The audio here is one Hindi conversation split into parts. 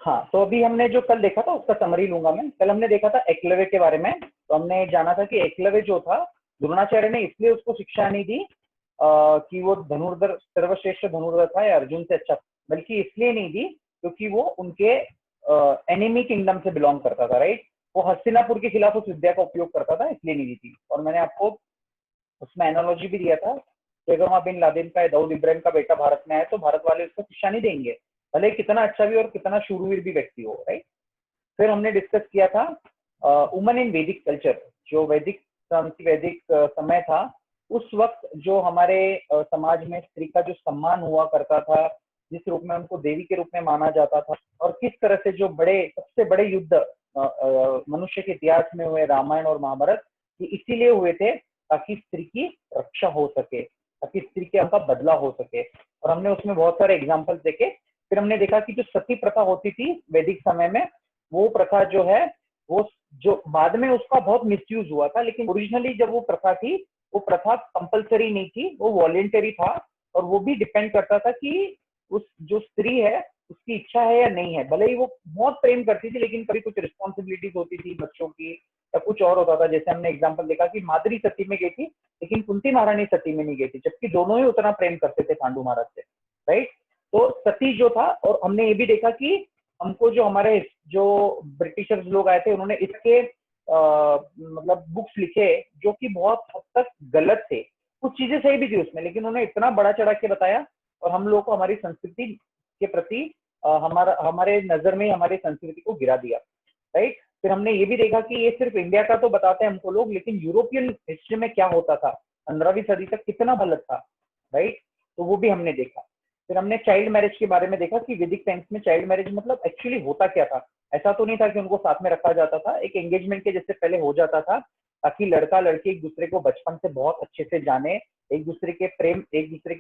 हाँ, तो अभी हमने जो कल देखा था उसका समरी लूंगा मैं। कल हमने देखा था एकलव्य के बारे में। तो हमने जाना था कि एकलव्य जो था, द्रोणाचार्य ने इसलिए उसको शिक्षा नहीं दी कि वो धनुर्धर सर्वश्रेष्ठ धनुर्धर था या अर्जुन से अच्छा, बल्कि इसलिए नहीं दी क्योंकि वो उनके एनिमी किंगडम से बिलोंग करता था, राइट। वो हस्तिनापुर के खिलाफ उस विद्या का उपयोग करता था, इसलिए नहीं दी थी। और मैंने आपको उसमें एनालॉजी भी दिया था कि अगर वहां बिन लादेन का दाऊद इब्राहिम का बेटा भारत में आए तो भारत वाले उसको शिक्षा नहीं देंगे, भले कितना अच्छा भी और कितना शूरवीर भी व्यक्ति हो, राइट। फिर हमने डिस्कस किया था वुमन इन वैदिक कल्चर। जो वैदिक वैदिक समय था, उस वक्त जो हमारे समाज में स्त्री का जो सम्मान हुआ करता था, जिस रूप में उनको देवी के रूप में माना जाता था, और किस तरह से जो सबसे बड़े युद्ध मनुष्य के इतिहास में हुए, रामायण और महाभारत, ये इसीलिए हुए थे ताकि स्त्री की रक्षा हो सके, ताकि स्त्री के का बदला हो सके। और हमने उसमें बहुत सारे एग्जाम्पल्स देखे। फिर हमने देखा कि जो सती प्रथा होती थी वैदिक समय में, वो प्रथा जो है, वो जो बाद में उसका बहुत मिसयूज हुआ था, लेकिन ओरिजिनली जब वो प्रथा थी, वो प्रथा कंपलसरी नहीं थी, वो वॉलेंटरी था। और वो भी डिपेंड करता था कि उस जो स्त्री है उसकी इच्छा है या नहीं है। भले ही वो बहुत प्रेम करती थी, लेकिन कभी कुछ रिस्पॉन्सिबिलिटीज होती थी बच्चों की या कुछ और होता था। जैसे हमने एग्जाम्पल देखा कि माद्री सती में गई थी, लेकिन कुंती महारानी सती में नहीं गई थी, जबकि दोनों ही उतना प्रेम करते थे पांडु महाराज से, राइट। तो सती जो था, और हमने ये भी देखा कि हमको जो हमारे जो ब्रिटिशर्स लोग आए थे, उन्होंने इसके मतलब बुक्स लिखे जो कि बहुत हद तक गलत थे। कुछ चीजें सही भी थी उसमें, लेकिन उन्होंने इतना बड़ा चढ़ा के बताया और हम लोग को हमारी संस्कृति के प्रति हमारे नजर में हमारी संस्कृति को गिरा दिया, राइट। फिर हमने ये भी देखा कि ये सिर्फ इंडिया का तो बताते हैं हमको लोग, लेकिन यूरोपियन हिस्ट्री में क्या होता था 15वीं सदी तक, कितना गलत था, राइट। तो वो भी हमने देखा। फिर हमने चाइल्ड मैरिज के बारे में देखा कि वैदिक टाइम्स में चाइल्ड मैरिज मतलब एक्चुअली होता क्या था। ऐसा तो नहीं था कि उनको साथ में रखा जाता था, एक एंगेजमेंट के जैसे पहले हो जाता था, ताकि लड़का लड़की एक दूसरे को बचपन से बहुत अच्छे से जाने, एक दूसरे के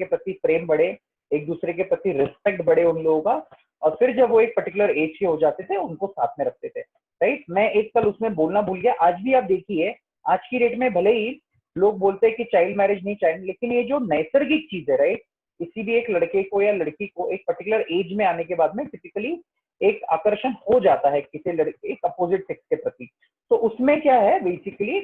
प्रति प्रेम बढ़े, एक दूसरे के प्रति रिस्पेक्ट बढ़े उन लोगों का। और फिर जब वो एक पर्टिकुलर एज के हो जाते थे, उनको साथ में रखते थे, राइट। मैं एक कल उसमें बोलना भूल गया, आज भी आप देखिए, आज की डेट में भले ही लोग बोलते हैं कि चाइल्ड मैरिज नहीं चाइल्ड, लेकिन ये जो नैसर्गिक चीज है, राइट, किसी भी एक लड़के को या लड़की को एक पर्टिकुलर एज में आने के बाद में टिपिकली एक आकर्षण हो जाता है किसी लड़के एक अपोजिट सेक्स के प्रति। तो उसमें क्या है बेसिकली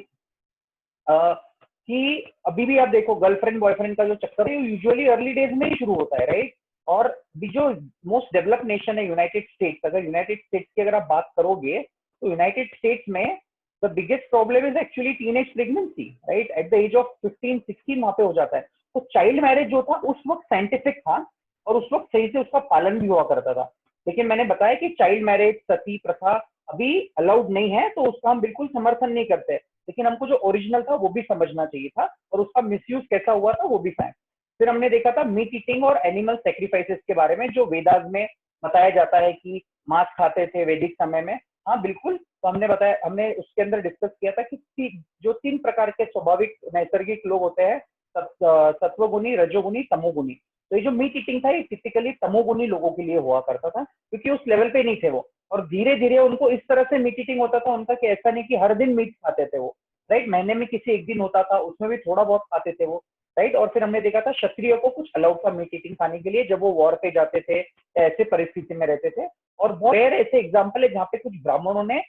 कि अभी भी आप देखो गर्लफ्रेंड बॉयफ्रेंड का जो चक्कर है यूजुअली अर्ली डेज में ही शुरू होता है, राइट। और भी जो मोस्ट डेवलप्ड नेशन है यूनाइटेड स्टेट्स, अगर यूनाइटेड स्टेट्स की अगर आप बात करोगे तो यूनाइटेड स्टेट्स में the biggest problem is actually teenage pregnancy, right. At the age of 15-16 वहां पे हो जाता है। तो चाइल्ड मैरिज जो था उस वक्त साइंटिफिक था और उस वक्त सही से उसका पालन भी हुआ करता था। लेकिन मैंने बताया कि चाइल्ड मैरिज सती प्रथा अभी अलाउड नहीं है, तो उसका हम बिल्कुल समर्थन नहीं करते, लेकिन हमको जो ओरिजिनल था वो भी समझना चाहिए था और उसका मिसयूज कैसा हुआ था वो भी फैक्ट। फिर हमने देखा था मीट ईटिंग और एनिमल सेक्रीफाइसेस के बारे में, जो वेदास में बताया जाता है कि मांस खाते थे वैदिक समय में। हाँ बिल्कुल, तो हमने बताया, हमने उसके अंदर डिस्कस किया था कि जो 3 प्रकार के स्वाभाविक नैसर्गिक लोग होते हैं, सत्वगुणी, रजोगुणी, तमोगुणी। तो ये जो मीट ईटिंग था ये टिपिकली तमोगुणी लोगों के लिए हुआ करता था, क्योंकि उस लेवल पे नहीं थे वो। और धीरे धीरे उनको इस तरह से मीट ईटिंग होता था उनका कि ऐसा नहीं कि हर दिन मीट खाते थे वो, राइट। महीने में किसी एक दिन होता था, उसमें भी थोड़ा बहुत खाते थे वो, राइट। और फिर हमने देखा था क्षत्रियो को कुछ अलाउड था मीट ईटिंग खाने के लिए जब वो वॉर पे जाते थे, ऐसे परिस्थिति में रहते थे। और बहुत रेयर ऐसे एग्जाम्पल है जहाँ पे कुछ ब्राह्मणों ने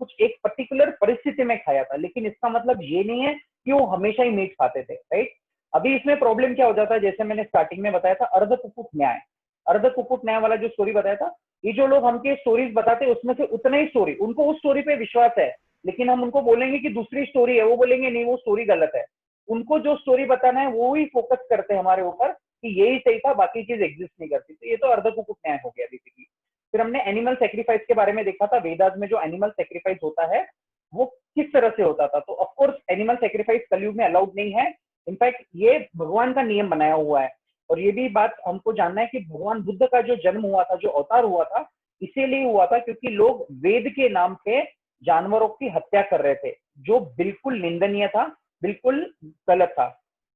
कुछ एक पर्टिकुलर परिस्थिति में खाया था, लेकिन इसका मतलब ये नहीं है कि वो हमेशा ही मीट खाते थे, राइट। अभी इसमें प्रॉब्लम क्या हो जाता है, जैसे मैंने स्टार्टिंग में बताया था अर्ध कुकुट न्याय, अर्ध कुकुट न्याय वाला जो स्टोरी बताया था, ये जो लोग हमके स्टोरीज बताते हैं उसमें से उतना ही स्टोरी उनको उस स्टोरी पे विश्वास है, लेकिन हम उनको बोलेंगे कि दूसरी स्टोरी है, वो बोलेंगे नहीं वो स्टोरी गलत है। उनको जो स्टोरी बताना है वो ही फोकस करते हैं हमारे ऊपर कि यही सही था, बाकी चीज एग्जिस्ट नहीं करती। तो ये तो अर्ध कुकुट न्याय हो गया बेसिकली। फिर हमने एनिमल सेक्रीफाइस के बारे में देखा था, वेदास में जो एनिमल सेक्रीफाइस होता है वो किस तरह से होता था। तो ऑफकोर्स एनिमल सेक्रीफाइस कलयुग में अलाउड नहीं है, इनफैक्ट ये भगवान का नियम बनाया हुआ है। और ये भी बात हमको जानना है कि भगवान बुद्ध का जो जन्म हुआ था, जो अवतार हुआ था, इसीलिए हुआ था क्योंकि लोग वेद के नाम पे जानवरों की हत्या कर रहे थे, जो बिल्कुल निंदनीय था, बिल्कुल गलत था,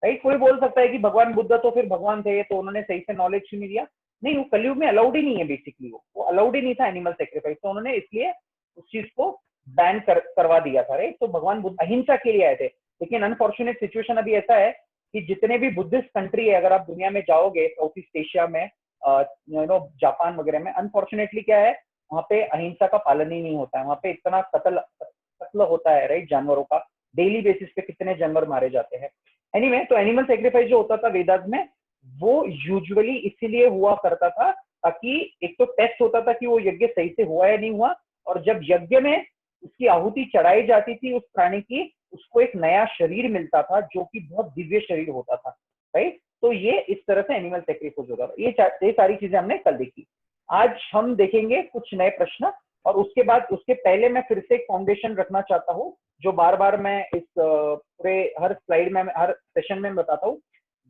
राइट। कोई बोल सकता है कि भगवान बुद्ध तो फिर भगवान थे तो उन्होंने सही से नॉलेज क्यों नहीं दिया। नहीं, वो कलयुग में अलाउड ही नहीं है बेसिकली, वो अलाउड ही नहीं था एनिमल सेक्रीफाइस, तो उन्होंने इसलिए उस चीज को बैन करवा दिया था, राइट। तो भगवान बुद्ध अहिंसा के लिए आए थे। लेकिन अनफॉर्चुनेट सिचुएशन अभी ऐसा है कि जितने भी बुद्धिस्ट कंट्री है, अगर आप दुनिया में जाओगे साउथ ईस्ट एशिया में, जापान वगैरह में, अनफॉर्चुनेटली क्या है, वहाँ पे अहिंसा का पालन ही नहीं होता है, वहाँ पे इतना कत्ल होता है, राइट, जानवरों का डेली बेसिस पे कितने जानवर मारे जाते हैं। एनीवे, तो एनिमल सेक्रीफाइस जो होता था वेदास में, वो यूजुअली इसीलिए हुआ करता था ताकि एक तो टेस्ट होता था कि वो यज्ञ सही से हुआ या नहीं हुआ, और जब यज्ञ में उसकी आहुति चढ़ाई जाती थी उस प्राणी की, उसको एक नया शरीर मिलता था जो कि बहुत दिव्य शरीर होता था, राइट। तो ये इस तरह से एनिमल सेक्रीफाइस होता था। ये सारी चीजें हमने कल देखी। आज हम देखेंगे कुछ नए प्रश्न, और उसके बाद, उसके पहले मैं फिर से एक फाउंडेशन रखना चाहता हूँ जो बार बार मैं इस पूरे हर स्लाइड में, हर सेशन में बताता हूँ।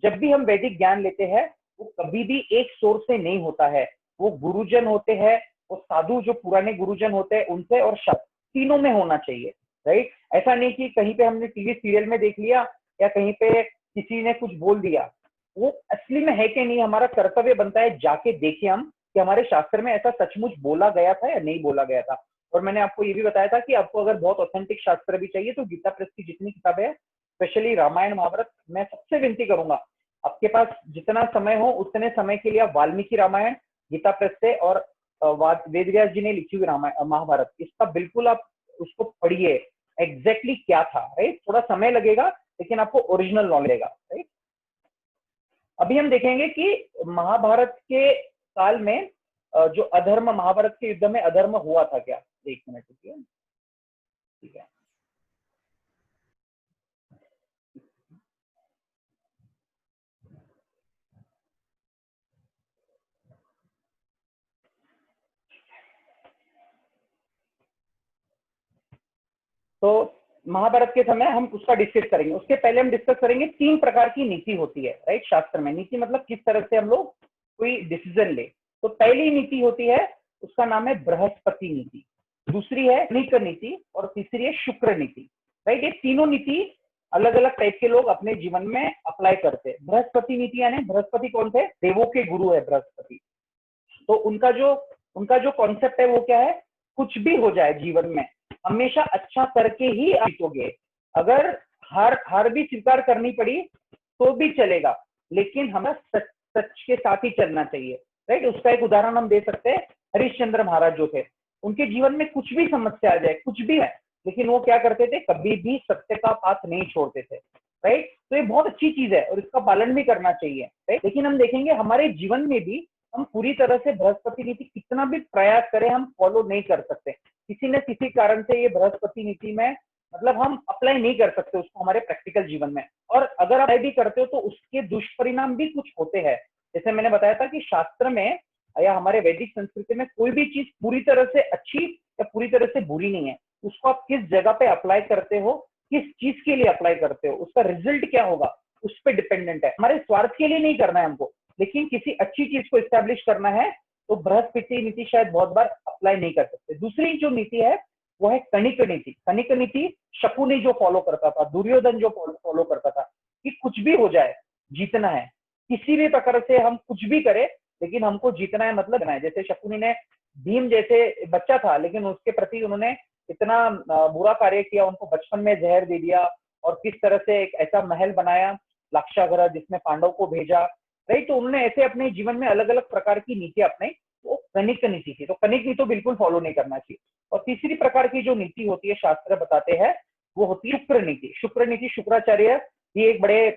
जब भी हम वैदिक ज्ञान लेते हैं वो कभी भी एक सोर्स से नहीं होता है, वो गुरुजन होते हैं, वो साधु जो पुराने गुरुजन होते हैं उनसे, और शब्द तीनों में होना चाहिए, राइट। ऐसा नहीं कि कहीं पे हमने टीवी सीरियल में देख लिया या कहीं पे किसी ने कुछ बोल दिया, वो असली में है कि नहीं। हमारा कर्तव्य बनता है जाके देखें हम कि हमारे शास्त्र में ऐसा सचमुच बोला गया था या नहीं बोला गया था। और मैंने आपको ये भी बताया था कि आपको अगर बहुत ऑथेंटिक शास्त्र भी चाहिए तो गीता प्रेस की जितनी किताबें है, स्पेशली रामायण महाभारत, मैं सबसे विनती करूंगा आपके पास जितना समय हो उतने समय के लिए आप वाल्मीकि रामायण गीता प्रेस से और वेद व्यास जी ने लिखी हुई रामायण महाभारत, इसका बिल्कुल आप उसको पढ़िए, एग्जैक्टली क्या था, राइट। थोड़ा समय लगेगा लेकिन आपको ओरिजिनल नॉलेज रहेगा, राइट। अभी हम देखेंगे कि महाभारत के काल में जो अधर्म, महाभारत के युद्ध में अधर्म हुआ था क्या। एक मिनट रुकिए, ठीक है। तो महाभारत के समय हम उसका डिस्कस करेंगे। उसके पहले हम डिस्कस करेंगे 3 प्रकार की नीति होती है, राइट, शास्त्र में। नीति मतलब किस तरह से हम लोग कोई डिसीजन ले। तो पहली नीति होती है, उसका नाम है बृहस्पति नीति, दूसरी है कणिक नीति, और तीसरी है शुक्र नीति, राइट। ये तीनों नीति अलग अलग टाइप के लोग अपने जीवन में अप्लाई करते हैं। बृहस्पति नीति यानी बृहस्पति कौन थे, देवों के गुरु है बृहस्पति। तो उनका जो कॉन्सेप्ट है वो क्या है, कुछ भी हो जाए जीवन में हमेशा अच्छा करके ही जीतोगे। अगर हार भी स्वीकार करनी पड़ी तो भी चलेगा, लेकिन हमें सच के साथ ही चलना चाहिए, राइट। उसका एक उदाहरण हम दे सकते हैं, हरिश्चंद्र महाराज जो थे, उनके जीवन में कुछ भी समस्या आ जाए, कुछ भी है, लेकिन वो क्या करते थे, कभी भी सत्य का पाथ नहीं छोड़ते थे, राइट। तो ये बहुत अच्छी चीज है और इसका पालन भी करना चाहिए, राइट। लेकिन हम देखेंगे हमारे जीवन में भी हम पूरी तरह से बृहस्पति नीति कितना भी प्रयास करें हम फॉलो नहीं कर सकते। किसी न किसी कारण से ये बृहस्पति नीति में मतलब हम अप्लाई नहीं कर सकते उसको हमारे प्रैक्टिकल जीवन में। और अगर अप्लाई भी करते हो तो उसके दुष्परिणाम भी कुछ होते हैं। जैसे मैंने बताया था कि शास्त्र में या हमारे वैदिक संस्कृति में कोई भी चीज पूरी तरह से अच्छी या पूरी तरह से बुरी नहीं है। उसको आप किस जगह पे अप्लाई करते हो, किस चीज के लिए अप्लाई करते हो, उसका रिजल्ट क्या होगा उस पर डिपेंडेंट है। हमारे स्वार्थ के लिए नहीं करना है हमको, लेकिन किसी अच्छी चीज को एस्टेब्लिश करना है तो बृहस्पति नीति शायद बहुत बार अप्लाई नहीं कर सकते। दूसरी जो नीति है वो है कणिक नीति। कणिक नीति शकुनी जो फॉलो करता था, दुर्योधन जो फॉलो करता था कि कुछ भी हो जाए जीतना है, किसी भी प्रकार से हम कुछ भी करें लेकिन हमको जीतना है, मतलब है। जैसे शकुनी ने भीम जैसे बच्चा था लेकिन उसके प्रति उन्होंने इतना बुरा कार्य किया, उनको बचपन में जहर दे दिया और किस तरह से एक ऐसा महल बनाया लाक्षागृह जिसमें पांडव को भेजा, राइट। तो उन्होंने ऐसे अपने जीवन में अलग अलग प्रकार की नीति अपनाई, वो कणिक नीति थी। तो कणिक नीति तो बिल्कुल फॉलो नहीं करना चाहिए। और तीसरी प्रकार की जो नीति होती है शास्त्र बताते हैं वो होती है शुक्र नीति। शुक्र नीति, शुक्राचार्य भी एक बड़े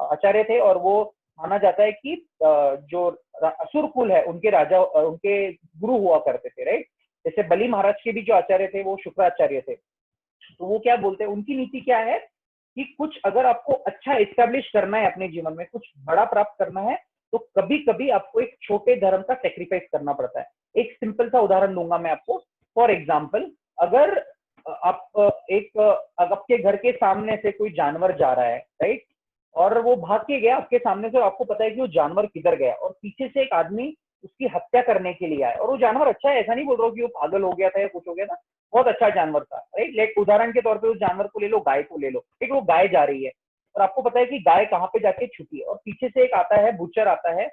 आचार्य थे और वो माना जाता है कि जो असुर कुल है उनके राजा, उनके गुरु हुआ करते थे, राइट। जैसे बलि महाराज के भी जो आचार्य थे वो शुक्राचार्य थे। तो वो क्या बोलते हैं, उनकी नीति क्या है कि कुछ अगर आपको अच्छा एस्टेब्लिश करना है अपने जीवन में, कुछ बड़ा प्राप्त करना है, तो कभी कभी आपको एक छोटे धर्म का सेक्रीफाइस करना पड़ता है। एक सिंपल सा उदाहरण दूंगा मैं आपको। फॉर एग्जाम्पल, अगर आप एक आपके घर के सामने से कोई जानवर जा रहा है, राइट, और वो भाग के गया आपके सामने से, आपको पता है कि वो जानवर किधर गया, और पीछे से एक आदमी उसकी हत्या करने के लिए आया, और वो जानवर अच्छा है, ऐसा नहीं बोल रहा हूँ कि वो पागल हो गया था या कुछ हो गया था, बहुत अच्छा जानवर था, राइट। लाइक उदाहरण के तौर पे उस जानवर को ले लो, गाय को ले लो, ठीक। वो गाय जा रही है और आपको पता है कि गाय कहाँ पे जाके छुपी है, और पीछे से एक आता है, बुचर आता है,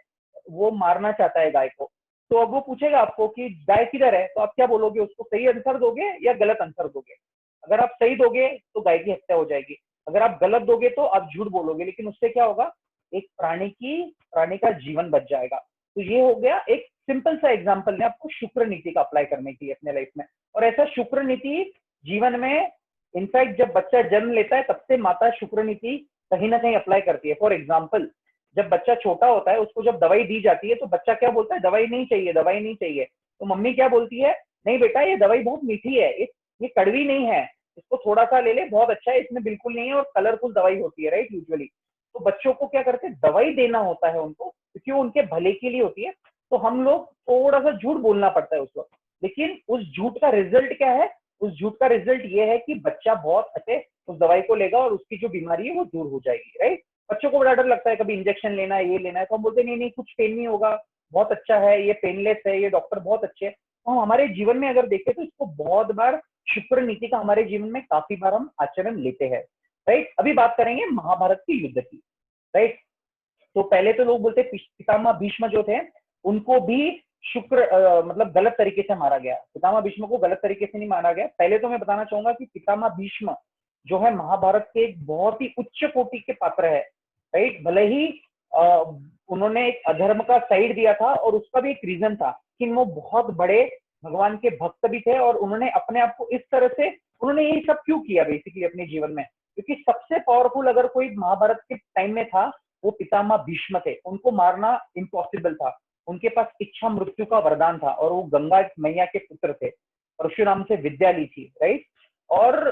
वो मारना चाहता है गाय को। तो अब वो पूछेगा आपको कि गाय किधर है, तो आप क्या बोलोगे, उसको सही आंसर दोगे या गलत आंसर दोगे। अगर आप सही दोगे तो गाय की हत्या हो जाएगी, अगर आप गलत दोगे तो आप झूठ बोलोगे, लेकिन उससे क्या होगा, एक प्राणी का जीवन बच जाएगा। तो ये हो गया एक सिंपल सा एग्जांपल है आपको शुक्र नीति का अप्लाई करने की अपने लाइफ में। और ऐसा शुक्र नीति जीवन में, इनफैक्ट जब बच्चा जन्म लेता है तब से माता शुक्र नीति कहीं ना कहीं अप्लाई करती है। फॉर एग्जाम्पल, जब बच्चा छोटा होता है उसको जब दवाई दी जाती है तो बच्चा क्या बोलता है, दवाई नहीं चाहिए, दवाई नहीं चाहिए। तो मम्मी क्या बोलती है, नहीं बेटा ये दवाई बहुत मीठी है, ये कड़वी नहीं है, इसको थोड़ा सा ले ले, बहुत अच्छा है, इसमें बिल्कुल नहीं है, और कलरफुल दवाई होती है, राइट, यूजुअली। तो बच्चों को क्या करते हैं, दवाई देना होता है उनको, क्योंकि वो उनके भले के लिए होती है। तो हम लोग थोड़ा सा झूठ बोलना पड़ता है उस वक्त, लेकिन उस झूठ का रिजल्ट क्या है, उस झूठ का रिजल्ट ये है कि बच्चा बहुत अच्छे उस दवाई को लेगा और उसकी जो बीमारी है वो दूर हो जाएगी, राइट। बच्चों को बड़ा डर लगता है, कभी इंजेक्शन लेना है, ये लेना है, तो हम बोलते नहीं नहीं कुछ पेन नहीं होगा, बहुत अच्छा है, ये पेनलेस है, ये डॉक्टर बहुत अच्छे हैं। तो हम हमारे जीवन में अगर देखें तो इसको बहुत बार शुक्र नीति का हमारे जीवन में काफी बार हम आचरण लेते हैं, राइट। अभी बात करेंगे महाभारत के युद्ध की, राइट। तो पहले तो लोग बोलते पितामह भीष्म जो थे उनको भी शुक्र मतलब गलत तरीके से मारा गया। पितामह भीष्म को गलत तरीके से नहीं मारा गया। पहले तो मैं बताना चाहूंगा कि पितामह भीष्म जो है महाभारत के एक बहुत ही उच्च कोटि के पात्र है, राइट। भले ही उन्होंने एक अधर्म का साइड दिया था और उसका भी एक रीजन था, कि वो बहुत बड़े भगवान के भक्त भी थे और उन्होंने अपने आप को इस तरह से, उन्होंने ये सब क्यों किया बेसिकली अपने जीवन में, क्योंकि सबसे पावरफुल अगर कोई महाभारत के टाइम में था वो पितामह भीष्म थे। उनको मारना इम्पॉसिबल था, उनके पास इच्छा मृत्यु का वरदान था और वो गंगा मैया के पुत्र थे, परशुराम से विद्या ली थी, राइट। और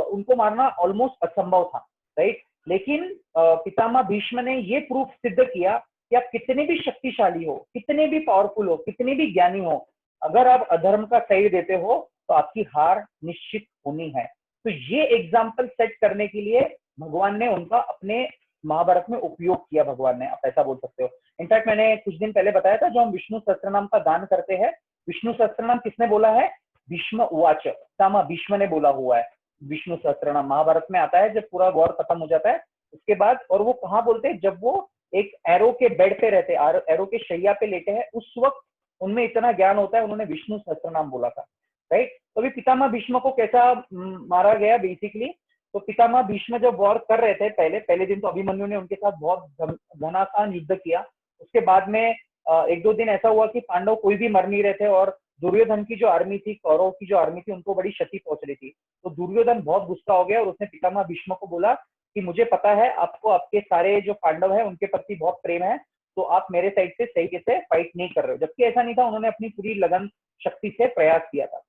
उनको मारना ऑलमोस्ट असंभव था, राइट। लेकिन पितामह भीष्म ने ये प्रूफ सिद्ध किया कि आप कितने भी शक्तिशाली हो, कितने भी पावरफुल हो, कितने भी ज्ञानी हो, अगर आप अधर्म का साइड देते हो तो आपकी हार निश्चित होनी है। तो ये एग्जाम्पल सेट करने के लिए भगवान ने उनका अपने महाभारत में उपयोग किया, भगवान ने, आप ऐसा बोल सकते हो। इनफैक्ट मैंने कुछ दिन पहले बताया था, जो हम विष्णु सहस्त्रनाम का दान करते हैं, विष्णु सहस्त्रनाम किसने बोला है, भीष्म उवाच, पितामह भीष्म ने बोला हुआ है। विष्णु सहस्त्रनाम महाभारत में आता है, जब पूरा वॉर खत्म हो जाता है उसके बाद, और वो कहाँ बोलते हैं, जब वो एक एरो के बेड पे रहते, एरो के शैया पे लेटे हैं, उस वक्त उनमें इतना ज्ञान होता है, उन्होंने विष्णु सहस्त्रनाम बोला था, राइट। तो अभी पितामह भीष्म को कैसा मारा गया बेसिकली, तो पितामह भीष्म जब वॉर कर रहे थे, पहले दिन तो अभिमन्यु ने उनके साथ बहुत घमासान युद्ध किया। उसके बाद में एक दो दिन ऐसा हुआ कि पांडव कोई भी मर नहीं रहे थे और दुर्योधन की जो आर्मी थी, कौरव की जो आर्मी थी, उनको बड़ी क्षति पहुंच रही थी। तो दुर्योधन बहुत गुस्सा हो गया और उसने पितामह भीष्म को बोला कि मुझे पता है आपको आपके सारे जो पांडव है उनके प्रति बहुत प्रेम है, तो आप मेरे साइड से सही से फाइट नहीं कर रहे हो। जबकि ऐसा नहीं था, उन्होंने अपनी पूरी लगन शक्ति से प्रयास किया था।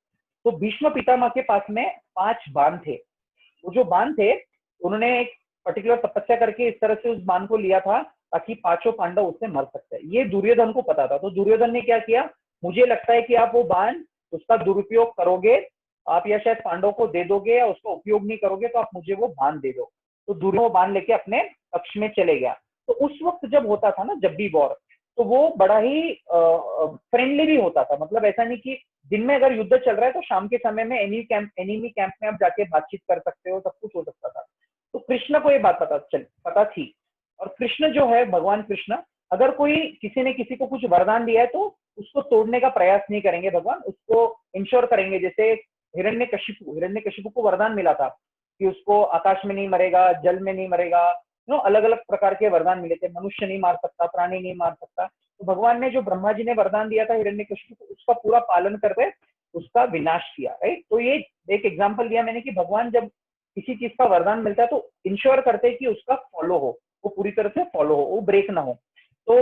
तो भीष्म पितामह के पास में 5 बाण थे। वो जो बाण थे, उन्होंने एक पर्टिकुलर तपस्या करके इस तरह से उस बाण को लिया था ताकि 5 पांडव उससे मर सकते हैं। ये दुर्योधन को पता था। तो दुर्योधन ने क्या किया, मुझे लगता है कि आप वो बाण उसका दुरुपयोग करोगे, आप या शायद पांडव को दे दोगे या उसका उपयोग नहीं करोगे, तो आप मुझे वो बाण दे दो। तो दुर्योधन वो बाण लेके अपने पक्ष में चले गया। तो उस वक्त जब होता था ना, जब भी वॉर, तो वो बड़ा ही फ्रेंडली भी होता था। मतलब ऐसा नहीं कि दिन में अगर युद्ध चल रहा है तो शाम के समय में एनिमी कैंप में आप जाके बातचीत कर सकते हो, सब कुछ हो सकता था। तो कृष्ण को ये बात पता थी। और कृष्ण जो है, भगवान कृष्ण, अगर कोई किसी ने किसी को कुछ वरदान दिया है तो उसको तोड़ने का प्रयास नहीं करेंगे भगवान, उसको इंश्योर करेंगे। जैसे हिरण्यकशिपु को वरदान मिला था कि उसको आकाश में नहीं मरेगा, जल में नहीं मरेगा, अलग अलग प्रकार के वरदान मिले थे। मनुष्य नहीं मार सकता, प्राणी नहीं मार सकता। तो भगवान ने जो ब्रह्मा जी ने वरदान दिया था हिरण्यकशिपु को, उसका पूरा पालन करके उसका विनाश किया, राइट। तो ये एक एग्जाम्पल दिया मैंने कि भगवान जब किसी चीज का वरदान मिलता है तो इंश्योर करते हैं कि उसका फॉलो हो, वो पूरी तरह से फॉलो हो, वो ब्रेक ना हो। तो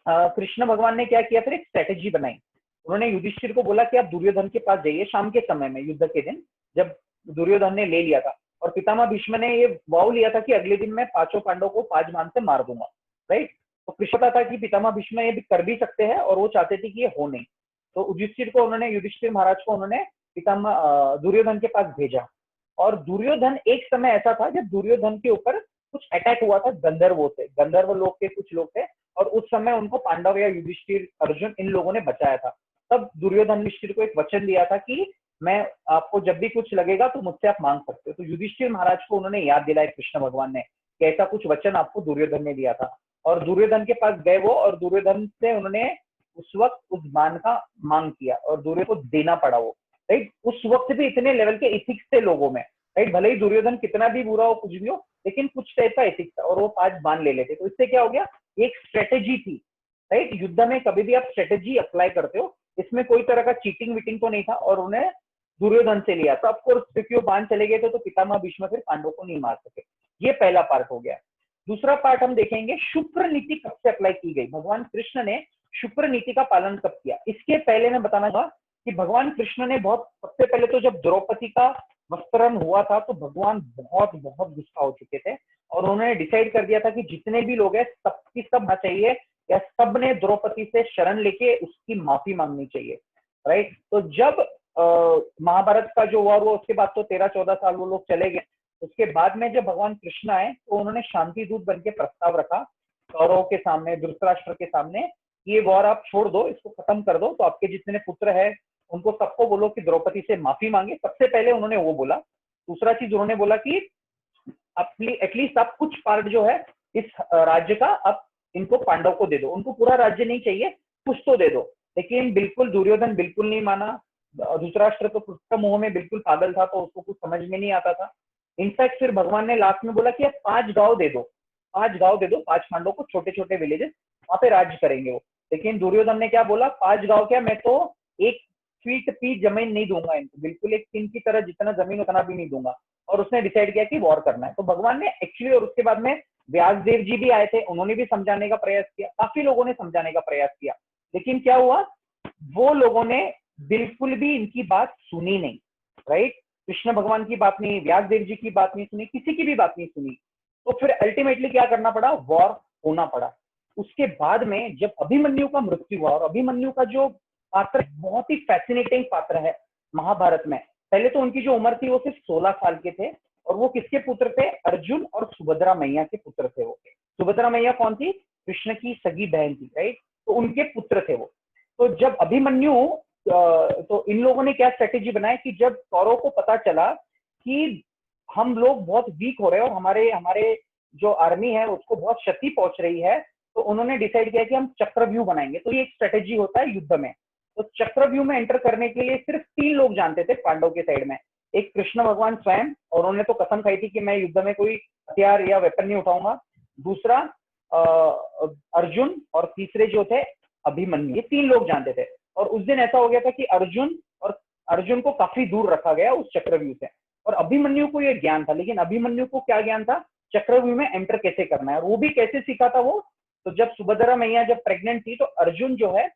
कृष्ण भगवान ने क्या किया, फिर एक स्ट्रेटेजी बनाई। उन्होंने युधिष्ठिर को बोला कि आप दुर्योधन के पास जाइए शाम के समय में, युद्ध के दिन, जब दुर्योधन ने ले लिया था। और पितामह भीष्म ने ये वाव लिया था कि अगले दिन मैं 5 पांडव को 5 बाण से मार दूंगा, राइट। तो कृष्ण पता था कि पितामह भीष्म ये भी कर भी सकते हैं और वो चाहते थे कि ये हो नहीं। तो युधिष्ठिर महाराज को उन्होंने दुर्योधन के पास भेजा। और दुर्योधन, एक समय ऐसा था जब दुर्योधन के ऊपर कुछ अटैक हुआ था गंधर्वों से, गंधर्व लोग के कुछ लोग थे, और उस समय उनको पांडव या युधिष्ठिर, अर्जुन, इन लोगों ने बचाया था। तब दुर्योधन युधिष्ठिर को एक वचन दिया था कि मैं आपको जब भी कुछ लगेगा तो मुझसे आप मांग सकते हो। तो युधिष्ठिर महाराज को उन्होंने याद दिलाया कृष्ण भगवान ने कि ऐसा कुछ वचन आपको दुर्योधन ने दिया था। और दुर्योधन के पास गए वो, और दुर्योधन से उन्होंने उस वक्त उस बाण का मांग किया और दुर्योधन को देना पड़ा वो, राइट। उस वक्त भी इतने लेवल के इथिक्स थे लोगों में, राइट। भले ही दुर्योधन कितना भी बुरा हो, कुछ भी हो, लेकिन कुछ टाइप का एथिक्स था और वो 5 बाण ले लेते। तो इससे क्या हो गया, एक स्ट्रेटेजी थी, राइट। युद्ध में कभी भी आप स्ट्रेटेजी अप्लाई करते हो, इसमें कोई तरह का चीटिंग वीटिंग तो नहीं था, और उन्हें दुर्योधन से लिया। तो ऑफकोर्स क्योंकि वो बांध चले गए थे, तो पितामह भीष्म फिर पांडवों को नहीं मार सके। ये पहला पार्ट हो गया। दूसरा पार्ट हम देखेंगे, शुक्र नीति कब से अप्लाई की गई, भगवान कृष्ण ने शुक्र नीति का पालन कब किया। इसके पहले मैं बताना चाहूंगा कि भगवान कृष्ण ने सबसे पहले तो जब द्रौपदी का वस्त्रहरण हुआ था, तो भगवान बहुत बहुत गुस्सा हो चुके थे, और उन्होंने डिसाइड कर दिया था कि जितने भी लोग हैं सबकी सब होना चाहिए, या सब ने द्रौपदी से शरण लेके उसकी माफी मांगनी चाहिए, राइट। तो जब महाभारत का जो वॉर हुआ, उसके बाद तो 13-14 साल वो लोग चले गए। उसके बाद में जब भगवान कृष्ण आए, तो उन्होंने शांति दूत बन के प्रस्ताव रखा कौरवों के सामने, धृतराष्ट्र के सामने, ये वॉर आप छोड़ दो, इसको खत्म कर दो। तो आपके जितने पुत्र है उनको सबको बोलो कि द्रौपदी से माफी मांगे। सबसे पहले उन्होंने वो बोला। दूसरा चीज उन्होंने बोला कि एटलीस्ट आप कुछ पार्ट जो है इस राज्य का आप इनको पांडव को दे दो, उनको पूरा राज्य नहीं चाहिए, कुछ तो दे दो। लेकिन बिल्कुल दुर्योधन बिल्कुल नहीं माना। धृतराष्ट्र तो कृष्ण मोह में बिल्कुल पागल था, तो उसको कुछ समझ में नहीं आता था। इनफैक्ट फिर भगवान ने लास्ट में बोला कि आप 5 गांव दे दो, 5 गांव दे दो 5 पांडवों को, छोटे छोटे विलेजेस, वहां पे राज्य करेंगे वो। लेकिन दुर्योधन ने क्या बोला, 5 गांव क्या, मैं तो 1 फीट भी जमीन नहीं दूंगा इनको, बिल्कुल एक किन की तरह जितना जमीन उतना भी नहीं दूंगा। और उसने डिसाइड किया कि वॉर करना है। तो भगवान ने एक्चुअली, और उसके बाद में व्यासदेव जी भी आए थे, उन्होंने भी समझाने का प्रयास किया, काफी लोगों ने समझाने का प्रयास किया। लेकिन क्या हुआ, वो लोगों ने बिल्कुल भी इनकी बात सुनी नहीं, राइट। कृष्ण भगवान की बात नहीं, व्यासदेव जी की बात नहीं सुनी, किसी की भी बात नहीं सुनी। तो फिर अल्टीमेटली क्या करना पड़ा, वॉर होना पड़ा। उसके बाद में जब अभिमन्यु का मृत्यु हुआ, और अभिमन्यु का जो पात्र बहुत ही फैसिनेटिंग पात्र है महाभारत में। पहले तो उनकी जो उम्र थी वो सिर्फ 16 साल के थे, और वो किसके पुत्र थे, अर्जुन और सुभद्रा मैया के पुत्र थे वो। सुभद्रा मैया कौन थी, कृष्ण की सगी बहन थी, राइट। तो उनके पुत्र थे वो। तो जब अभिमन्यु, तो इन लोगों ने क्या स्ट्रेटेजी बनाई कि जब कौरवों को पता चला कि हम लोग बहुत वीक हो रहे हैं और हमारे हमारे जो आर्मी है उसको बहुत क्षति पहुंच रही है, तो उन्होंने डिसाइड किया कि हम चक्रव्यूह बनाएंगे। तो ये एक स्ट्रेटेजी होता है युद्ध में। तो चक्रव्यूह में एंटर करने के लिए सिर्फ 3 लोग जानते थे पांडव के साइड में। एक कृष्ण भगवान स्वयं, और उन्होंने तो कसम खाई थी कि मैं युद्ध में कोई हथियार या वेपन नहीं उठाऊंगा। दूसरा अर्जुन, और तीसरे जो थे अभिमन्यु। ये 3 लोग जानते थे। और उस दिन ऐसा हो गया था कि अर्जुन को काफी दूर रखा गया उस चक्रव्यूह से, और अभिमन्यु को यह ज्ञान था। लेकिन अभिमन्यु को क्या ज्ञान था, चक्रव्यूह में एंटर कैसे करना है, और वो भी कैसे सीखा था वो। तो जब सुभद्रा मैया जब प्रेग्नेंट थी, तो अर्जुन जो है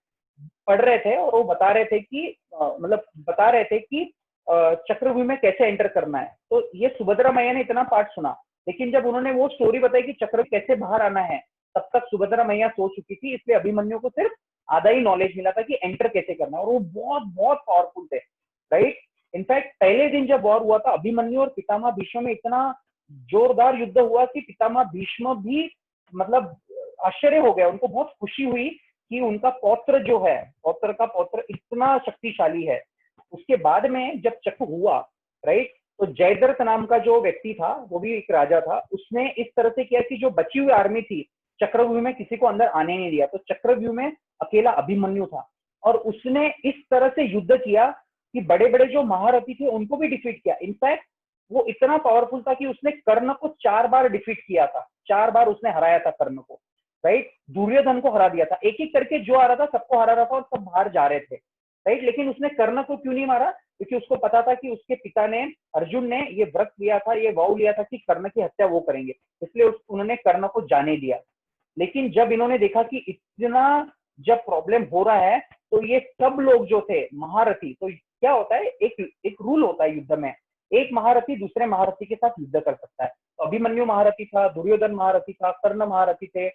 पढ़ रहे थे, और वो बता रहे थे कि चक्रव्यूह में कैसे एंटर करना है। तो ये सुभद्रा मैया ने इतना पाठ सुना, लेकिन जब उन्होंने वो स्टोरी बताई कि चक्र कैसे बाहर आना है, तब तक सुभद्रा मैया सो चुकी थी। इसलिए अभिमन्यु को सिर्फ आधा ही नॉलेज मिला था कि एंटर कैसे करना है, और वो बहुत बहुत पावरफुल थे, राइट। इनफैक्ट पहले दिन जब वॉर हुआ था, अभिमन्यु और पितामह भीष्म में इतना जोरदार युद्ध हुआ कि पितामह भीष्म भी मतलब आश्चर्य हो गया। उनको बहुत खुशी हुई कि उनका पौत्र जो है, पौत्र का पौत्र इतना शक्तिशाली है। उसके बाद में जब चक्र हुआ, राइट, तो जयद्रथ नाम का जो व्यक्ति था, वो भी एक राजा था, उसने इस तरह से किया कि जो बची हुई आर्मी थी, चक्रव्यूह में किसी को अंदर आने नहीं दिया। तो चक्रव्यूह में अकेला अभिमन्यु था, और उसने इस तरह से युद्ध किया कि बड़े बड़े जो महारथी थे उनको भी डिफीट किया। इनफैक्ट वो इतना पावरफुल था कि उसने कर्ण को 4 बार डिफीट किया था, 4 बार उसने हराया था कर्ण को, राइट। दुर्योधन को हरा दिया था, एक एक करके जो आ रहा था सबको हरा रहा था, और सब बाहर जा रहे थे, राइट। लेकिन उसने कर्ण को क्यों नहीं मारा, क्योंकि उसको पता था कि उसके पिता ने, अर्जुन ने ये व्रत लिया था, ये वाव लिया था कि कर्ण की हत्या वो करेंगे, इसलिए उन्होंने कर्ण को जाने दिया। लेकिन जब इन्होंने देखा कि इतना जब प्रॉब्लम हो रहा है, तो ये सब लोग जो थे महारथी, तो क्या होता है, एक रूल होता है युद्ध में, एक महारथी दूसरे महारथी के साथ युद्ध कर सकता है। तो अभिमन्यु महारथी था, दुर्योधन महारथी था, कर्ण महारथी थे,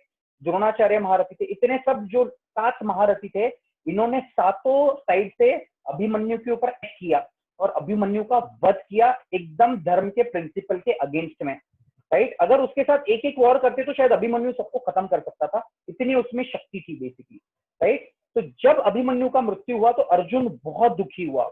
द्रोणाचार्य महारथी थे, इतने सब जो 7 महारथी थे, इन्होंने 7 साइड से अभिमन्यु के ऊपर अटैक किया और अभिमन्यु का वध किया, एकदम धर्म के प्रिंसिपल के अगेंस्ट में, राइट। अगर उसके साथ एक एक वॉर करते तो शायद अभिमन्यु सबको खत्म कर सकता था, इतनी उसमें शक्ति थी बेसिकली, राइट। तो जब अभिमन्यु का मृत्यु हुआ तो अर्जुन बहुत दुखी हुआ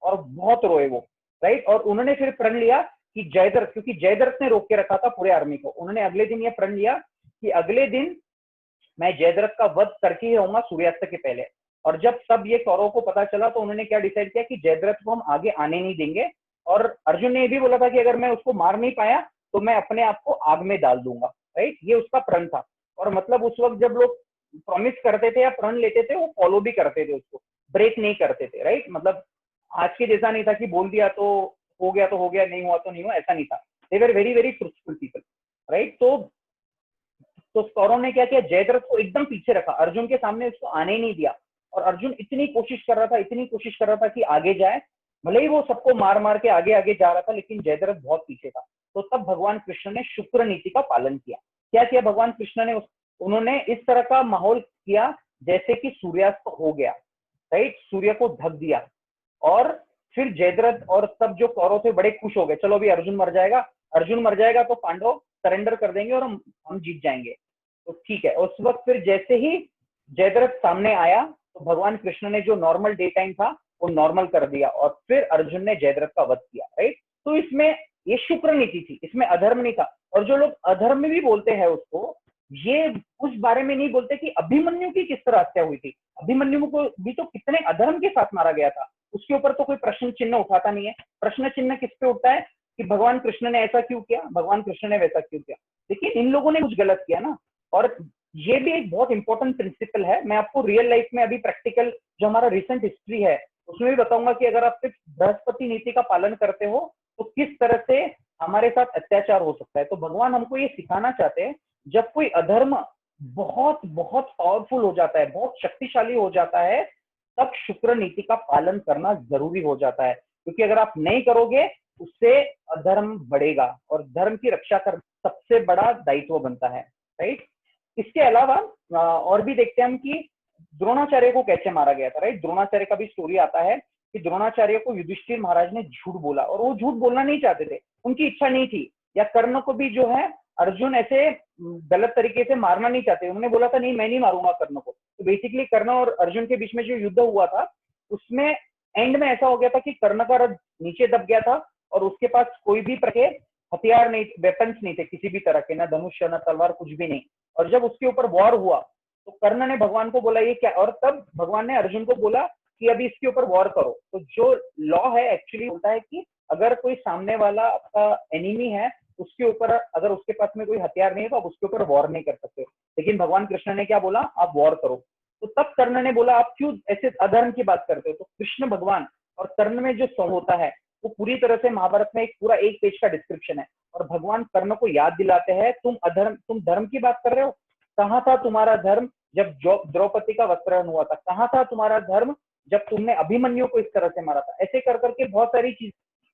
और बहुत रोए वो, राइट। और उन्होंने फिर प्रण लिया कि जयद्रथ, क्योंकि जयद्रथ ने रोक के रखा था पूरे आर्मी को, उन्होंने अगले दिन ये प्रण लिया कि अगले दिन मैं जयद्रथ का वध करके ही रहूंगा सूर्यास्त के पहले। और जब सब ये कौरवों को पता चला, तो उन्होंने क्या डिसाइड किया कि जयद्रथ को हम आगे आने नहीं देंगे। और अर्जुन ने ये भी बोला था कि अगर मैं उसको मार नहीं पाया तो मैं अपने आप को आग में डाल दूंगा, राइट। ये उसका प्रण था। और मतलब उस वक्त जब लोग प्रॉमिस करते थे या प्रण लेते थे वो फॉलो भी करते थे, उसको ब्रेक नहीं करते थे, राइट। मतलब आज के जैसा नहीं था कि बोल दिया तो हो गया तो हो गया, नहीं हुआ तो नहीं हुआ, ऐसा नहीं था। They were very very truthful people, right. तो कौरव ने क्या किया, जयद्रथ को एकदम पीछे रखा, अर्जुन के सामने उसको आने ही नहीं दिया। और अर्जुन इतनी कोशिश कर रहा था, इतनी कोशिश कर रहा था कि आगे जाए, भले ही वो सबको मार मार के आगे आगे जा रहा था, लेकिन जयद्रथ बहुत पीछे था। तो तब भगवान कृष्ण ने शुक्र नीति का पालन किया। क्या किया भगवान कृष्ण ने, उन्होंने इस तरह का माहौल किया जैसे कि सूर्यास्त हो गया, राइट, सूर्य को ढक दिया। और फिर जयद्रथ और सब जो कौरव थे बड़े खुश हो गए, चलो अभी अर्जुन मर जाएगा, अर्जुन मर जाएगा तो पांडव सरेंडर कर देंगे और हम जीत जाएंगे। तो ठीक है, उस वक्त फिर जैसे ही जयद्रथ सामने आया तो भगवान कृष्ण ने जो नॉर्मल डे टाइम था वो नॉर्मल कर दिया और फिर अर्जुन ने जयद्रथ का वध किया, राइट। तो इसमें ये शुक्र नीति थी, इसमें अधर्म नहीं था। और जो लोग अधर्म में भी बोलते हैं उसको, ये उस बारे में नहीं बोलते कि अभिमन्यु की किस तरह हत्या हुई थी। अभिमन्यु को भी तो कितने अधर्म के साथ मारा गया था, उसके ऊपर तो कोई प्रश्न चिन्ह उठाता नहीं है। प्रश्न चिन्ह किस पे उठता है कि भगवान कृष्ण ने ऐसा क्यों किया, भगवान कृष्ण ने वैसा क्यों किया। लेकिन इन लोगों ने कुछ गलत किया ना। और ये भी एक बहुत इंपॉर्टेंट प्रिंसिपल है, मैं आपको रियल लाइफ में अभी प्रैक्टिकल जो हमारा रिसेंट हिस्ट्री है उसमें भी बताऊंगा कि अगर आप सिर्फ बृहस्पति नीति का पालन करते हो तो किस तरह से हमारे साथ अत्याचार हो सकता है। तो भगवान हमको ये सिखाना चाहते हैं, जब कोई अधर्म बहुत बहुत पावरफुल हो जाता है, बहुत शक्तिशाली हो जाता है, तब शुक्र नीति का पालन करना जरूरी हो जाता है। क्योंकि अगर आप नहीं करोगे उससे अधर्म बढ़ेगा और धर्म की रक्षा करना सबसे बड़ा दायित्व बनता है, राइट। इसके अलावा और भी देखते हैं हम कि द्रोणाचार्य को कैसे मारा गया था, राइट। द्रोणाचार्य का भी स्टोरी आता है कि द्रोणाचार्य को युधिष्ठिर महाराज ने झूठ बोला और वो झूठ बोलना नहीं चाहते थे, उनकी इच्छा नहीं थी। या कर्ण को भी जो है अर्जुन ऐसे गलत तरीके से मारना नहीं चाहते, उन्होंने बोला था नहीं मैं नहीं मारूंगा कर्ण को। तो बेसिकली कर्ण और अर्जुन के बीच में जो युद्ध हुआ था उसमें एंड में ऐसा हो गया था कि कर्ण का रथ नीचे दब गया था और उसके पास कोई भी प्रकार हथियार नहीं, वेपन्स नहीं थे किसी भी तरह के, ना धनुष्य ना तलवार, कुछ भी नहीं। और जब उसके ऊपर वॉर हुआ तो कर्ण ने भगवान को बोला ये क्या, और तब भगवान ने अर्जुन को बोला कि अभी इसके ऊपर वॉर करो। तो जो लॉ है एक्चुअली होता है कि अगर कोई सामने वाला आपका एनिमी है उसके ऊपर अगर उसके पास में कोई हथियार नहीं है तो आप उसके ऊपर वॉर नहीं कर सकते। लेकिन भगवान कृष्ण ने क्या बोला, आप वॉर करो। तो तब कर्ण ने बोला आप क्यों ऐसे अधर्म की बात करते हो। तो कृष्ण भगवान और कर्ण में जो संवाद होता है वो पूरी तरह से महाभारत में एक पूरा एक पेज का डिस्क्रिप्शन है। और भगवान कर्ण को याद दिलाते हैं तुम धर्म की बात कर रहे हो, कहाँ था तुम्हारा धर्म जब द्रौपदी का वस्त्रहरण हुआ था, कहाँ था तुम्हारा धर्म जब तुमने अभिमन्यु को इस तरह से मारा था। ऐसे कर करके बहुत सारी चीज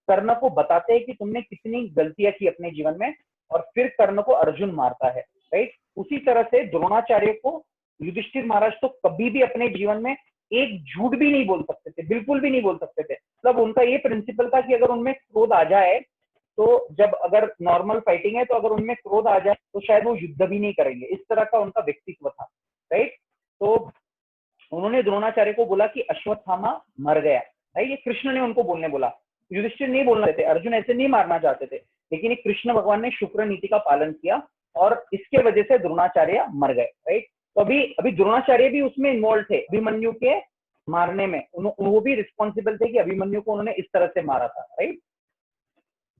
कर्ण को बताते हैं कि तुमने कितनी गलतियां की अपने जीवन में, और फिर कर्ण को अर्जुन मारता है, राइट। उसी तरह से द्रोणाचार्य को युधिष्ठिर महाराज तो कभी भी अपने जीवन में एक झूठ भी नहीं बोल सकते थे, बिल्कुल भी नहीं बोल सकते थे। मतलब उनका ये प्रिंसिपल था कि अगर उनमें क्रोध आ जाए तो जब अगर नॉर्मल फाइटिंग है तो अगर उनमें क्रोध आ जाए तो शायद वो युद्ध भी नहीं करेंगे, इस तरह का उनका व्यक्तित्व था, राइट। तो उन्होंने द्रोणाचार्य को बोला कि अश्वत्थामा मर गया, राइट। ये कृष्ण ने उनको बोलने बोला, युधिष्ठिर नहीं बोलना चाहते, अर्जुन ऐसे नहीं मारना चाहते थे, लेकिन ये कृष्ण भगवान ने शुक्र नीति का पालन किया और इसके वजह से द्रोणाचार्य मर गए, राइट। तो अभी अभी द्रोणाचार्य भी उसमें इन्वॉल्व थे अभिमन्यु के मारने में, वो भी रिस्पॉन्सिबल थे कि अभिमन्यु को उन्होंने इस तरह से मारा था, राइट।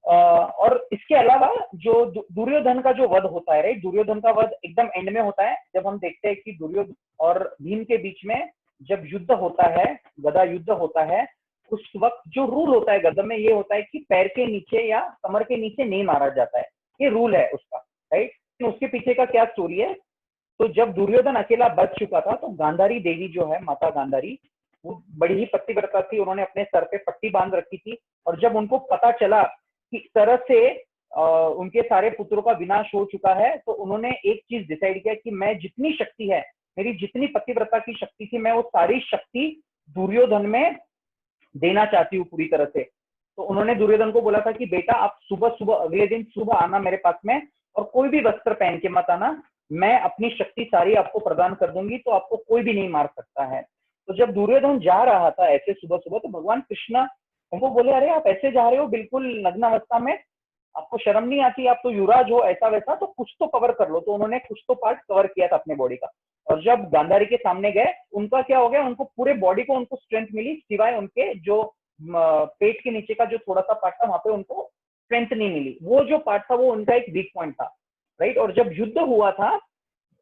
और इसके अलावा जो दुर्योधन का जो वध होता है, राइट, दुर्योधन का वध एकदम एंड में होता है जब हम देखते हैं कि दुर्योधन और भीम के बीच में जब युद्ध होता है, गदा युद्ध होता है, उस वक्त जो रूल होता है गदा में ये होता है कि पैर के नीचे या कमर के नीचे नहीं मारा जाता है, ये रूल है उसका, राइट। उसके पीछे का क्या स्टोरी है, तो जब दुर्योधन अकेला बच चुका था तो गांधारी देवी जो है, माता गांधारी, वो बड़ी ही पतिव्रता थी, उन्होंने अपने सर पे पट्टी बांध रखी थी। और जब उनको पता चला कि इस तरह से उनके सारे पुत्रों का विनाश हो चुका है तो उन्होंने एक चीज डिसाइड किया कि मैं जितनी शक्ति है, मेरी जितनी पतिव्रता की शक्ति थी, मैं वो सारी शक्ति दुर्योधन में देना चाहती हूँ पूरी तरह से। तो उन्होंने दुर्योधन को बोला था कि बेटा आप सुबह सुबह अगले दिन सुबह आना मेरे पास में और कोई भी वस्त्र पहन के मत आना, मैं अपनी शक्ति सारी आपको प्रदान कर दूंगी तो आपको कोई भी नहीं मार सकता है। तो जब दुर्योधन जा रहा था ऐसे सुबह सुबह तो भगवान कृष्ण उनको बोले अरे आप ऐसे जा रहे हो बिल्कुल नग्न अवस्था में, आपको शर्म नहीं आती, आप तो युवराज हो, ऐसा वैसा, तो कुछ तो कवर कर लो। तो उन्होंने कुछ तो पार्ट कवर किया था अपने बॉडी का। और जब गांधारी के सामने गए उनका क्या हो गया, उनको पूरे बॉडी को उनको स्ट्रेंथ मिली, सिवाय उनके जो पेट के नीचे का जो थोड़ा सा पार्ट था वहां पे उनको स्ट्रेंथ नहीं मिली। वो जो पार्ट था वो उनका एक वीक पॉइंट था, राइट। और जब युद्ध हुआ था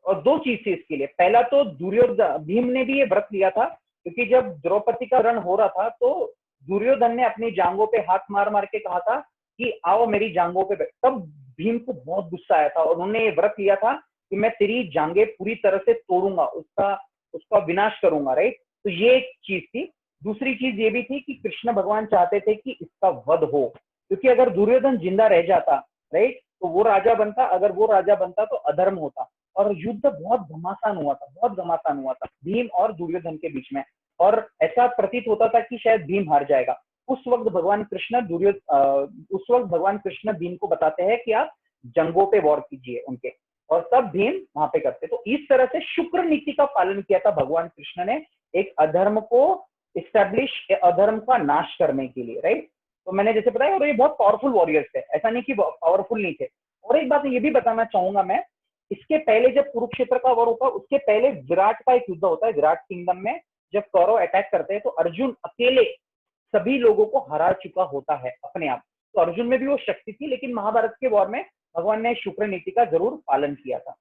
और दो चीज थी इसके लिए। पहला तो दुर्योधन, भीम ने भी ये व्रत लिया था, क्योंकि जब द्रौपदी का रण हो रहा था तो दुर्योधन ने अपनी जांघों पे हाथ मार मार के कहा था कि आओ मेरी जांघों पे। तब भीम को बहुत गुस्सा आया था और उन्होंने ये व्रत लिया था कि मैं तेरी जांघें पूरी तरह से तोड़ूंगा, उसका उसका विनाश करूंगा, राइट। तो ये एक चीज थी। दूसरी चीज ये भी थी कि कृष्ण भगवान चाहते थे कि इसका वध हो, क्योंकि अगर दुर्योधन जिंदा रह जाता, राइट, तो वो राजा बनता, अगर वो राजा बनता तो अधर्म होता। और युद्ध बहुत घमासान हुआ था, बहुत घमासान हुआ था भीम और दुर्योधन के बीच में, और ऐसा प्रतीत होता था कि शायद भीम हार जाएगा। उस वक्त भगवान कृष्ण भीम को बताते हैं कि आप जंगों पे वॉर कीजिए उनके, और तब भीम वहां पे करते। तो इस तरह से शुक्र नीति का पालन किया था भगवान कृष्ण ने, एक अधर्म को इस्टेब्लिश, अधर्म का नाश करने के लिए, राइट। तो मैंने जैसे बताया, और ये बहुत पावरफुल वॉरियर्स थे, ऐसा नहीं कि पावरफुल नहीं थे। और एक बात ये भी बताना चाहूंगा मैं, इसके पहले जब कुरुक्षेत्र का वॉर होता है उसके पहले विराट का एक युद्ध होता है, विराट किंगडम में जब कौरव अटैक करते हैं तो अर्जुन अकेले सभी लोगों को हरा चुका होता है अपने आप। तो अर्जुन में भी वो शक्ति थी, लेकिन महाभारत के वॉर में भगवान ने शुक्र नीति का जरूर पालन किया था,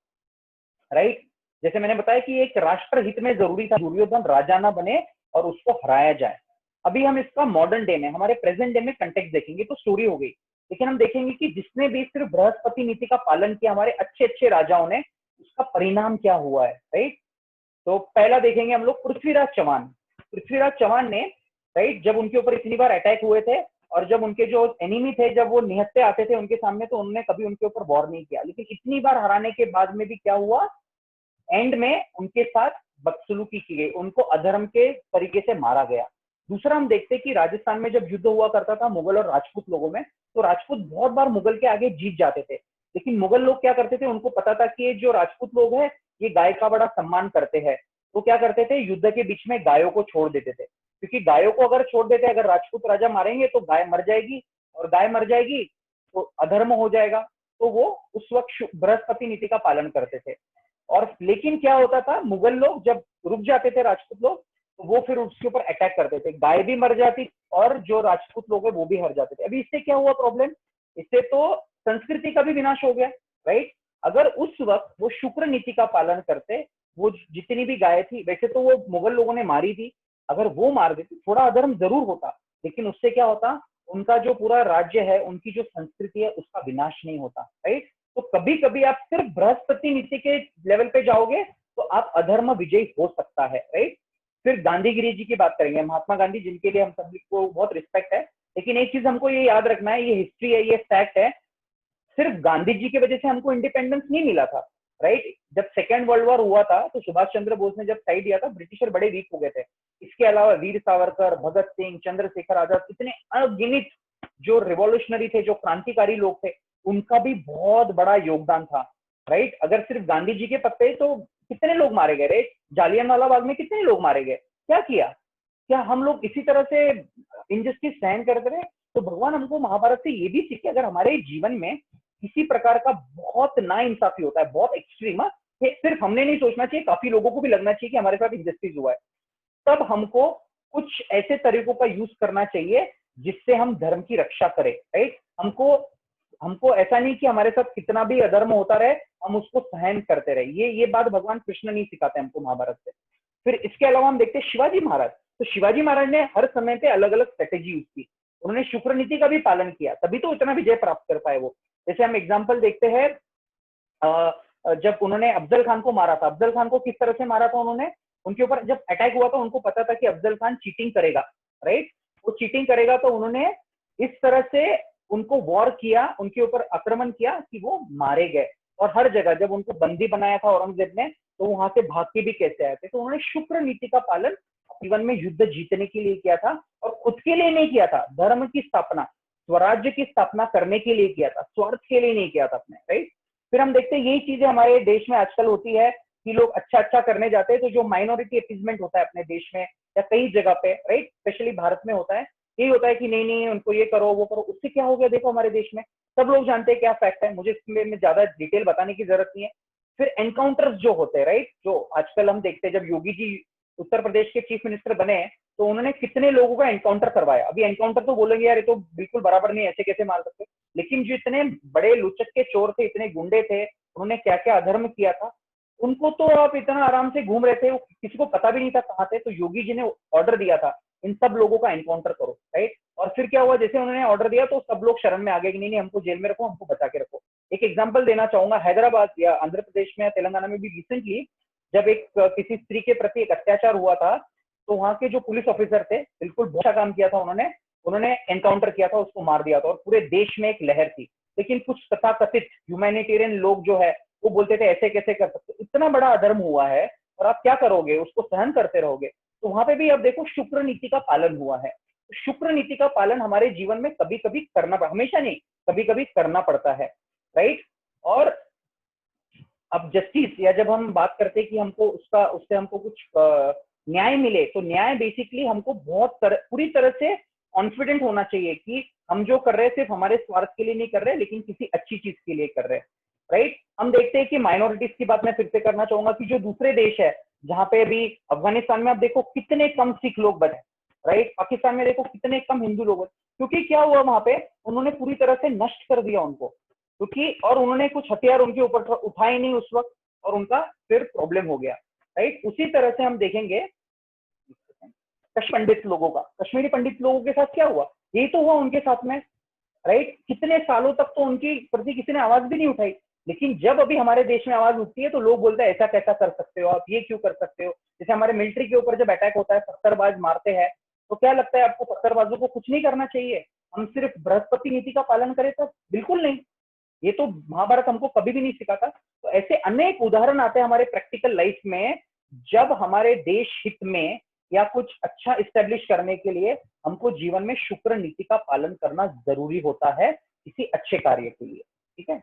राइट। जैसे मैंने बताया कि एक राष्ट्र हित में जरूरी था दुर्योधन राजा ना बने और उसको हराया जाए। अभी हम इसका मॉडर्न डे में, हमारे प्रेजेंट डे में कंटेक्ट देखेंगे तो स्टोरी हो गई, लेकिन हम देखेंगे कि जिसने भी सिर्फ बृहस्पति नीति का पालन किया, हमारे अच्छे अच्छे राजाओं ने, उसका परिणाम क्या हुआ है, राइट। तो पहला देखेंगे हम लोग पृथ्वीराज चौहान। पृथ्वीराज चौहान ने, राइट, जब उनके ऊपर इतनी बार अटैक हुए थे और जब उनके जो एनिमी थे जब वो निहत्ते आते थे उनके सामने, तो उन्होंने कभी उनके ऊपर वॉर नहीं किया। लेकिन इतनी बार हराने के बाद में भी क्या हुआ, एंड में उनके साथ बदसलूकी की गई, उनको अधर्म के तरीके से मारा गया। दूसरा हम देखते हैं कि राजस्थान में जब युद्ध हुआ करता था मुगल और राजपूत लोगों में, तो राजपूत बहुत बार मुगल के आगे जीत जाते थे, लेकिन मुगल लोग क्या करते थे, उनको पता था कि ये जो राजपूत लोग हैं ये गाय का बड़ा सम्मान करते हैं, तो क्या करते थे, युद्ध के बीच में गायों को छोड़ देते थे। क्योंकि गायों को अगर छोड़ देते, अगर राजपूत राजा मारेंगे तो गाय मर जाएगी, और गाय मर जाएगी तो अधर्म हो जाएगा। तो वो उस वक्त बृहस्पति नीति का पालन करते थे। और लेकिन क्या होता था, मुगल लोग जब रुक जाते थे राजपूत लोग, तो वो फिर उसके ऊपर अटैक करते थे, गाय भी मर जाती और जो राजपूत लोग हैं वो भी हर जाते थे। अभी इससे क्या हुआ प्रॉब्लम, इससे तो संस्कृति का भी विनाश हो गया, राइट। अगर उस वक्त वो शुक्र नीति का पालन करते, वो जितनी भी गाय थी, वैसे तो वो मुगल लोगों ने मारी थी, अगर वो मार देते थोड़ा अधर्म जरूर होता, लेकिन उससे क्या होता, उनका जो पूरा राज्य है, उनकी जो संस्कृति है, उसका विनाश नहीं होता, राइट। तो कभी कभी आप सिर्फ बृहस्पति नीति के लेवल पे जाओगे तो आप अधर्म विजयी हो सकता है, राइट। फिर गांधीगिरी जी की बात करेंगे, महात्मा गांधी, जिनके लिए हम सभी को बहुत रिस्पेक्ट है। लेकिन एक चीज हमको ये याद रखना है, ये हिस्ट्री है, ये फैक्ट है, सिर्फ गांधी जी की वजह से हमको इंडिपेंडेंस नहीं मिला था, राइट। जब सेकेंड वर्ल्ड वॉर हुआ था तो सुभाष चंद्र बोस ने जब साइड दिया था, ब्रिटिशर बड़े वीक हो गए थे। इसके अलावा वीर सावरकर, भगत सिंह, चंद्रशेखर आजाद, इतने अगिनित जो रिवॉल्यूशनरी थे, जो क्रांतिकारी लोग थे, उनका भी बहुत बड़ा योगदान था, राइट। अगर सिर्फ गांधी जी के पत्ते तो कितने लोग मारे गए, राइट। जालियनवाला बाग में कितने लोग मारे गए, क्या किया, क्या हम लोग इसी तरह से इनजस्टिस सहन करते रहे। तो भगवान हमको महाभारत से ये भी सीखे, अगर हमारे जीवन में किसी प्रकार का बहुत ना इंसाफी होता है, बहुत एक्सट्रीम, सिर्फ हमने नहीं सोचना चाहिए, काफी लोगों को भी लगना चाहिए कि हमारे साथ इंजस्टिस हुआ है, तब हमको कुछ ऐसे तरीकों का यूज करना चाहिए जिससे हम धर्म की रक्षा करें, राइट। हमको हमको ऐसा नहीं कि हमारे साथ कितना भी अधर्म होता रहे हम उसको सहन करते रहे, ये बात भगवान कृष्ण नहीं सिखाते हमको महाभारत से। फिर इसके अलावा हम देखते हैं शिवाजी महाराज। तो शिवाजी महाराज ने हर समय पे अलग अलग स्ट्रेटेजी यूज की, उन्होंने शुक्र नीति का भी पालन किया, तभी तो इतना विजय प्राप्त कर पाए वो। जैसे हम एग्जाम्पल देखते हैं, जब उन्होंने अफजल खान को मारा था, अफजल खान को किस तरह से मारा था उन्होंने, उनके ऊपर जब अटैक हुआ था उनको पता था कि अफजल खान चीटिंग करेगा, राइट, वो चीटिंग करेगा, तो उन्होंने इस तरह से उनको वॉर किया, उनके ऊपर आक्रमण किया कि वो मारे गए। और हर जगह जब उनको बंदी बनाया था औरंगजेब ने, तो वहां से भाग के भी कैसे आए थे। तो उन्होंने शुक्र नीति का पालन जीवन में युद्ध जीतने के लिए किया था, और खुद के लिए नहीं किया था, धर्म की स्थापना, स्वराज्य की स्थापना करने के लिए किया था, स्वार्थ के लिए नहीं किया था अपने, राइट। फिर हम देखते हैं यही चीजें हमारे देश में आजकल होती है कि लोग अच्छा अच्छा करने जाते हैं, तो जो माइनॉरिटी अपीजमेंट होता है अपने देश में या कई जगह पे, राइट, स्पेशली भारत में होता है, यही होता है कि नहीं नहीं उनको ये करो वो करो। उससे क्या हो गया देखो हमारे देश में, सब लोग जानते हैं क्या फैक्ट है, मुझे इसमें ज्यादा डिटेल बताने की जरूरत नहीं है। फिर एनकाउंटर्स जो होते हैं, राइट, जो आजकल हम देखते हैं, जब योगी जी उत्तर प्रदेश के चीफ मिनिस्टर बने तो उन्होंने कितने लोगों का एनकाउंटर करवाया। अभी एनकाउंटर तो बोलेंगे यार ये तो बिल्कुल बराबर नहीं, ऐसे कैसे मार सकते, लेकिन जो इतने बड़े लुचक के चोर थे, इतने गुंडे थे, उन्होंने क्या क्या अधर्म किया था, उनको तो आप इतना आराम से घूम रहे थे, किसी को पता भी नहीं था कहाँ थे, तो योगी जी ने ऑर्डर दिया था इन सब लोगों का एनकाउंटर करो, राइट। और फिर क्या हुआ, जैसे उन्होंने ऑर्डर दिया तो सब लोग शरण में आ गए कि नहीं नहीं हमको जेल में रखो, हमको बचा के रखो। एक एग्जांपल देना चाहूंगा, हैदराबाद या आंध्र प्रदेश में या तेलंगाना में भी रिसेंटली जब एक किसी स्त्री के प्रति एक अत्याचार हुआ था, तो वहां के जो पुलिस ऑफिसर थे, बिल्कुल बहुत अच्छा काम किया था उन्होंने, उन्होंने एनकाउंटर किया था, उसको मार दिया था और पूरे देश में एक लहर थी। लेकिन कुछ तथाकथित ह्यूमैनिटेरियन लोग जो है वो बोलते थे ऐसे कैसे कर सकते, इतना बड़ा अधर्म हुआ है और आप क्या करोगे, उसको सहन करते रहोगे। तो वहां पे भी अब देखो शुक्र नीति का पालन हुआ है। शुक्र नीति का पालन हमारे जीवन में कभी कभी करना, हमेशा नहीं, कभी कभी करना पड़ता है, राइट। और अब जस्टिस, या जब हम बात करते हैं कि हमको उसका उससे हमको कुछ न्याय मिले, तो न्याय बेसिकली हमको पूरी तरह से कॉन्फिडेंट होना चाहिए कि हम जो कर रहे हैं सिर्फ हमारे स्वार्थ के लिए नहीं कर रहे, लेकिन किसी अच्छी चीज के लिए कर रहे हैं, राइट। हम देखते हैं कि माइनॉरिटीज की बात मैं फिर से करना चाहूंगा कि जो दूसरे देश है, जहां पे अभी अफगानिस्तान में आप देखो कितने कम सिख लोग बचे, राइट। पाकिस्तान में देखो कितने कम हिंदू लोग, क्योंकि क्या हुआ वहां पे, उन्होंने पूरी तरह से नष्ट कर दिया उनको, क्योंकि और उन्होंने कुछ हथियार उनके ऊपर उठाए नहीं उस वक्त, और उनका फिर प्रॉब्लम हो गया, राइट। उसी तरह से हम देखेंगे पंडित लोगों का, कश्मीरी पंडित लोगों के साथ क्या हुआ, यही तो हुआ उनके साथ में, राइट। कितने सालों तक तो उनकी प्रति किसी ने आवाज भी नहीं उठाई, लेकिन जब अभी हमारे देश में आवाज उठती है तो लोग बोलते हैं ऐसा कैसा कर सकते हो आप, ये क्यों कर सकते हो। जैसे हमारे मिलिट्री के ऊपर जब अटैक होता है, पत्थरबाज मारते हैं, तो क्या लगता है आपको पत्थरबाजों को कुछ नहीं करना चाहिए, हम सिर्फ बृहस्पति नीति का पालन करें तो? बिल्कुल नहीं, ये तो महाभारत हमको कभी भी नहीं सिखाता। तो ऐसे अनेक उदाहरण आते हैं हमारे प्रैक्टिकल लाइफ में, जब हमारे देश हित में या कुछ अच्छा इस्टेब्लिश करने के लिए हमको जीवन में शुक्र नीति का पालन करना जरूरी होता है किसी अच्छे कार्य के लिए, ठीक है।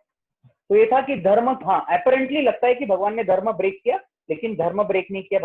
तो ये था कि धर्म, हाँ अपेरेंटली लगता है कि भगवान ने धर्म ब्रेक किया, लेकिन धर्म ब्रेक नहीं किया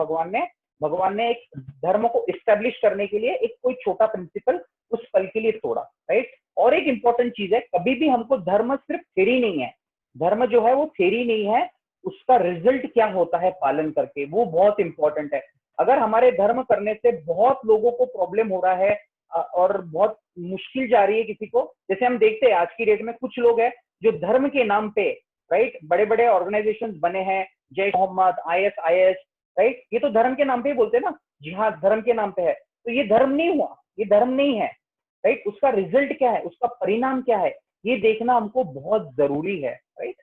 भगवान ने एक धर्म को इस्टेब्लिश करने के लिए एक कोई छोटा प्रिंसिपल उस पल के लिए तोड़ा, राइट। और एक इंपॉर्टेंट चीज है, कभी भी हमको धर्म सिर्फ थ्योरी नहीं है, धर्म जो है वो थ्योरी नहीं है, उसका रिजल्ट क्या होता है पालन करके, वो बहुत इंपॉर्टेंट है। अगर हमारे धर्म करने से बहुत लोगों को प्रॉब्लम हो रहा है और बहुत मुश्किल जा रही है किसी को, जैसे हम देखते हैं आज की डेट में कुछ लोग हैं जो धर्म के नाम पे, राइट, बड़े बड़े ऑर्गेनाइजेशंस बने हैं, जय मोहम्मद, ISIS, राइट, ये तो धर्म के नाम पे ही बोलते हैं ना, जिहाद धर्म के नाम पे है, तो ये धर्म नहीं हुआ, ये धर्म नहीं है, राइट। उसका रिजल्ट क्या है, उसका परिणाम क्या है, ये देखना हमको बहुत जरूरी है, राइट।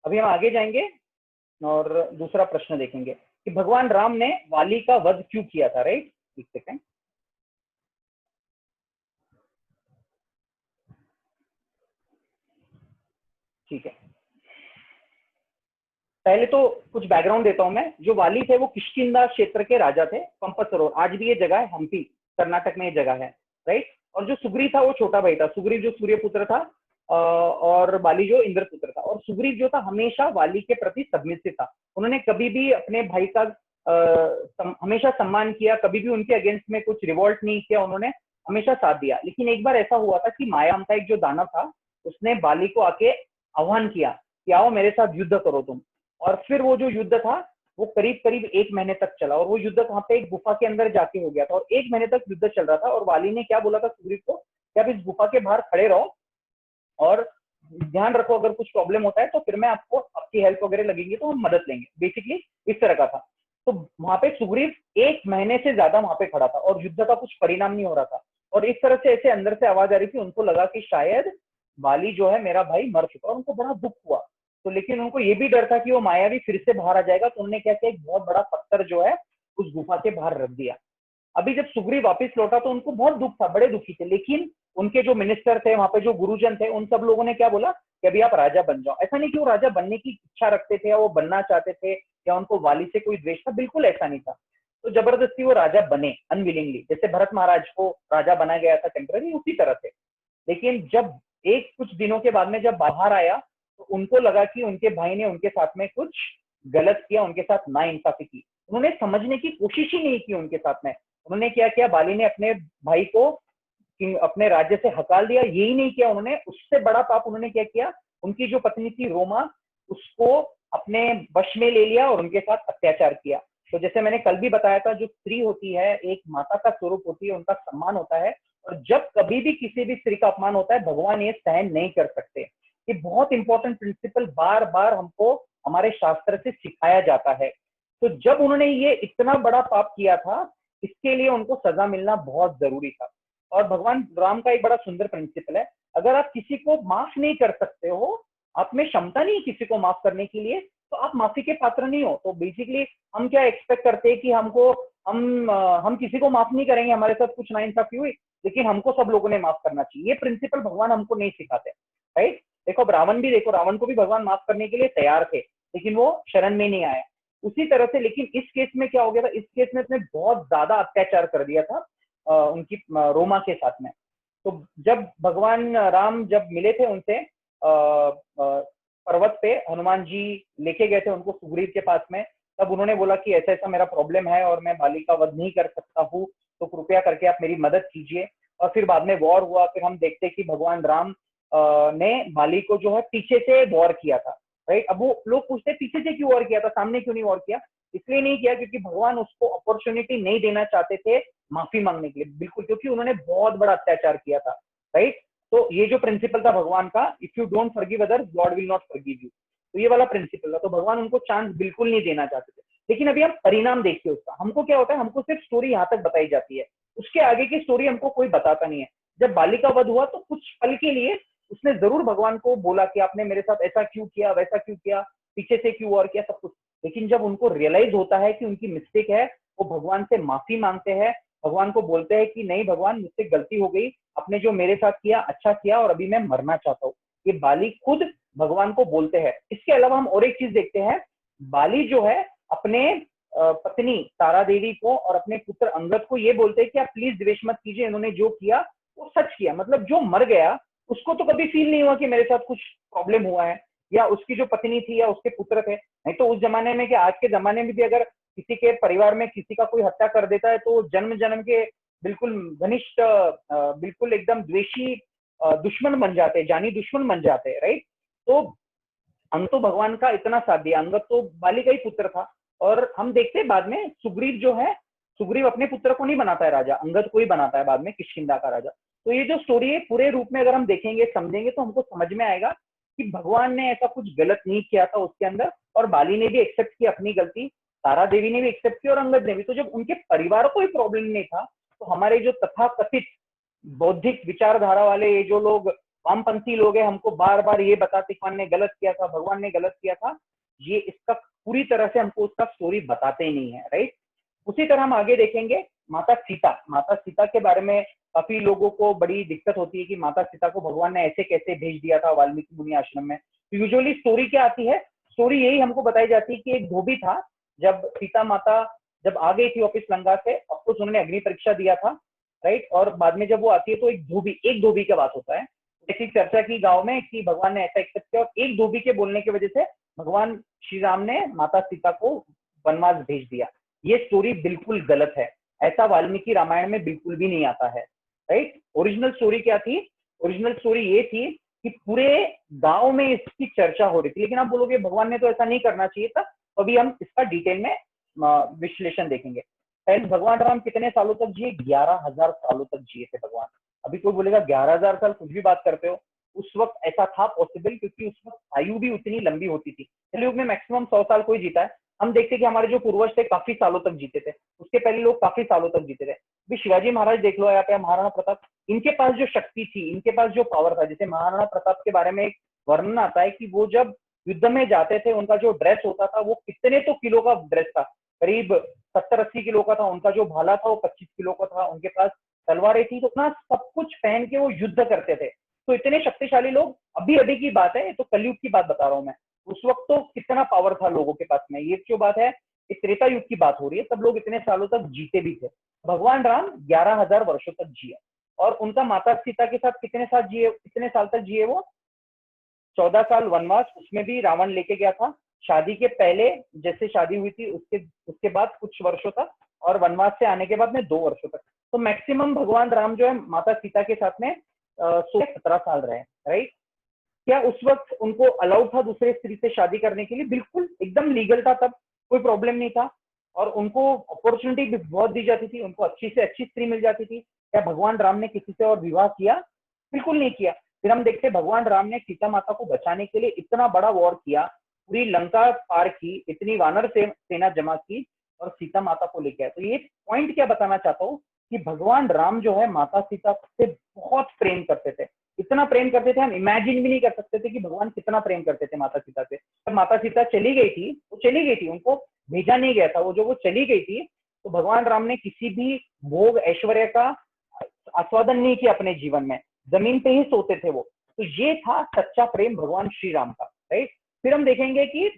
अभी हम आगे जाएंगे और दूसरा प्रश्न देखेंगे कि भगवान राम ने वाली का वध क्यों किया था, राइट। एक सेकेंड, ठीक है। पहले तो कुछ बैकग्राउंड देता हूं मैं। जो वाली थे वो किष्किंधा क्षेत्र के राजा थे, पंपत सरोवर, आज भी ये जगह है, हम्पी कर्नाटक में ये जगह है, राइट। और जो सुग्रीव था वो छोटा भाई था, सुग्रीव जो सूर्यपुत्र था और वाली जो इंद्रपुत्र था। और सुग्रीव जो था हमेशा वाली के प्रति सबमिसिव था, उन्होंने कभी भी अपने भाई का हमेशा सम्मान किया, कभी भी उनके अगेंस्ट में कुछ रिवोल्ट नहीं किया, उन्होंने हमेशा साथ दिया। लेकिन एक बार ऐसा हुआ था कि माया नाम का एक जो दानव था, उसने वाली को आके आह्वान किया कि आओ मेरे साथ युद्ध करो तुम। और फिर वो जो युद्ध था वो करीब करीब 1 महीने तक चला, और वो युद्ध वहां पे एक गुफा के अंदर जाके हो गया था, और 1 महीने तक युद्ध चल रहा था। और वाली ने क्या बोला था सुग्रीव को कि आप इस गुफा के बाहर खड़े रहो और ध्यान रखो, अगर कुछ प्रॉब्लम होता है तो फिर मैं आपको, आपकी हेल्प वगैरह लगेंगी तो हम मदद लेंगे, बेसिकली इस तरह का था। तो वहां पे सुग्रीव 1 महीने से ज्यादा वहां पे खड़ा था और युद्ध का कुछ परिणाम नहीं हो रहा था। और इस तरह से ऐसे अंदर से आवाज आ रही थी, उनको लगा कि शायद वाली जो है मेरा भाई मर चुका, और उनको बड़ा दुख हुआ। तो लेकिन उनको ये भी डर था कि वो मायावी फिर से बाहर आ जाएगा, तो उन्होंने क्या किया, एक बहुत बड़ा पत्थर जो है उस गुफा के बाहर रख दिया। अभी जब सुग्रीव वापस लौटा तो उनको बहुत दुख था, बड़े दुखी थे। लेकिन उनके जो मिनिस्टर थे वहां पे, जो गुरुजन थे, उन सब लोगों ने क्या बोला कि अभी आप राजा बन जाओ। ऐसा नहीं कि वो राजा बनने की इच्छा रखते थे या वो बनना चाहते थे या उनको वाली से कोई द्वेष था, बिल्कुल ऐसा नहीं था। तो जबरदस्ती वो राजा बने अनविलिंगली, जैसे भरत महाराज को राजा बनाया गया था टेम्पररी, उसी तरह से। लेकिन जब एक कुछ दिनों के बाद में जब बाहर आया तो उनको लगा कि उनके भाई ने उनके साथ में कुछ गलत किया, उनके साथ नाइंसाफी की। उन्होंने समझने की कोशिश ही नहीं की उनके साथ में। उन्होंने क्या किया, बाली ने अपने भाई को अपने राज्य से हकाल दिया। यही नहीं किया उन्होंने, उससे बड़ा पाप उन्होंने क्या किया, उनकी जो पत्नी थी रोमा, उसको अपने वश में ले लिया और उनके साथ अत्याचार किया। तो जैसे मैंने कल भी बताया था, जो स्त्री होती है एक माता का स्वरूप होती है, उनका सम्मान होता है, और जब कभी भी किसी भी स्त्री का अपमान होता है, भगवान ये सहन नहीं कर सकते। ये बहुत इंपॉर्टेंट प्रिंसिपल बार बार हमको हमारे शास्त्र से सिखाया जाता है। तो जब उन्होंने ये इतना बड़ा पाप किया था, इसके लिए उनको सजा मिलना बहुत जरूरी था। और भगवान राम का एक बड़ा सुंदर प्रिंसिपल है, अगर आप किसी को माफ नहीं कर सकते हो, आप में क्षमता नहीं है किसी को माफ करने के लिए, तो आप माफी के पात्र नहीं हो। तो बेसिकली हम क्या एक्सपेक्ट करते हैं कि हम किसी को माफ नहीं करेंगे, हमारे साथ कुछ नाइंसाफी हुई, लेकिन हमको सब लोगों ने माफ करना चाहिए। ये प्रिंसिपल भगवान हमको नहीं सिखाते, राइट। देखो अब रावण भी देखो, रावण को भी भगवान माफ करने के लिए तैयार थे, लेकिन वो शरण में नहीं आया। उसी तरह से लेकिन इस केस में क्या हो गया था, इस केस में उसने बहुत ज्यादा अत्याचार कर दिया था उनकी रोमा के साथ में। तो जब भगवान राम जब मिले थे उनसे पर्वत पे, हनुमान जी लेके गए थे उनको सुग्रीव के पास में, तब उन्होंने बोला कि ऐसा ऐसा मेरा प्रॉब्लम है और मैं बाली का वध नहीं कर सकता हूँ, तो कृपया करके आप मेरी मदद कीजिए। और फिर बाद में वॉर हुआ, फिर हम देखते कि भगवान राम ने बाली को जो है पीछे से वॉर किया था, राइट। अब वो लोग पूछते पीछे से क्यों वॉर किया था, सामने क्यों नहीं वॉर किया? इसलिए नहीं किया क्योंकि भगवान उसको अपॉर्चुनिटी नहीं देना चाहते थे माफी मांगने के लिए, बिल्कुल, क्योंकि उन्होंने बहुत बड़ा अत्याचार किया था, राइट। तो ये जो प्रिंसिपल था भगवान का, if you don't forgive others God will not forgive you, तो ये वाला प्रिंसिपल था। तो भगवान उनको चांस बिल्कुल नहीं देना चाहते थे। लेकिन अभी हम परिणाम देखिए उसका, हमको क्या होता है, हमको सिर्फ स्टोरी यहाँ तक बताई जाती है, उसके आगे की स्टोरी हमको कोई बताता नहीं है। जब बाली का वध हुआ तो कुछ पल के लिए उसने जरूर भगवान को बोला कि आपने मेरे साथ ऐसा क्यों किया, वैसा क्यों किया, पीछे से क्यों वॉर किया, सब कुछ। लेकिन जब उनको रियलाइज होता है कि उनकी मिस्टेक है, वो भगवान से माफी मांगते हैं, भगवान को बोलते हैं कि नहीं भगवान मुझसे गलती हो गई, आपने जो मेरे साथ किया अच्छा किया और अभी मैं मरना चाहता हूँ, ये बाली खुद भगवान को बोलते हैं। इसके अलावा हम और एक चीज देखते हैं, बाली जो है अपने पत्नी तारा देवी को और अपने पुत्र अंगद को ये बोलते हैं कि आप प्लीज द्वेष मत कीजिए, इन्होंने जो किया वो सच किया। मतलब जो मर गया उसको तो कभी फील नहीं हुआ कि मेरे साथ कुछ प्रॉब्लम हुआ है, या उसकी जो पत्नी थी या उसके पुत्र थे। नहीं तो उस जमाने में, क्या आज के जमाने में भी अगर किसी के परिवार में किसी का कोई हत्या कर देता है तो जन्म जन्म के बिल्कुल घनिष्ठ, बिल्कुल एकदम द्वेषी दुश्मन बन जाते, जानी दुश्मन बन जाते, राइट। तो अंग तो भगवान का इतना साथ दिया, अंगद तो बाली का ही पुत्र था। और हम देखते हैं बाद में सुग्रीव जो है, सुग्रीव अपने पुत्र को नहीं बनाता है राजा, अंगद को ही बनाता है बाद में किष्किंधा का राजा। तो ये जो स्टोरी है पूरे रूप में अगर हम देखेंगे समझेंगे तो हमको समझ में आएगा कि भगवान ने ऐसा कुछ गलत नहीं किया था उसके अंदर, और बाली ने भी एक्सेप्ट की अपनी गलती, तारा देवी ने भी एक्सेप्ट की और अंगद ने भी। तो जब उनके परिवार को कोई प्रॉब्लम नहीं था, तो हमारे जो तथाकथित बौद्धिक विचारधारा वाले ये जो लोग वामपंथी लोग हैं, हमको बार बार ये बताते भगवान ने गलत किया था, भगवान ने गलत किया था, ये इसका पूरी तरह से हमको उसका स्टोरी बताते ही नहीं है, राइट। उसी तरह हम आगे देखेंगे माता सीता। माता सीता के बारे में काफी लोगों को बड़ी दिक्कत होती है कि माता सीता को भगवान ने ऐसे कैसे भेज दिया था वाल्मीकि मुनि आश्रम में। तो यूजुअली स्टोरी क्या आती है, स्टोरी यही हमको बताई जाती है कि एक धोबी था, जब सीता माता जब आ गई थी वापिस लंका से, अब कुछ उन्होंने अग्नि परीक्षा दिया था, राइट। और बाद में जब वो आती है तो एक धोबी का बात होता है, ऐसी चर्चा की गांव में कि भगवान ने ऐसा एक्सेप्ट किया, और एक धोबी के बोलने की वजह से भगवान श्री राम ने माता सीता को वनवास भेज दिया। ये स्टोरी बिल्कुल गलत है, ऐसा वाल्मीकि रामायण में बिल्कुल भी नहीं आता है, राइट। ओरिजिनल स्टोरी क्या थी, ओरिजिनल स्टोरी ये थी कि पूरे गांव में इसकी चर्चा हो रही थी। लेकिन आप बोलोगे भगवान ने तो ऐसा नहीं करना चाहिए था, तो अभी हम इसका डिटेल में विश्लेषण देखेंगे। पहले भगवान राम कितने सालों तक जिए? 11,000 सालों तक जिए थे भगवान। अभी कोई बोलेगा 11,000 साल कुछ भी बात करते हो, उस वक्त ऐसा था पॉसिबल, क्योंकि उस वक्त आयु भी उतनी लंबी होती थी। कलयुग में मैक्सिमम 100 साल कोई जीता है। हम देखते कि हमारे जो पूर्वज थे काफी सालों तक जीते थे, उसके पहले लोग काफी सालों तक जीते थे। अभी शिवाजी महाराज देख लो, यहाँ पे महाराणा प्रताप, इनके पास जो शक्ति थी, इनके पास जो पावर था, जैसे महाराणा प्रताप के बारे में एक वर्णन आता है कि वो जब युद्ध में जाते थे, उनका जो ड्रेस होता था वो कितने तो किलो का ड्रेस था, करीब 70-80 किलो का था। उनका जो भाला था वो 25 किलो का था। उनके पास तलवारें थी, तो इतना सब कुछ पहन के वो युद्ध करते थे। तो इतने शक्तिशाली लोग, अभी अभी की बात है, तो कलयुग की बात बता रहा हूँ मैं, उस वक्त तो कितना पावर था लोगों के पास में। ये जो बात है, इस त्रेता युग की बात हो रही है, तब लोग इतने सालों तक जीते भी थे। भगवान राम 11,000 वर्षों तक जिए, और उनका माता सीता के साथ कितने साल तक जिए वो? 14 साल वनवास, उसमें भी रावण लेके गया था। शादी के पहले जैसे शादी हुई थी उसके उसके बाद कुछ वर्षों तक, और वनवास से आने के बाद में 2 वर्षों तक। तो मैक्सिमम भगवान राम जो है माता सीता के साथ में 16-17 साल रहे, राइट। क्या उस वक्त उनको अलाउड था दूसरे स्त्री से शादी करने के लिए? बिल्कुल, एकदम लीगल था, तब कोई प्रॉब्लम नहीं था। और उनको अपॉर्चुनिटी भी बहुत दी जाती थी, उनको अच्छी से अच्छी स्त्री मिल जाती थी। क्या भगवान राम ने किसी से और विवाह किया? बिल्कुल नहीं किया। फिर हम देखते भगवान राम ने सीता माता को बचाने के लिए इतना बड़ा वॉर किया, पूरी लंका पार की, इतनी वानर सेना जमा की और सीता माता को लेके आए। तो ये पॉइंट क्या बताना चाहता हूँ कि भगवान राम जो है माता सीता से बहुत प्रेम करते थे, इतना प्रेम करते थे हम इमेजिन भी नहीं कर सकते थे कि भगवान कितना प्रेम करते थे माता सीता से। जब माता सीता चली गई थी, वो चली गई थी, उनको भेजा नहीं गया था, वो चली गई थी, तो भगवान राम ने किसी भी भोग ऐश्वर्य का आस्वादन नहीं किया अपने जीवन में, जमीन पे ही सोते थे वो। तो ये था सच्चा प्रेम भगवान श्री राम का, राइट। फिर हम देखेंगे कि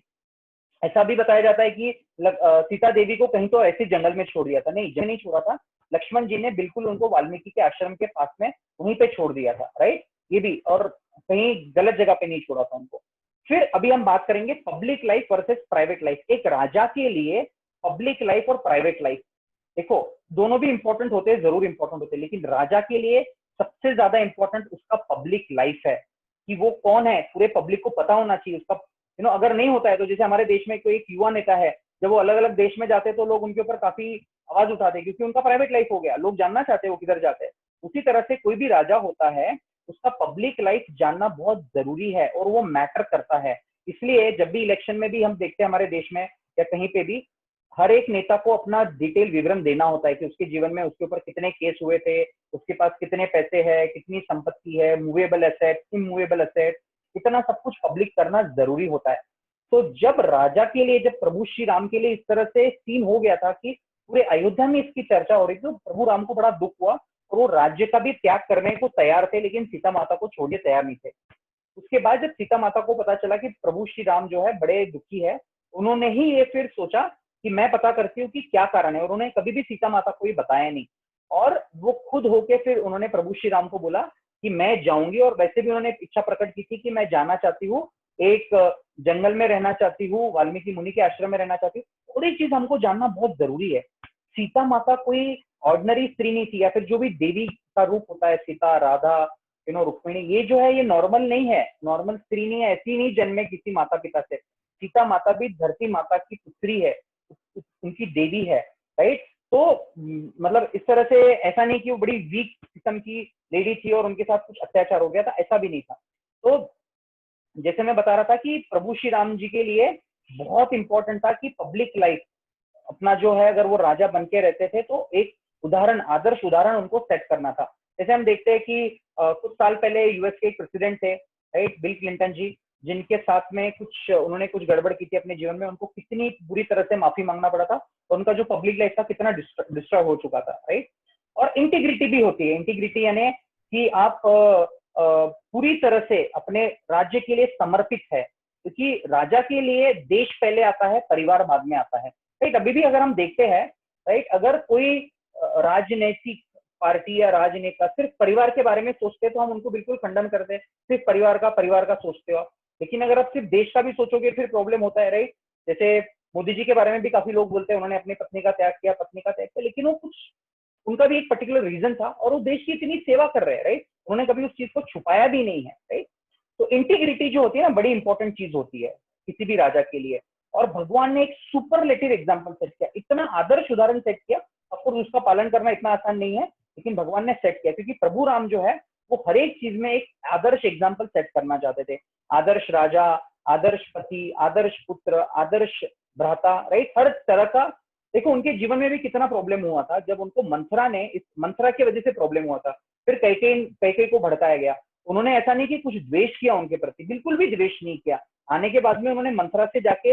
ऐसा भी बताया जाता है कि सीता देवी को कहीं तो ऐसे जंगल में छोड़ दिया था, नहीं जंगल नहीं छोड़ा था, लक्ष्मण जी ने बिल्कुल उनको वाल्मीकि के आश्रम के पास में वहीं पे छोड़ दिया था, राइट। ये भी, और कहीं गलत जगह पे नहीं छोड़ा था उनको। फिर अभी हम बात करेंगे public life versus private life. एक राजा के लिए पब्लिक लाइफ और प्राइवेट लाइफ, देखो दोनों भी इंपॉर्टेंट होते हैं, जरूर इंपॉर्टेंट होते हैं, लेकिन राजा के लिए सबसे ज्यादा इंपॉर्टेंट उसका पब्लिक लाइफ है, कि वो कौन है पूरे पब्लिक को पता होना चाहिए उसका। अगर नहीं होता है तो जैसे हमारे देश में कोई एक युवा नेता है, जब वो अलग अलग देश में जाते हैं तो लोग उनके ऊपर काफी आवाज उठाते हैं, क्योंकि उनका प्राइवेट लाइफ हो गया, लोग जानना चाहते हैं वो किधर जाते हैं। उसी तरह से कोई भी राजा होता है, उसका पब्लिक लाइफ जानना बहुत जरूरी है और वो मैटर करता है। इसलिए जब भी इलेक्शन में भी हम देखते हैं हमारे देश में या कहीं पे भी, हर एक नेता को अपना डिटेल विवरण देना होता है कि उसके जीवन में उसके ऊपर कितने केस हुए थे, उसके पास कितने पैसे है, कितनी संपत्ति है, मूवेबल एसेट, इमूवेबल एसेट, इतना सब कुछ पब्लिक करना जरूरी होता है। तो जब राजा के लिए, जब प्रभु श्री राम के लिए इस तरह से सीन हो गया था कि पूरे अयोध्या में इसकी चर्चा हो रही थी, तो प्रभु राम को बड़ा दुख हुआ और वो राज्य का भी त्याग करने को तैयार थे, लेकिन सीता माता को छोड़ने तैयार नहीं थे। उसके बाद जब सीता माता को पता चला कि प्रभु श्री राम जो है बड़े दुखी है, उन्होंने ही ये फिर सोचा कि मैं पता करती हूँ कि क्या कारण है, और उन्होंने कभी भी सीता माता को ये बताया नहीं। और वो खुद होके फिर उन्होंने प्रभु श्री राम को बोला कि मैं जाऊंगी, और वैसे भी उन्होंने इच्छा प्रकट की थी कि मैं जाना चाहती हूँ, एक जंगल में रहना चाहती हूँ, वाल्मीकि मुनि के आश्रम में रहना चाहती हूँ। और एक चीज हमको जानना बहुत जरूरी है, सीता माता कोई ऑर्डिनरी स्त्री नहीं थी, या फिर जो भी देवी का रूप होता है, सीता, राधा, रुक्मिणी, ये जो है ये नॉर्मल नहीं है, नॉर्मल स्त्री नहीं है, ऐसी नहीं जन्मे किसी माता पिता से। सीता माता भी धरती माता की पुत्री है, उनकी देवी है, राइट। तो मतलब इस तरह से ऐसा नहीं कि वो बड़ी वीक किस्म की लेडी थी और उनके साथ कुछ अत्याचार हो गया था, ऐसा भी नहीं था। तो जैसे मैं बता रहा था कि प्रभु श्री राम जी के लिए बहुत इंपॉर्टेंट था कि पब्लिक लाइफ अपना जो है, अगर वो राजा बन के रहते थे तो एक उदाहरण, आदर्श उदाहरण उनको सेट करना था। जैसे हम देखते हैं कि कुछ साल पहले यूएस के एक प्रेसिडेंट थे, राइट, बिल क्लिंटन जी, जिनके साथ में उन्होंने कुछ गड़बड़ की थी अपने जीवन में, उनको कितनी बुरी तरह से माफी मांगना पड़ा था, और उनका जो पब्लिक लाइफ था कितना डिस्टर्ब हो चुका था, राइट। और इंटीग्रिटी भी होती है, इंटीग्रिटी यानी कि आप पूरी तरह से अपने राज्य के लिए समर्पित है, क्योंकि राजा के लिए देश पहले आता है, परिवार बाद में आता है, राइट। अभी भी अगर हम देखते हैं, राइट, अगर कोई राजनीतिक पार्टी या राजनेता सिर्फ परिवार के बारे में सोचते हैं तो हम उनको बिल्कुल खंडन करते हैं, सिर्फ परिवार का सोचते हो। लेकिन अगर आप सिर्फ देश का भी सोचोगे फिर प्रॉब्लम होता है, राइट। जैसे मोदी जी के बारे में भी काफी लोग बोलते हैं उन्होंने अपनी पत्नी का त्याग किया, लेकिन वो कुछ, उनका भी एक पर्टिकुलर रीजन था और वो देश की इतनी सेवा कर रहे हैं, राइट। उन्होंने कभी उस चीज को छुपाया भी नहीं है, राइट। तो इंटीग्रिटी जो होती है ना, बड़ी इंपॉर्टेंट चीज होती है किसी भी राजा के लिए। और भगवान ने एक सुपरलेटिव एग्जाम्पल सेट किया, इतना आदर्श उदाहरण सेट किया, ऑफकोर्स उसका पालन करना इतना आसान नहीं है, लेकिन भगवान ने सेट किया, क्योंकि प्रभु राम जो है वो हर एक चीज में एक आदर्श एग्जाम्पल सेट करना चाहते थे। आदर्श राजा, आदर्श पति, आदर्श पुत्र, आदर्श भ्राता, राइट। हर तरह का, देखो उनके जीवन में भी कितना प्रॉब्लम हुआ था, जब उनको मंथरा की वजह से प्रॉब्लम हुआ था, फिर कैकेयी को भड़काया गया। उन्होंने ऐसा नहीं कि कुछ द्वेष किया उनके प्रति, बिल्कुल भी द्वेष नहीं किया। आने के बाद में उन्होंने मंथरा से जाके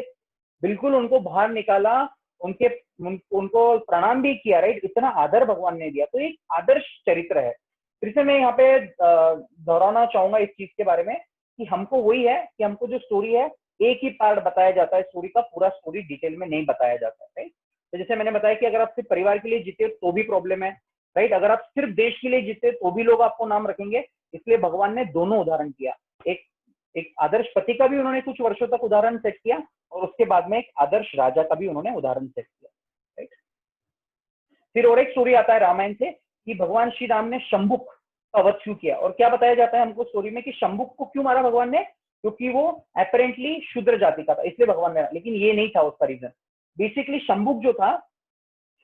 बिल्कुल उनको बाहर निकाला, उनको प्रणाम भी किया, राइट। इतना आदर भगवान ने दिया, तो एक आदर्श चरित्र है। फिर से मैं यहाँ पे दोहराना चाहूंगा इस चीज के बारे में कि हमको वही है कि हमको जो स्टोरी है एक ही पार्ट बताया जाता है, स्टोरी का पूरा स्टोरी डिटेल में नहीं बताया जाता है, राइट। तो जैसे मैंने बताया कि अगर आप सिर्फ परिवार के लिए जीते तो भी प्रॉब्लम है, राइट। अगर आप सिर्फ देश के लिए जीते तो भी लोग आपको नाम रखेंगे। इसलिए भगवान ने दोनों उदाहरण किया, एक आदर्श पति का भी उन्होंने कुछ वर्षों तक उदाहरण सेट किया, और उसके बाद में एक आदर्श राजा का भी उन्होंने उदाहरण सेट किया, राइट। फिर और एक स्टोरी आता है रामायण से कि भगवान श्री राम ने शंभुक का वध क्यों किया। और क्या बताया जाता है हमको स्टोरी में कि शंभुक को क्यों मारा भगवान ने, क्योंकि वो अपेरेंटली शूद्र जाति का था, इसलिए भगवान ने, लेकिन ये नहीं था उसका रीजन। बेसिकली शंभुक जो था,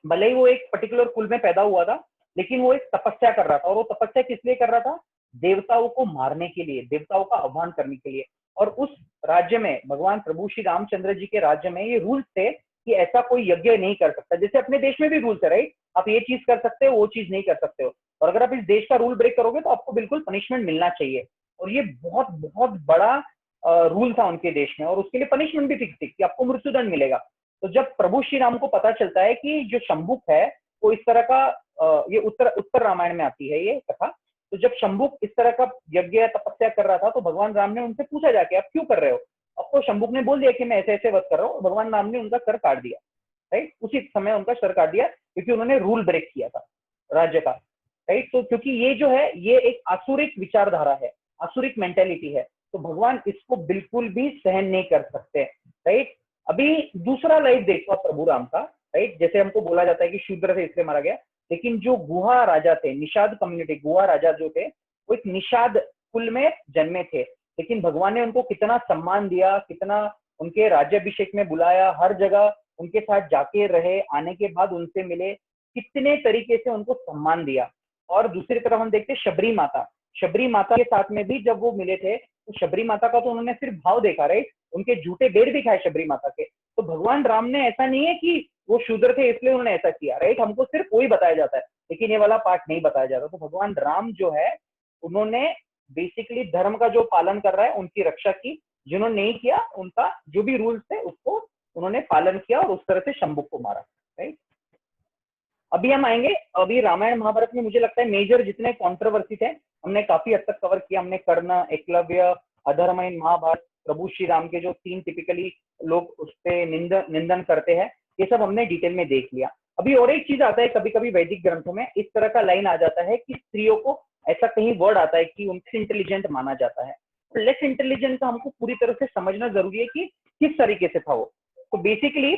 भले ही वो एक पर्टिकुलर कुल में पैदा हुआ था, लेकिन वो एक तपस्या कर रहा था, और वो तपस्या किस लिए कर रहा था, देवताओं को मारने के लिए, देवताओं का आह्वान करने के लिए। और उस राज्य में भगवान प्रभु श्री रामचंद्र जी के राज्य में ये रूल्स थे कि ऐसा कोई यज्ञ नहीं कर सकता। जैसे अपने देश में भी रूल्स है, राइट, आप ये चीज कर सकते हो, वो चीज नहीं कर सकते हो, और अगर आप इस देश का रूल ब्रेक करोगे तो आपको बिल्कुल पनिशमेंट मिलना चाहिए। और ये बहुत बहुत बड़ा रूल था उनके देश में, और उसके लिए पनिशमेंट भी फिक्स थी कि आपको मृत्युदंड मिलेगा। तो जब प्रभु श्री राम को पता चलता है कि जो शंभुक है वो इस तरह का ये उत्तर उत्तर रामायण में आती है ये कथा, तो जब शंभुक इस तरह का यज्ञ तपस्या कर रहा था तो भगवान राम ने उनसे पूछा जाके आप क्यों कर रहे हो। अब तो शंभुक ने बोल दिया कि मैं ऐसे ऐसे वध कर रहा हूँ, भगवान राम ने उनका सर काट दिया, राइट, उसी समय उनका सर काट दिया क्योंकि उन्होंने रूल ब्रेक किया था राज्य का, राइट। तो क्योंकि ये जो है ये एक आसुरिक विचारधारा है, आसुरिक मेंटेलिटी है, तो भगवान इसको बिल्कुल भी सहन नहीं कर सकते, राइट। अभी दूसरा लाइफ देखो आप प्रभु राम का, राइट, जैसे हमको बोला जाता है कि शूद्र से इसलिए मारा गया, लेकिन जो गुहा राजा थे, निषाद कम्युनिटी, गुहा राजा जो थे वो एक निषाद कुल में जन्मे थे, लेकिन भगवान ने उनको कितना सम्मान दिया, कितना उनके राज्याभिषेक में बुलाया, हर जगह उनके साथ जाके रहे, आने के बाद उनसे मिले, कितने तरीके से उनको सम्मान दिया। और दूसरी तरफ हम देखते शबरी माता, शबरी माता के साथ में भी जब वो मिले थे तो शबरी माता का तो उन्होंने सिर्फ भाव देखा, राइट, उनके झूठे बेर भी खाए शबरी माता के। तो भगवान राम ने ऐसा नहीं है कि वो शूद्र थे इसलिए उन्होंने ऐसा किया, राइट, हमको सिर्फ वही बताया जाता है लेकिन ये वाला पार्ट नहीं बताया जाता। तो भगवान राम जो है उन्होंने बेसिकली धर्म का जो पालन कर रहा है उनकी रक्षा की, जिन्होंने नहीं किया उनका जो भी रूल्स थे उसको उन्होंने पालन किया और उस तरह से शंभुक को मारा, राइट। अभी हम आएंगे, अभी रामायण महाभारत में मुझे लगता है मेजर जितने कॉन्ट्रोवर्सी थे हमने काफी हद तक कवर किया। हमने कर्ण, एकलव्य, अधर्महीन महाभारत, प्रभु श्री राम के जो 3 टिपिकली लोग उस पर निंदन करते हैं, ये सब हमने डिटेल में देख लिया। अभी और एक चीज आता है, कभी कभी वैदिक ग्रंथों में इस तरह का लाइन आ जाता है कि स्त्रियों को ऐसा कहीं वर्ड आता है कि उनसे इंटेलिजेंट माना जाता है। लेस इंटेलिजेंट का हमको पूरी तरह से समझना जरूरी है कि किस तरीके से था वो। तो बेसिकली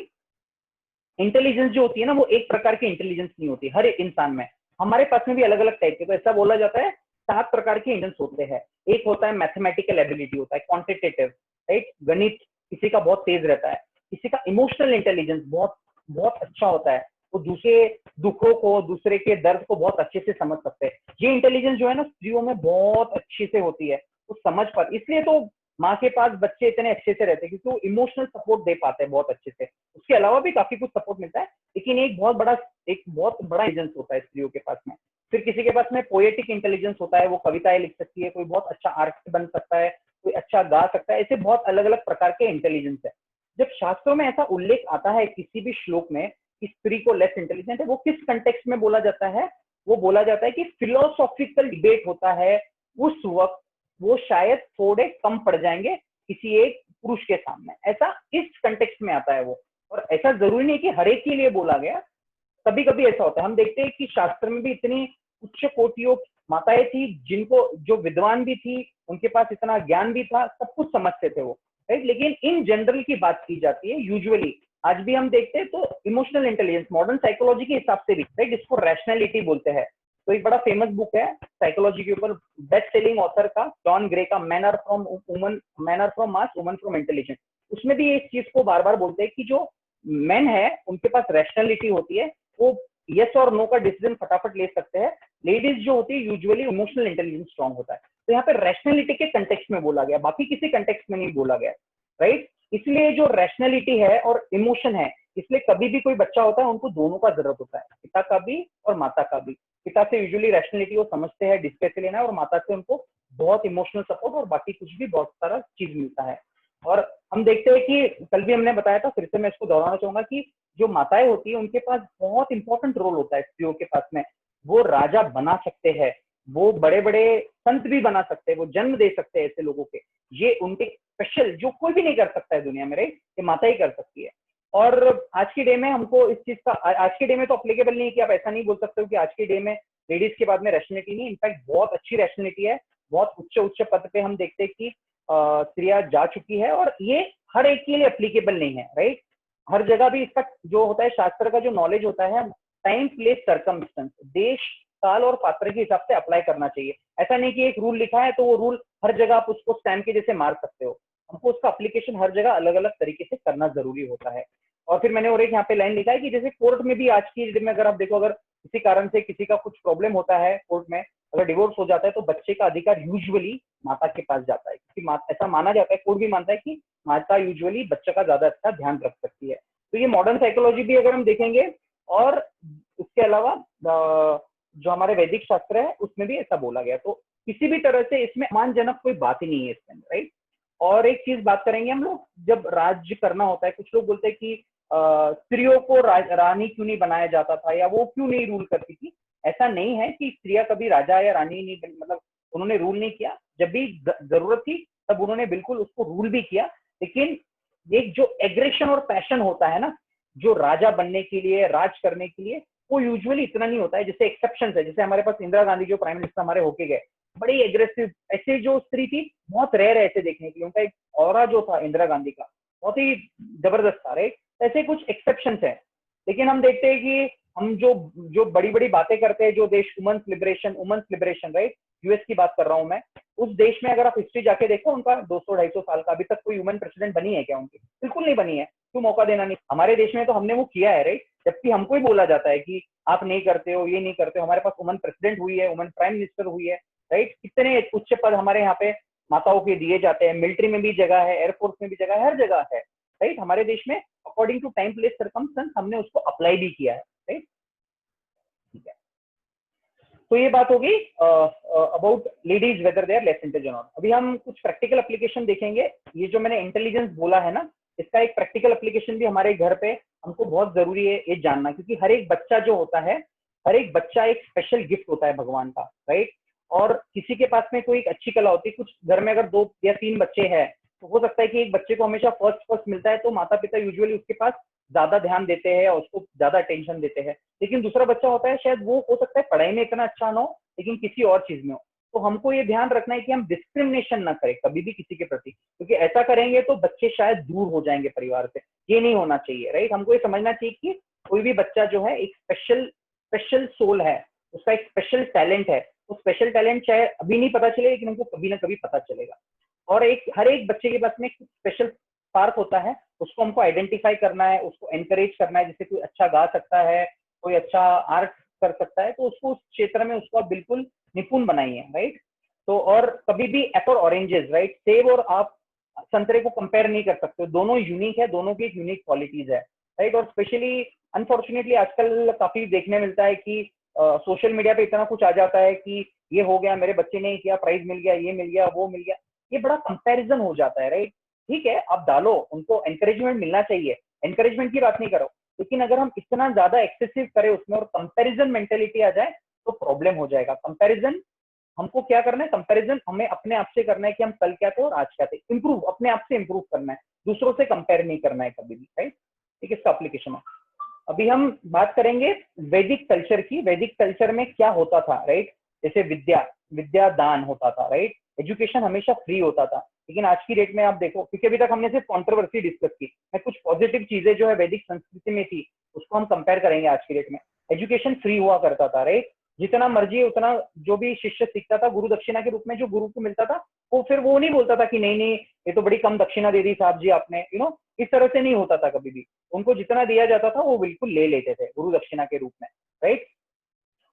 इंटेलिजेंस जो होती है ना वो एक प्रकार की इंटेलिजेंस नहीं होती हर एक इंसान में, हमारे पास में भी अलग अलग टाइप के, तो ऐसा बोला जाता है 7 प्रकार के इंटेलिजेंस होते हैं। एक होता है मैथमेटिकल एबिलिटी, होता है क्वांटिटेटिव, राइट, गणित किसी का बहुत तेज रहता है। किसी का इमोशनल इंटेलिजेंस बहुत बहुत अच्छा होता है, वो दूसरे दुखों को, दूसरे के दर्द को बहुत अच्छे से समझ सकते हैं। ये इंटेलिजेंस जो है ना स्त्रियों में बहुत अच्छे से होती है, वो समझ पाती, इसलिए तो माँ के पास बच्चे इतने अच्छे से रहते हैं क्योंकि वो इमोशनल सपोर्ट दे पाते हैं बहुत अच्छे से। उसके अलावा भी काफी कुछ सपोर्ट मिलता है, लेकिन एक बहुत बड़ा इंटेलिजेंस होता है स्त्रियों के पास में। फिर किसी के पास में पोएटिक इंटेलिजेंस होता है, वो कविताएं लिख सकती है, कोई बहुत अच्छा आर्टिस्ट बन सकता है, कोई अच्छा गा सकता है, ऐसे बहुत अलग अलग प्रकार के इंटेलिजेंस है। जब शास्त्रों में ऐसा उल्लेख आता है किसी भी श्लोक में कि स्त्री को लेस इंटेलिजेंट है, वो किस कंटेक्स्ट में बोला जाता है, वो बोला जाता है कि फिलोसॉफिकल डिबेट होता है उस वक्त, वो शायद थोड़े कम पड़ जाएंगे किसी एक पुरुष के सामने, ऐसा इस कंटेक्स्ट में आता है वो। और ऐसा जरूरी नहीं कि हर एक के लिए बोला गया, कभी कभी ऐसा होता है। हम देखते हैं कि शास्त्र में भी इतनी उच्च कोटियों माताएं थी जिनको, जो विद्वान भी थी, उनके पास इतना ज्ञान भी था, सब कुछ समझते थे वो, राइट। लेकिन इन जनरल की बात की जाती है यूजुअली, आज भी हम देखते हैं तो इमोशनल इंटेलिजेंस मॉडर्न साइकोलॉजी के हिसाब से भी, राइट, इसको रैशनैलिटी बोलते हैं। तो एक बड़ा फेमस बुक है साइकोलॉजी के ऊपर, बेस्ट सेलिंग ऑथर का जॉन ग्रे का, man are from Mars, woman from intelligence. उसमें भी इस चीज को बार बार बोलते हैं कि जो मेन है उनके पास रैशनैलिटी होती है, वो यस और नो का डिसीजन फटाफट ले सकते हैं। लेडीज जो होती है यूजुअली इमोशनल इंटेलिजेंस स्ट्रांग होता है। तो यहाँ पे रैशनैलिटी के कंटेक्स्ट में बोला गया, बाकी किसी कंटेक्स्ट में नहीं बोला गया, राइट। इसलिए जो रैशनैलिटी है और इमोशन है, इसलिए कभी भी कोई बच्चा होता है उनको दोनों का जरूरत होता है, पिता का भी और माता का भी। पिता से यूजुअली रैशनैलिटी वो समझते हैं, डिस्कस से लेना है, और माता से उनको बहुत इमोशनल सपोर्ट और बाकी कुछ भी बहुत सारा चीज मिलता है। और हम देखते हैं कि कल भी हमने बताया था, फिर से मैं इसको दोहराना चाहूंगा कि जो माताएं होती है उनके पास बहुत इंपॉर्टेंट रोल होता है स्त्रियों के पास में। वो राजा बना सकते हैं, वो बड़े बड़े संत भी बना सकते हैं, वो जन्म दे सकते हैं ऐसे लोगों के। ये उनके स्पेशल जो कोई भी नहीं कर सकता है दुनिया में, राइट, ये माता ही कर सकती है। और आज की डे में हमको इस चीज का, आज के डे में तो अप्लीकेबल नहीं है कि आप ऐसा नहीं बोल सकते हो कि आज के डे में लेडीज के बाद में रैशनैलिटी नहीं, इनफैक्ट बहुत अच्छी रैशनैलिटी है, बहुत उच्च उच्च पद पे हम देखते हैं कि स्त्रियां जा चुकी है। और ये हर एक के लिए अप्लीकेबल नहीं है, राइट। हर जगह भी इसका जो होता है, शास्त्र का जो नॉलेज होता है, टाइम प्लेस सर्कमस्टेंस, देश काल और पात्र के हिसाब से अप्लाई करना चाहिए। ऐसा नहीं कि एक रूल लिखा है तो वो रूल हर जगह आप उसको स्टैम्प के जैसे मार सकते हो, हमको उसका अप्लीकेशन हर जगह अलग अलग तरीके से करना जरूरी होता है। और फिर मैंने और एक यहाँ पे लाइन लिखा है कि जैसे कोर्ट में भी आज की डेट में अगर आप देखो, अगर किसी कारण से किसी का कुछ प्रॉब्लम होता है कोर्ट में, अगर डिवोर्स हो जाता है तो बच्चे का अधिकार यूजुअली माता के पास जाता है, क्योंकि ऐसा माना जाता है, कोर्ट भी मानता है कि माता यूजुअली बच्चे का ज्यादा अच्छा ध्यान रख सकती है। तो ये मॉडर्न साइकोलॉजी भी अगर हम देखेंगे, और उसके अलावा जो हमारे वैदिक शास्त्र है उसमें भी ऐसा बोला गया। तो किसी भी तरह से इसमें अपमानजनक कोई बात ही नहीं है इसमें, राइट। और एक चीज बात करेंगे हम लोग, जब राज्य करना होता है, कुछ लोग बोलते हैं कि स्त्रियों को रानी क्यों नहीं बनाया जाता था, या वो क्यों नहीं रूल करती थी। ऐसा नहीं है कि स्त्रियां कभी राजा या रानी नहीं बनी, मतलब उन्होंने रूल नहीं किया, जब भी जरूरत थी तब उन्होंने बिल्कुल उसको रूल भी किया। लेकिन एक जो एग्रेशन और पैशन होता है ना, जो राजा बनने के लिए, राज करने के लिए, वो यूजुअली इतना नहीं होता है। जैसे एक्सेप्शन है, जैसे हमारे पास इंदिरा गांधी जो प्राइम मिनिस्टर हमारे होके गए, बड़ी एग्रेसिव, ऐसे जो स्त्री थी बहुत रेयर है ऐसे देखने के लिए, उनका एक ऑरा जो था इंदिरा गांधी का बहुत ही जबरदस्त था, राइट। ऐसे कुछ एक्सेप्शन है। लेकिन हम देखते हैं कि हम जो जो बड़ी बड़ी बातें करते हैं, जो देश वुमेन्स लिबरेशन, राइट, यूएस की बात कर रहा हूं मैं, उस देश में अगर आप हिस्ट्री जाके देखो, उनका 200-250 साल का, अभी तक कोई वुमेन प्रेसिडेंट बनी है क्या उनकी? बिल्कुल नहीं बनी है। क्यों मौका देना नहीं? हमारे देश में तो हमने वो किया है, राइट। जबकि हमको ही बोला जाता है कि आप नहीं करते हो, ये नहीं करते हो। हमारे पास वुमेन प्रेसिडेंट हुई है, वुमेन प्राइम मिनिस्टर हुई है, राइट। कितने उच्च पद हमारे यहाँ पे माताओं के दिए जाते हैं, मिलिट्री में भी जगह है, एयरफोर्स में भी जगह है, हर जगह है, राइट। हमारे देश में according to time place circumstance हमने उसको अप्लाई भी किया है, राइट। ठीक है, तो ये बात होगी about ladies whether they are less intelligent or. अभी हम कुछ प्रैक्टिकल एप्लीकेशन देखेंगे। ये जो मैंने इंटेलिजेंस बोला है ना, इसका एक प्रैक्टिकल एप्लीकेशन भी हमारे घर पे हमको बहुत जरूरी है ये जानना, क्योंकि हर एक बच्चा जो होता है, हर एक बच्चा एक स्पेशल गिफ्ट होता है भगवान का, राइट। और किसी के पास में कोई एक अच्छी कला होती है। कुछ घर में अगर 2 या 3 बच्चे हैं, तो हो सकता है कि एक बच्चे को हमेशा फर्स्ट मिलता है, तो माता पिता यूजुअली उसके पास ज्यादा ध्यान देते हैं और उसको ज्यादा अटेंशन देते हैं। लेकिन दूसरा बच्चा होता है, शायद वो हो सकता है पढ़ाई में इतना अच्छा ना हो, लेकिन किसी और चीज में हो। तो हमको ये ध्यान रखना है कि हम डिस्क्रिमिनेशन ना करें कभी भी किसी के प्रति, क्योंकि ऐसा करेंगे तो बच्चे शायद दूर हो जाएंगे परिवार से। ये नहीं होना चाहिए, राइट। हमको ये समझना चाहिए कि कोई भी बच्चा जो है एक स्पेशल सोल है, उसका एक स्पेशल टैलेंट है। वो स्पेशल टैलेंट चाहे अभी नहीं पता चले, लेकिन हमको कभी ना कभी पता चलेगा। और हर एक बच्चे के पास में एक स्पेशल स्पार्क होता है, उसको हमको आइडेंटिफाई करना है, उसको एनकरेज करना है। जैसे कोई अच्छा गा सकता है, कोई अच्छा आर्ट कर सकता है, तो उसको उस क्षेत्र में उसको आप बिल्कुल निपुण बनाइए, राइट। तो और कभी भी एप्पल ऑरेंजेस, राइट, सेब और आप संतरे को कंपेयर नहीं कर सकते, दोनों यूनिक है, दोनों की एक यूनिक क्वालिटीज है, राइट। और स्पेशली अनफॉर्चुनेटली आजकल काफी देखने मिलता है कि सोशल मीडिया पे इतना कुछ आ जाता है कि ये हो गया, मेरे बच्चे ने किया, प्राइज मिल गया, ये मिल गया, वो मिल गया। ये बड़ा कंपैरिजन हो जाता है, राइट। ठीक है, आप डालो, उनको एनकरेजमेंट मिलना चाहिए, एनकरेजमेंट की बात नहीं करो, लेकिन अगर हम इतना ज्यादा एक्सेसिव करें उसमें और कंपैरिजन मेंटेलिटी आ जाए, तो प्रॉब्लम हो जाएगा। कंपैरिजन हमको क्या करना है? कंपैरिजन हमें अपने आप से करना है कि हम कल क्या थे और आज क्या थे। इंप्रूव, अपने आप से इंप्रूव करना है, दूसरों से कंपेयर नहीं करना है कभी भी, राइट। ठीक है, इसका एप्लीकेशन है। अभी हम बात करेंगे वैदिक कल्चर की। वैदिक कल्चर में क्या होता था, राइट। जैसे विद्या दान होता था, राइट। एजुकेशन हमेशा फ्री होता था। लेकिन आज की डेट में आप देखो, क्योंकि अभी तक हमने सिर्फ कंट्रोवर्सी डिस्कस की, मैं कुछ पॉजिटिव चीजें जो है वैदिक संस्कृति में थी उसको हम कंपेयर करेंगे आज की डेट में। एजुकेशन फ्री हुआ करता था, राइट। जितना मर्जी उतना जो भी शिष्य सीखता था, गुरु दक्षिणा के रूप में जो गुरु को मिलता था, वो फिर वो नहीं बोलता था कि नहीं नहीं ये तो बड़ी कम दक्षिणा दे दी साहब जी आपने, इस तरह से नहीं होता था कभी भी। उनको जितना दिया जाता था वो बिल्कुल ले लेते थे गुरु दक्षिणा के रूप में, राइट।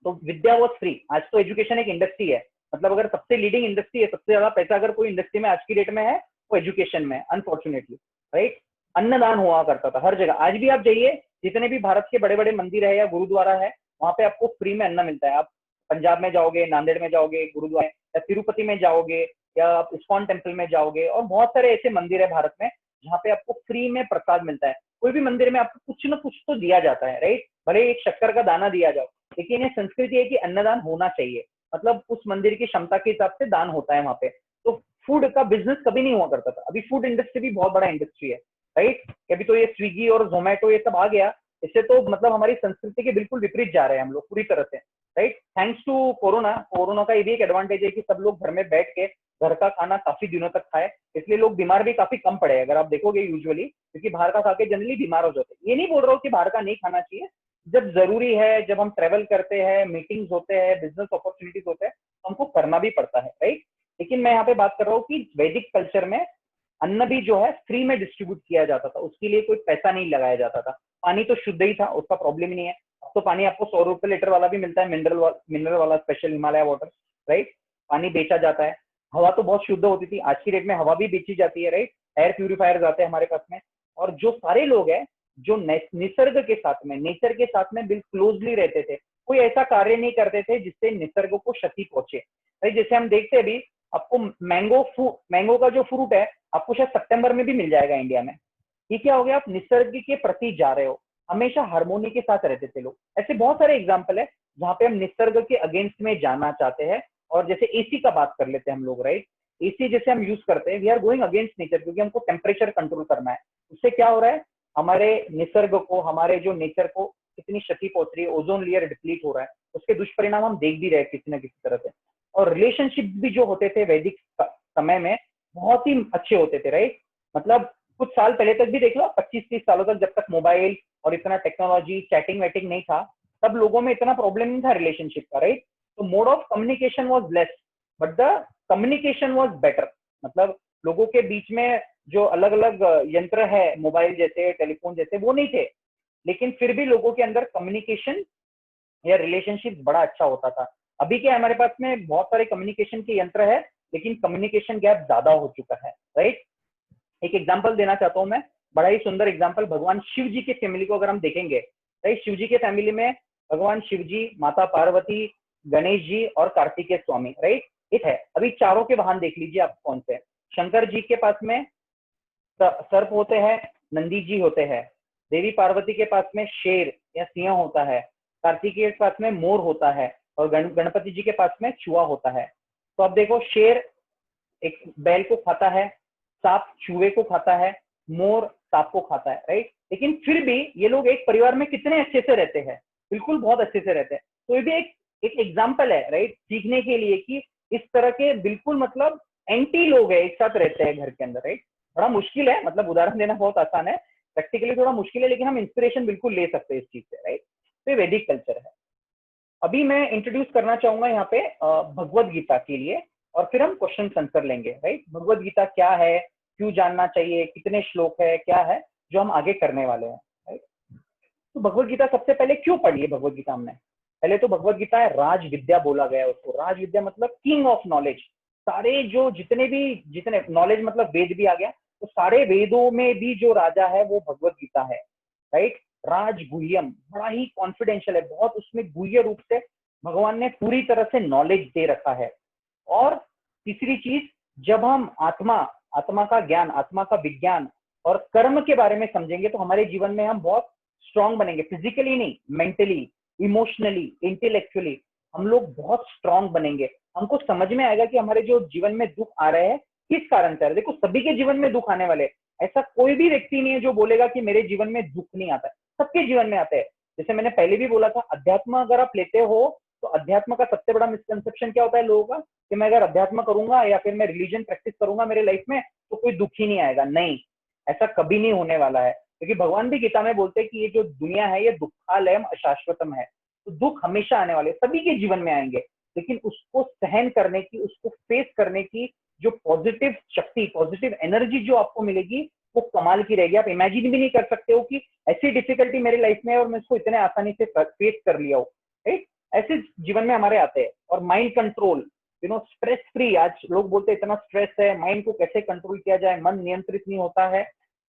तो विद्या वॉज फ्री। आज तो एजुकेशन एक इंडस्ट्री है, मतलब अगर सबसे लीडिंग इंडस्ट्री है, सबसे ज्यादा पैसा अगर कोई इंडस्ट्री में आज की डेट में है, वो एजुकेशन में, अनफॉर्चुनेटली, राइट। अन्नदान हुआ करता था हर जगह। आज भी आप जाइए, जितने भी भारत के बड़े बड़े मंदिर है या गुरुद्वारा है, वहां पे आपको फ्री में अन्न मिलता है। आप पंजाब में जाओगे, नांदेड़ में जाओगे गुरुद्वारा, या तिरुपति में जाओगे, या आप इस्कॉन टेम्पल में जाओगे, और बहुत सारे ऐसे मंदिर है भारत में जहाँ पे आपको फ्री में प्रसाद मिलता है। कोई भी मंदिर में आपको कुछ ना कुछ तो दिया जाता है, राइट। भले एक शक्कर का दाना दिया जाओ, लेकिन ये संस्कृति है कि अन्नदान होना चाहिए। मतलब उस मंदिर की क्षमता के हिसाब से दान होता है वहां पे। तो फूड का बिजनेस कभी नहीं हुआ करता था। अभी फूड इंडस्ट्री भी बहुत बड़ा इंडस्ट्री है, राइट। अभी तो ये स्विगी और जोमेटो ये सब आ गया, इससे तो मतलब हमारी संस्कृति के बिल्कुल विपरीत जा रहे हैं हम लोग पूरी तरह से, राइट। थैंक्स टू कोरोना का ये भी एक एडवांटेज है कि सब लोग घर में बैठ के घर का खाना काफी दिनों तक खाए, इसलिए लोग बीमार भी काफी कम पड़े। अगर आप देखोगे यूजुअली, क्योंकि बाहर का खा के जनरली बीमार हो जाते हैं। ये नहीं बोल रहा हूँ कि बाहर का नहीं खाना चाहिए, जब जरूरी है, जब हम ट्रेवल करते हैं, मीटिंग्स होते हैं, बिजनेस अपॉर्चुनिटीज होते हैं, हमको करना भी पड़ता है, राइट। लेकिन मैं यहाँ पे बात कर रहा हूँ कि वैदिक कल्चर में अन्न भी जो है फ्री में डिस्ट्रीब्यूट किया जाता था, उसके लिए कोई पैसा नहीं लगाया जाता था। पानी तो शुद्ध ही था, उसका प्रॉब्लम ही नहीं है। अब तो पानी आपको 100 रुपए लीटर वाला भी मिलता है, मिनरल वाला स्पेशल हिमालय वाटर, राइट। पानी बेचा जाता है। हवा तो बहुत शुद्ध होती थी, आज की डेट में हवा भी बेची जाती है, राइट। एयर प्यूरिफायर आते हैं हमारे पास में। और जो सारे लोग हैं जो निसर्ग के साथ में, नेचर के साथ में बिल्कुल क्लोजली रहते थे, कोई ऐसा कार्य नहीं करते थे जिससे निसर्ग को क्षति पहुंचे, राइट। जैसे हम देखते हैं अभी आपको मैंगो का जो फ्रूट है आपको शायद सितंबर में भी मिल जाएगा इंडिया में। ये क्या हो गया, आप निसर्ग के प्रति जा रहे हो। हमेशा हार्मोनी के साथ रहते थे लोग। ऐसे बहुत सारे एग्जाम्पल है जहाँ पे हम निसर्ग के अगेंस्ट में जाना चाहते हैं। और जैसे एसी का बात कर लेते हैं हम लोग, राइट। एसी जैसे हम यूज करते हैं, we are going against nature, क्योंकि हमको टेम्परेचर कंट्रोल करना है। उससे क्या हो रहा है, हमारे निसर्ग को, हमारे जो नेचर को कितनी क्षति पहुंच रही है, ओजोन लेयर डिप्लीट हो रहा है, उसके दुष्परिणाम हम देख भी रहे हैं किसी न किसी तरह से। और रिलेशनशिप भी जो होते थे वैदिक समय में बहुत ही अच्छे होते थे, राइट। मतलब कुछ साल पहले तक भी देख लो, 25-30 सालों तक, जब तक मोबाइल और इतना टेक्नोलॉजी चैटिंग वैटिंग नहीं था, तब लोगों में इतना प्रॉब्लम नहीं था रिलेशनशिप का, राइट। तो mode of communication was less but the communication was better. मतलब लोगों के बीच में जो अलग अलग यंत्र है, मोबाइल जैसे, टेलीफोन जैसे, वो नहीं थे, लेकिन फिर भी लोगों के अंदर कम्युनिकेशन या रिलेशनशिप बड़ा अच्छा होता था। अभी क्या हमारे पास में बहुत सारे कम्युनिकेशन के यंत्र है, लेकिन कम्युनिकेशन गैप ज्यादा हो चुका है, राइट। एक एग्जाम्पल देना चाहता हूं मैं, बड़ा ही सुंदर एग्जाम्पल। भगवान शिव जी के फैमिली को अगर हम देखेंगे, राइट, शिव जी के फैमिली में भगवान शिव जी, माता पार्वती, गणेश जी और कार्तिकेय स्वामी, राइट, एक है। अभी चारों के वाहन देख लीजिए आप कौन से। शंकर जी के पास में सर्प होते हैं, नंदी जी होते हैं। देवी पार्वती के पास में शेर या सिंह होता है। कार्तिकेय के पास में मोर होता है। और गणपति जी के पास में चूहा होता है। तो अब देखो, शेर एक बैल को खाता है, सांप चूहे को खाता है, मोर सांप को खाता है, राइट। लेकिन फिर भी ये लोग एक परिवार में कितने अच्छे से रहते हैं, बिल्कुल बहुत अच्छे से रहते हैं। तो ये भी एक एग्जाम्पल है, राइट, सीखने के लिए कि इस तरह के बिल्कुल मतलब एंटी लोग है एक साथ रहते हैं घर के अंदर, राइट। बड़ा मुश्किल है, मतलब उदाहरण देना बहुत आसान है, प्रैक्टिकली थोड़ा मुश्किल है, लेकिन हम इंस्पिरेशन बिल्कुल ले सकते हैं इस चीज से, राइट। तो ये वैदिक कल्चर है। अभी मैं इंट्रोड्यूस करना चाहूंगा यहाँ पे भगवत गीता के लिए, और फिर हम क्वेश्चन आंसर लेंगे, राइट। भगवत गीता क्या है, क्यों जानना चाहिए, कितने श्लोक है, क्या है जो हम आगे करने वाले हैं, राइट। तो भगवत गीता सबसे पहले क्यों पढ़ी है भगवत गीता हमने? पहले तो भगवत गीता है राज विद्या बोला गया है उसको। राज विद्या मतलब किंग ऑफ नॉलेज। सारे जो जितने नॉलेज, मतलब वेद भी आ गया, तो सारे वेदों में भी जो राजा है वो भगवत गीता है, राइट। राज गुह्यम, बड़ा ही कॉन्फिडेंशियल है, बहुत उसमें गुह्य रूप से भगवान ने पूरी तरह से नॉलेज दे रखा है। और तीसरी चीज, जब हम आत्मा का ज्ञान, आत्मा का विज्ञान और कर्म के बारे में समझेंगे, तो हमारे जीवन में हम बहुत स्ट्रांग बनेंगे। फिजिकली नहीं, मेंटली, इमोशनली, इंटेलेक्चुअली हम लोग बहुत स्ट्रांग बनेंगे। हमको समझ में आएगा कि हमारे जो जीवन में दुख आ रहे हैं किस कारण से आ रहे हैं। देखो, सभी के जीवन में दुख आने वाले, ऐसा कोई भी व्यक्ति नहीं है जो बोलेगा कि मेरे जीवन में दुख नहीं आता है, सबके जीवन में आते हैं। जैसे मैंने पहले भी बोला था, अध्यात्म अगर आप लेते हो तो अध्यात्म का सबसे बड़ा मिसकंसेप्शन क्या होता है लोगों का, कि मैं अगर अध्यात्म करूंगा या फिर मैं रिलीजन प्रैक्टिस करूंगा मेरे लाइफ में तो कोई दुख ही नहीं आएगा। नहीं, ऐसा कभी नहीं होने वाला है, क्योंकि भगवान भी गीता में बोलते हैं कि ये जो दुनिया है ये दुखालयम अशाश्वतम है। तो दुख हमेशा आने वाले, सभी के जीवन में आएंगे, लेकिन उसको सहन करने की, उसको फेस करने की जो पॉजिटिव शक्ति, पॉजिटिव एनर्जी जो आपको मिलेगी, वो कमाल की रहेगी। आप इमेजिन भी नहीं कर सकते हो कि ऐसी डिफिकल्टी मेरे लाइफ में है और मैं इसको इतने आसानी से फेस कर लिया हूँ, राइट। ऐसे जीवन में हमारे आते हैं। और माइंड कंट्रोल, स्ट्रेस फ्री। आज लोग बोलते हैं इतना स्ट्रेस है, माइंड को कैसे कंट्रोल किया जाए, मन नियंत्रित नहीं होता है।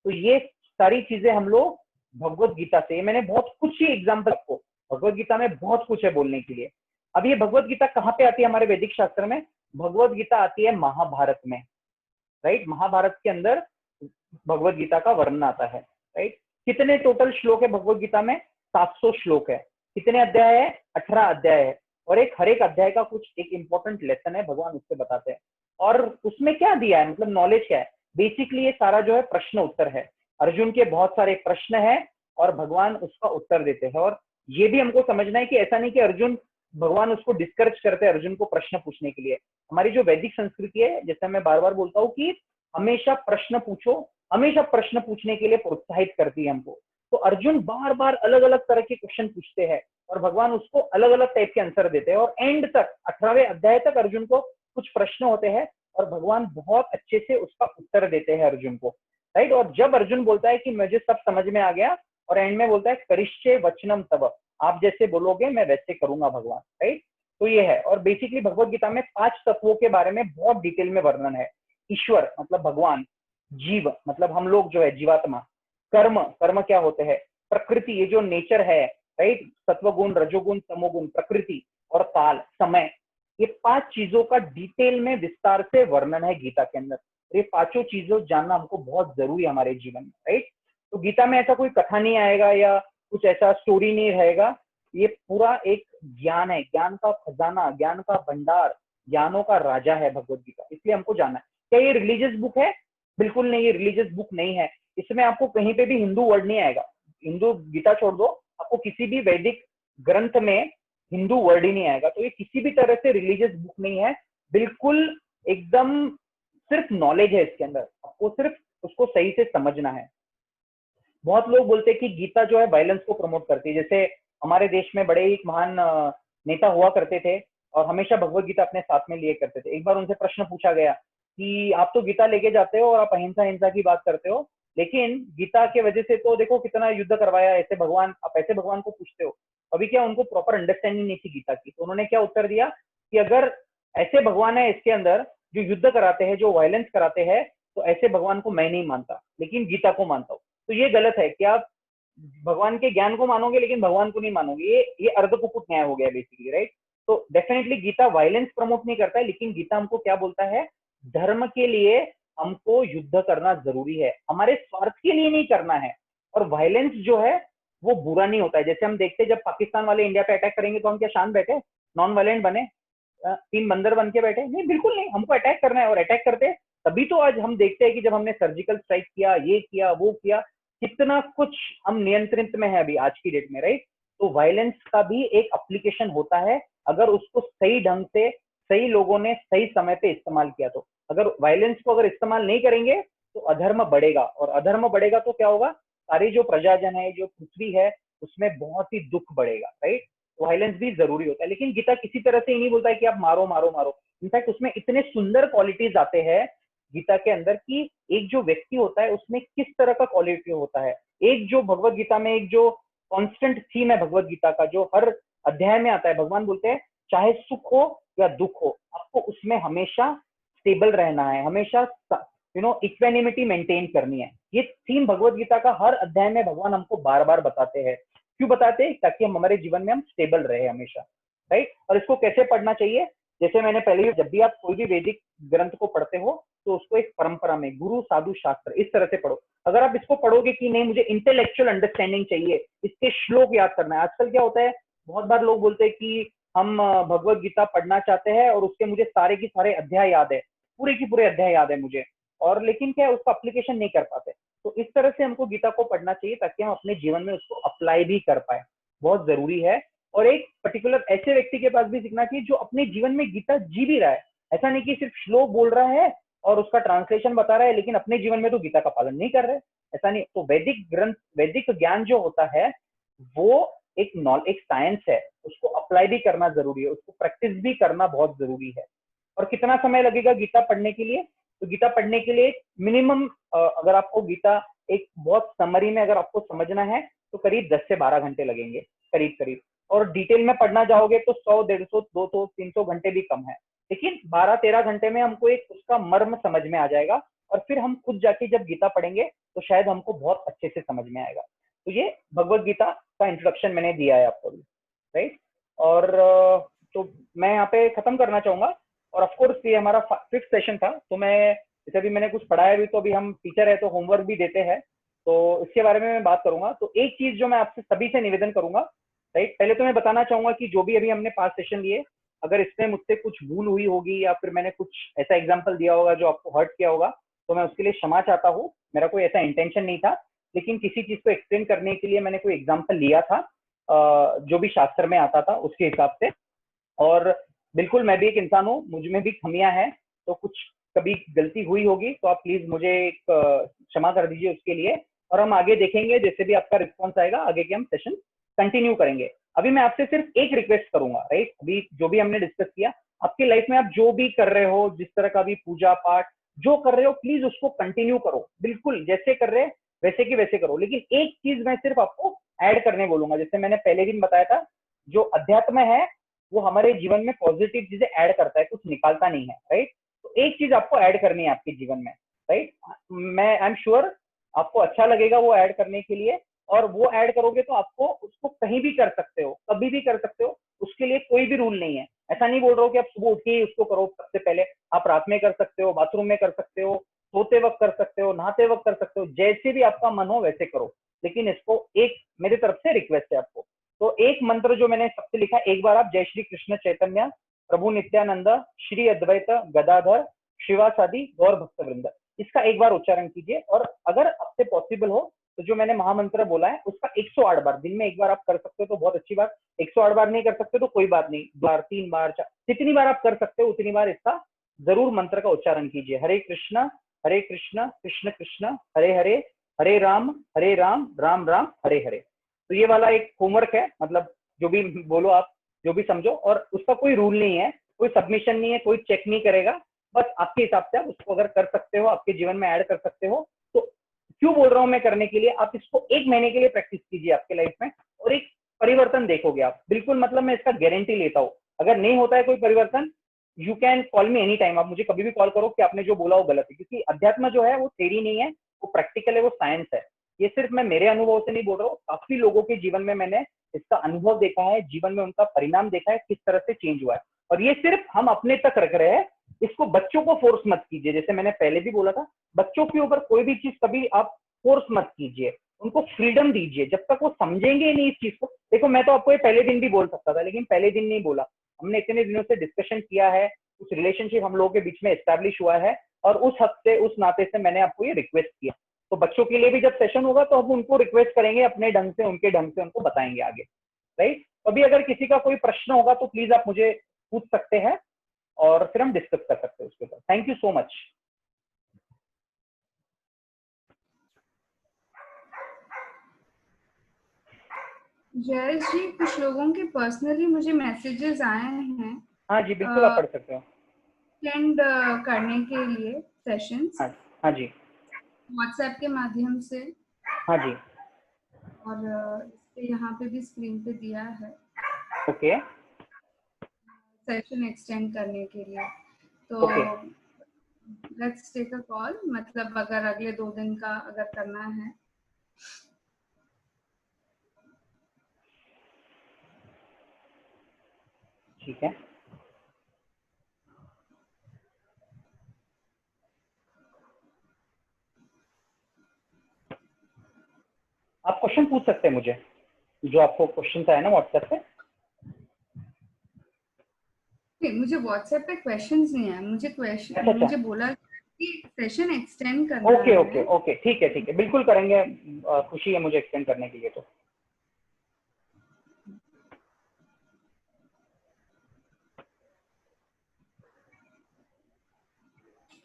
तो ये सारी चीजें हम लोग भगवत गीता से, मैंने बहुत कुछ ही एग्जाम्पल आपको, भगवत गीता में बहुत कुछ है बोलने के लिए। अब ये भगवत गीता कहाँ पे आती है हमारे वैदिक शास्त्र में? भगवत गीता आती है महाभारत में, राइट। महाभारत के अंदर भगवत गीता का वर्णन आता है, राइट। कितने टोटल श्लोक है भगवत गीता में? 700 श्लोक है। कितने अध्याय है? 18 अध्याय है। और हर एक अध्याय का कुछ एक इंपॉर्टेंट लेसन है, भगवान उससे बताते हैं। और उसमें क्या दिया है, मतलब नॉलेज क्या है? बेसिकली ये सारा जो है प्रश्न उत्तर है। अर्जुन के बहुत सारे प्रश्न है और भगवान उसका उत्तर देते हैं। और ये भी हमको समझना है कि ऐसा नहीं कि अर्जुन, भगवान उसको डिस्करेज करते हैं अर्जुन को प्रश्न पूछने के लिए। हमारी जो वैदिक संस्कृति है, जैसे मैं बार बार बोलता हूँ कि हमेशा प्रश्न पूछो, हमेशा प्रश्न पूछने के लिए प्रोत्साहित करती है हमको। तो अर्जुन बार बार अलग अलग तरह के क्वेश्चन पूछते हैं और भगवान उसको अलग अलग टाइप के आंसर देते हैं। और एंड तक 18वें अध्याय तक अर्जुन को कुछ प्रश्न होते हैं और भगवान बहुत अच्छे से उसका उत्तर देते हैं अर्जुन को, राइट। और जब अर्जुन बोलता है कि मुझे सब समझ में आ गया, और एंड में बोलता है करिष्ये वचनम तव, आप जैसे बोलोगे मैं वैसे करूंगा भगवान, राइट। तो ये है, और बेसिकली भगवत गीता में 5 तत्वों के बारे में बहुत डिटेल में वर्णन है। ईश्वर मतलब भगवान, जीव मतलब हम लोग जो है जीवात्मा, कर्म, कर्म क्या होते हैं, प्रकृति ये जो नेचर है, राइट, सत्वगुण रजोगुण तमोगुण, प्रकृति, और काल समय, ये 5 चीजों का डिटेल में विस्तार से वर्णन है गीता के अंदर। ये पांचों चीजों जानना हमको बहुत जरूरी है हमारे जीवन में, राइट। तो गीता में ऐसा कोई कथा नहीं आएगा या कुछ ऐसा स्टोरी नहीं रहेगा, ये पूरा एक ज्ञान है, ज्ञान का खजाना, ज्ञान का भंडार, ज्ञानों का राजा है भगवत गीता, इसलिए हमको जानना है। क्या ये रिलीजियस बुक है? बिल्कुल नहीं, ये रिलीजियस बुक नहीं है। इसमें आपको कहीं पे भी हिंदू वर्ड नहीं आएगा। हिंदू गीता छोड़ दो, आपको किसी भी वैदिक ग्रंथ में हिंदू वर्ड ही नहीं आएगा। तो ये किसी भी तरह से रिलीजियस बुक नहीं है, बिल्कुल एकदम सिर्फ नॉलेज है इसके अंदर, आपको सिर्फ उसको सही से समझना है। बहुत लोग बोलते हैं कि गीता जो है वायलेंस को प्रमोट करती है। जैसे हमारे देश में बड़े ही महान नेता हुआ करते थे और हमेशा भगवत गीता अपने साथ में लिए करते थे। एक बार उनसे प्रश्न पूछा गया कि आप तो गीता लेके जाते हो और आप अहिंसा हिंसा की बात करते हो, लेकिन गीता के वजह से तो देखो कितना युद्ध करवाया, ऐसे भगवान, आप ऐसे भगवान को पूछते हो। अभी क्या उनको प्रॉपर अंडरस्टैंडिंग नहीं थी गीता की, तो उन्होंने क्या उत्तर दिया कि अगर ऐसे भगवान है इसके अंदर जो युद्ध कराते हैं, जो वायलेंस कराते हैं, तो ऐसे भगवान को मैं नहीं मानता, लेकिन गीता को मानता हूँ। तो ये गलत है कि आप भगवान के ज्ञान को मानोगे लेकिन भगवान को नहीं मानोगे, ये अर्धकुकुट न्याय हो गया बेसिकली, राइट। तो डेफिनेटली गीता वायलेंस प्रमोट नहीं करता है, लेकिन गीता हमको क्या बोलता है, धर्म के लिए हमको युद्ध करना जरूरी है, हमारे स्वार्थ के लिए नहीं करना है। और वायलेंस जो है वो बुरा नहीं होता है। जैसे हम देखते हैं जब पाकिस्तान वाले इंडिया पे अटैक करेंगे तो हम क्या शांत बैठे, नॉन वायलेंट बने, तीन बंदर बन के बैठे? नहीं, बिल्कुल नहीं, हमको अटैक करना है। और अटैक करते तभी तो आज हम देखते हैं कि जब हमने सर्जिकल स्ट्राइक किया, ये किया, वो किया, कितना कुछ हम नियंत्रित में है अभी आज की डेट में, राइट। तो वायलेंस का भी एक एप्लीकेशन होता है, अगर उसको सही ढंग से सही लोगों ने सही समय पे इस्तेमाल किया तो। अगर वायलेंस को अगर इस्तेमाल नहीं करेंगे तो अधर्म बढ़ेगा, और अधर्म बढ़ेगा तो क्या होगा, सारी जो प्रजाजन है, जो पृथ्वी है, उसमें बहुत ही दुख बढ़ेगा, राइट। वायलेंस भी जरूरी होता है, लेकिन गीता किसी तरह से ही नहीं बोलता है कि आप मारो मारो मारो। इनफैक्ट उसमें इतने सुंदर क्वालिटीज आते हैं गीता के अंदर कि एक जो व्यक्ति होता है उसमें किस तरह का क्वालिटी होता है। एक जो भगवत गीता में एक जो कांस्टेंट थीम है भगवत गीता का, जो हर अध्याय में आता है, भगवान बोलते हैं चाहे सुख हो या दुख हो, आपको उसमें हमेशा स्टेबल रहना है, हमेशा इक्वेनिमिटी मेंटेन करनी है। ये थीम भगवत गीता का हर अध्याय में भगवान हमको बार बार बताते हैं। क्यों बताते हैं? ताकि हम हमारे जीवन में हम स्टेबल रहे हमेशा, राइट। और इसको कैसे पढ़ना चाहिए? जैसे मैंने पहले, जब भी आप कोई भी वैदिक ग्रंथ को पढ़ते हो तो उसको एक परंपरा में, गुरु साधु शास्त्र, इस तरह से पढ़ो। अगर आप इसको पढ़ोगे कि नहीं मुझे इंटेलेक्चुअल अंडरस्टैंडिंग चाहिए, इसके श्लोक याद करना है। आजकल क्या होता है, बहुत बार लोग बोलते हैं कि हम भगवत गीता पढ़ना चाहते हैं और उसके मुझे सारे की सारे अध्याय याद है, पूरे की पूरे अध्याय याद है मुझे, और लेकिन क्या है उसका अप्लीकेशन नहीं कर पाते। तो इस तरह से हमको गीता को पढ़ना चाहिए ताकि हम अपने जीवन में उसको अप्लाई भी कर पाए, बहुत जरूरी है। और एक पर्टिकुलर ऐसे व्यक्ति के पास भी सीखना चाहिए जो अपने जीवन में गीता जी भी रहा है। ऐसा नहीं कि सिर्फ श्लोक बोल रहा है और उसका ट्रांसलेशन बता रहा है लेकिन अपने जीवन में तो गीता का पालन नहीं कर रहे, ऐसा नहीं। तो वैदिक ग्रंथ, वैदिक ज्ञान जो होता है वो एक साइंस है, उसको अप्लाई भी करना जरूरी है, उसको प्रैक्टिस भी करना बहुत जरूरी है। और कितना समय लगेगा गीता पढ़ने के लिए? तो गीता पढ़ने के लिए मिनिमम, अगर आपको गीता एक बहुत समरी में अगर आपको समझना है तो करीब 10 से 12 घंटे लगेंगे, करीब करीब। और डिटेल में पढ़ना जाओगे तो 100, 150, 200, 300 घंटे भी कम है। लेकिन 12-13 घंटे में हमको एक उसका मर्म समझ में आ जाएगा, और फिर हम खुद जाके जब गीता पढ़ेंगे तो शायद हमको बहुत अच्छे से समझ में आएगा। तो ये भगवत गीता का इंट्रोडक्शन मैंने दिया है आपको, राइट। और तो मैं यहाँ पे खत्म करना चाहूंगा। और ऑफकोर्स ये हमारा 5th सेशन था, तो मैं जैसे अभी मैंने कुछ पढ़ाया भी, तो अभी हम टीचर है तो होमवर्क भी देते हैं, तो इसके बारे में मैं बात करूंगा। तो एक चीज जो मैं आपसे सभी से निवेदन करूंगा, राइट, पहले तो मैं बताना चाहूंगा कि जो भी अभी हमने 5 सेशन लिए, अगर इसमें मुझसे कुछ भूल हुई होगी या फिर मैंने कुछ ऐसा एग्जाम्पल दिया होगा जो आपको हर्ट किया होगा, तो मैं उसके लिए क्षमा चाहता हूँ। मेरा कोई ऐसा इंटेंशन नहीं था, लेकिन किसी चीज को एक्सप्लेन करने के लिए मैंने कोई एग्जाम्पल लिया था जो भी शास्त्र में आता था उसके हिसाब से। और बिल्कुल मैं भी एक इंसान हूँ, मुझ में भी खामियां हैं, तो कुछ कभी गलती हुई होगी तो आप प्लीज मुझे एक क्षमा कर दीजिए उसके लिए। और हम आगे देखेंगे, जैसे भी आपका रिस्पॉन्स आएगा आगे के हम सेशन कंटिन्यू करेंगे। अभी मैं आपसे सिर्फ एक रिक्वेस्ट करूंगा, राइट, अभी जो भी हमने डिस्कस किया, आपकी लाइफ में आप जो भी कर रहे हो, जिस तरह का भी पूजा पाठ जो कर रहे हो, प्लीज उसको कंटिन्यू करो, बिल्कुल जैसे कर रहे वैसे की वैसे करो। लेकिन एक चीज मैं सिर्फ आपको ऐड करने बोलूंगा, जैसे मैंने पहले दिन बताया था, जो अध्यात्म है वो हमारे जीवन में पॉजिटिव चीजें ऐड करता है, कुछ निकालता नहीं है, राइट। तो एक चीज आपको ऐड करनी है आपके जीवन में, राइट। मैं आई एम श्योर आपको अच्छा लगेगा वो ऐड करने के लिए, और वो ऐड करोगे तो आपको उसको कहीं भी कर सकते हो, कभी भी कर सकते हो, उसके लिए कोई भी रूल नहीं है। ऐसा नहीं बोल रहा हूँ कि आप सुबह उठ के ही उसको करो सबसे पहले, आप रात में कर सकते हो, बाथरूम में कर सकते हो, सोते वक्त कर सकते हो, नहाते वक्त कर सकते हो, जैसे भी आपका मन हो वैसे करो। लेकिन इसको एक मेरी तरफ से रिक्वेस्ट है आपको, तो एक मंत्र जो मैंने सबसे लिखा, एक बार आप जय श्री कृष्ण चैतन्य प्रभु नित्यानंद श्री अद्वैत गदाधर शिवासादि गौर भक्त वृंद, इसका एक बार उच्चारण कीजिए। और अगर आपसे पॉसिबल हो तो जो मैंने महामंत्र बोला है उसका 108 बार दिन में एक बार आप कर सकते हो तो बहुत अच्छी बात। 108 बार नहीं कर सकते तो कोई बात नहीं, 2 बार 3 बार 4, जितनी बार आप कर सकते हो उतनी बार इसका जरूर मंत्र का उच्चारण कीजिए। हरे कृष्ण कृष्ण कृष्ण हरे हरे, हरे राम राम राम हरे हरे। तो ये वाला एक होमवर्क है, मतलब जो भी बोलो आप, जो भी समझो, और उसका कोई रूल नहीं है, कोई सबमिशन नहीं है, कोई चेक नहीं करेगा, बस आपके हिसाब से आप उसको अगर कर सकते हो, आपके जीवन में ऐड कर सकते हो तो क्यों बोल रहा हूं मैं करने के लिए, आप इसको 1 महीने के लिए प्रैक्टिस कीजिए आपके लाइफ में और एक परिवर्तन देखोगे आप बिल्कुल। मतलब मैं इसका गारंटी लेता हूँ, अगर नहीं होता है कोई परिवर्तन, you can call me any time, आप मुझे कभी भी कॉल करो कि आपने जो बोला वो गलत है, क्योंकि अध्यात्म जो है वो थ्योरी नहीं है, वो प्रैक्टिकल है, वो साइंस है। ये सिर्फ मैं मेरे अनुभव से नहीं बोल रहा हूँ, काफी लोगों के जीवन में मैंने इसका अनुभव देखा है, जीवन में उनका परिणाम देखा है, किस तरह से चेंज हुआ है। और ये सिर्फ हम अपने तक रख रहे हैं, इसको बच्चों को फोर्स मत कीजिए। जैसे मैंने पहले भी बोला था, बच्चों के ऊपर कोई भी चीज कभी आप फोर्स मत कीजिए, उनको फ्रीडम दीजिए, जब तक वो समझेंगे नहीं इस चीज को। देखो मैं तो आपको ये पहले दिन भी बोल सकता था, लेकिन पहले दिन नहीं बोला, हमने इतने दिनों से डिस्कशन किया है, कुछ रिलेशनशिप हम लोगों के बीच में एस्टैब्लिश हुआ है, और उस हफ्ते उस नाते से मैंने आपको ये रिक्वेस्ट किया। तो बच्चों के लिए भी जब सेशन होगा तो हम उनको रिक्वेस्ट करेंगे, अपने ढंग से उनके ढंग से उनको बताएंगे आगे, राइट। अभी अगर किसी का कोई प्रश्न होगा तो प्लीज आप मुझे पूछ सकते हैं और फिर हम डिस्कस कर सकते हैं उसके ऊपर। Thank you so much. जय जी, कुछ लोगों के पर्सनली मुझे मैसेजेस आए हैं। हाँ जी बिल्कुल, आप पढ़ सकते हो। अटेंड करने के लिए सेशंस। हाँ हाँ जी। व्हाट्सएप के माध्यम से। हाँ जी। और इस पे यहाँ पे भी स्क्रीन पे दिया है। ओके। सेशन एक्सटेंड करने के लिए। तो okay. Let's take a call, मतलब अगर अगले 2 दिन का अगर करना है। ठीक है। आप क्वेश्चन पूछ सकते हैं मुझे, जो आपको क्वेश्चन आया ना व्हाट्सएप पे। नहीं, मुझे व्हाट्सएप पे क्वेश्चंस नहीं आए, मुझे क्वेश्चन, अच्छा अच्छा। मुझे बोला कि सेशन एक्सटेंड करना ओके ओके है। ओके, ठीक है ठीक है, बिल्कुल करेंगे, खुशी है मुझे एक्सटेंड करने के लिए। तो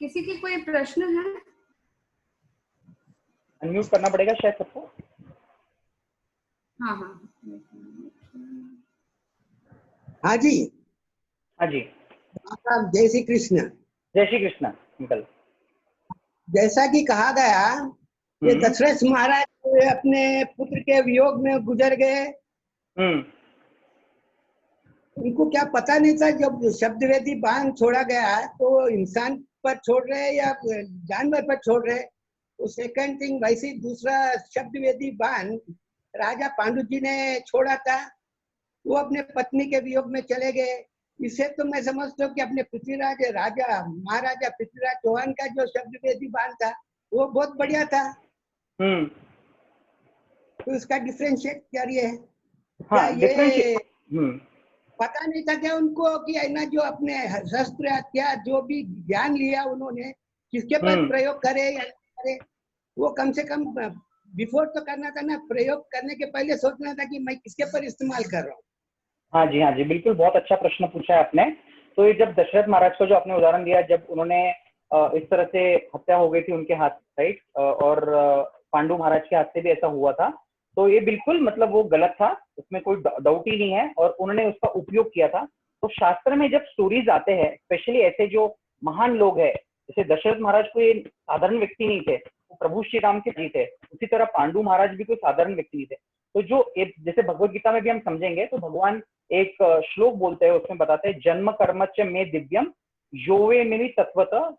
किसी की कोई प्रश्न है? अनम्यूट करना पड़ेगा शायद सबको। हाँ हाँ हाँ जी। हाँ जी। जय श्री कृष्ण। जय श्री कृष्ण अंकल। जैसा कि कहा गया, ये दशरथ महाराज अपने पुत्र के वियोग में गुजर गए। उनको क्या पता नहीं था, जब शब्द वेदी बाण छोड़ा गया तो इंसान पर छोड़ रहे या जानवर पर छोड़ रहे। तो सेकंड थिंग, वैसे दूसरा शब्द वेदी बाण राजा पांडु जी ने छोड़ा था, वो अपने पत्नी के वियोग में चले गए। इसे तो मैं समझता हूँ कि अपने पृथ्वीराज राजा महाराजा पृथ्वीराज चौहान का जो शब्द वेदी बाण था वो बहुत बढ़िया था। तो इसका डिफरेंशिएट करिए। क्या ये पता नहीं था क्या उनको कि ना जो अपने शस्त्र हथियार जो भी ज्ञान लिया उन्होंने, किसके पर प्रयोग करे या करे, वो कम से कम बिफोर तो करना था ना, प्रयोग करने के पहले सोचना था कि मैं किसके पर इस्तेमाल कर रहा हूँ। हाँ जी बिल्कुल, बहुत अच्छा प्रश्न पूछा है आपने। तो ये जब दशरथ महाराज का जो आपने उदाहरण दिया, जब उन्होंने इस तरह से हत्या हो गई थी उनके हाथ, राइट, और पांडु महाराज के हाथ से भी ऐसा हुआ था, तो ये बिल्कुल मतलब वो गलत था, उसमें कोई डाउट ही नहीं है, और उन्होंने उसका उपयोग किया था। तो शास्त्र में जब स्टोरीज आते हैं, स्पेशली ऐसे जो महान लोग हैं, जैसे दशरथ महाराज कोई साधारण व्यक्ति नहीं थे, वो प्रभु श्री राम के जी थे, उसी तरह पांडु महाराज भी कोई साधारण व्यक्ति नहीं थे। तो जो जैसे भगवत गीता में भी हम समझेंगे तो भगवान एक श्लोक बोलते हैं, उसमें बताते हैं जन्म कर्म च मे दिव्यम योवे मिनि तत्वतः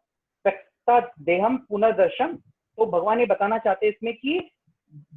त्यक्ता देहम पुनर्दर्शन। तो भगवान ये बताना चाहते हैं इसमें कि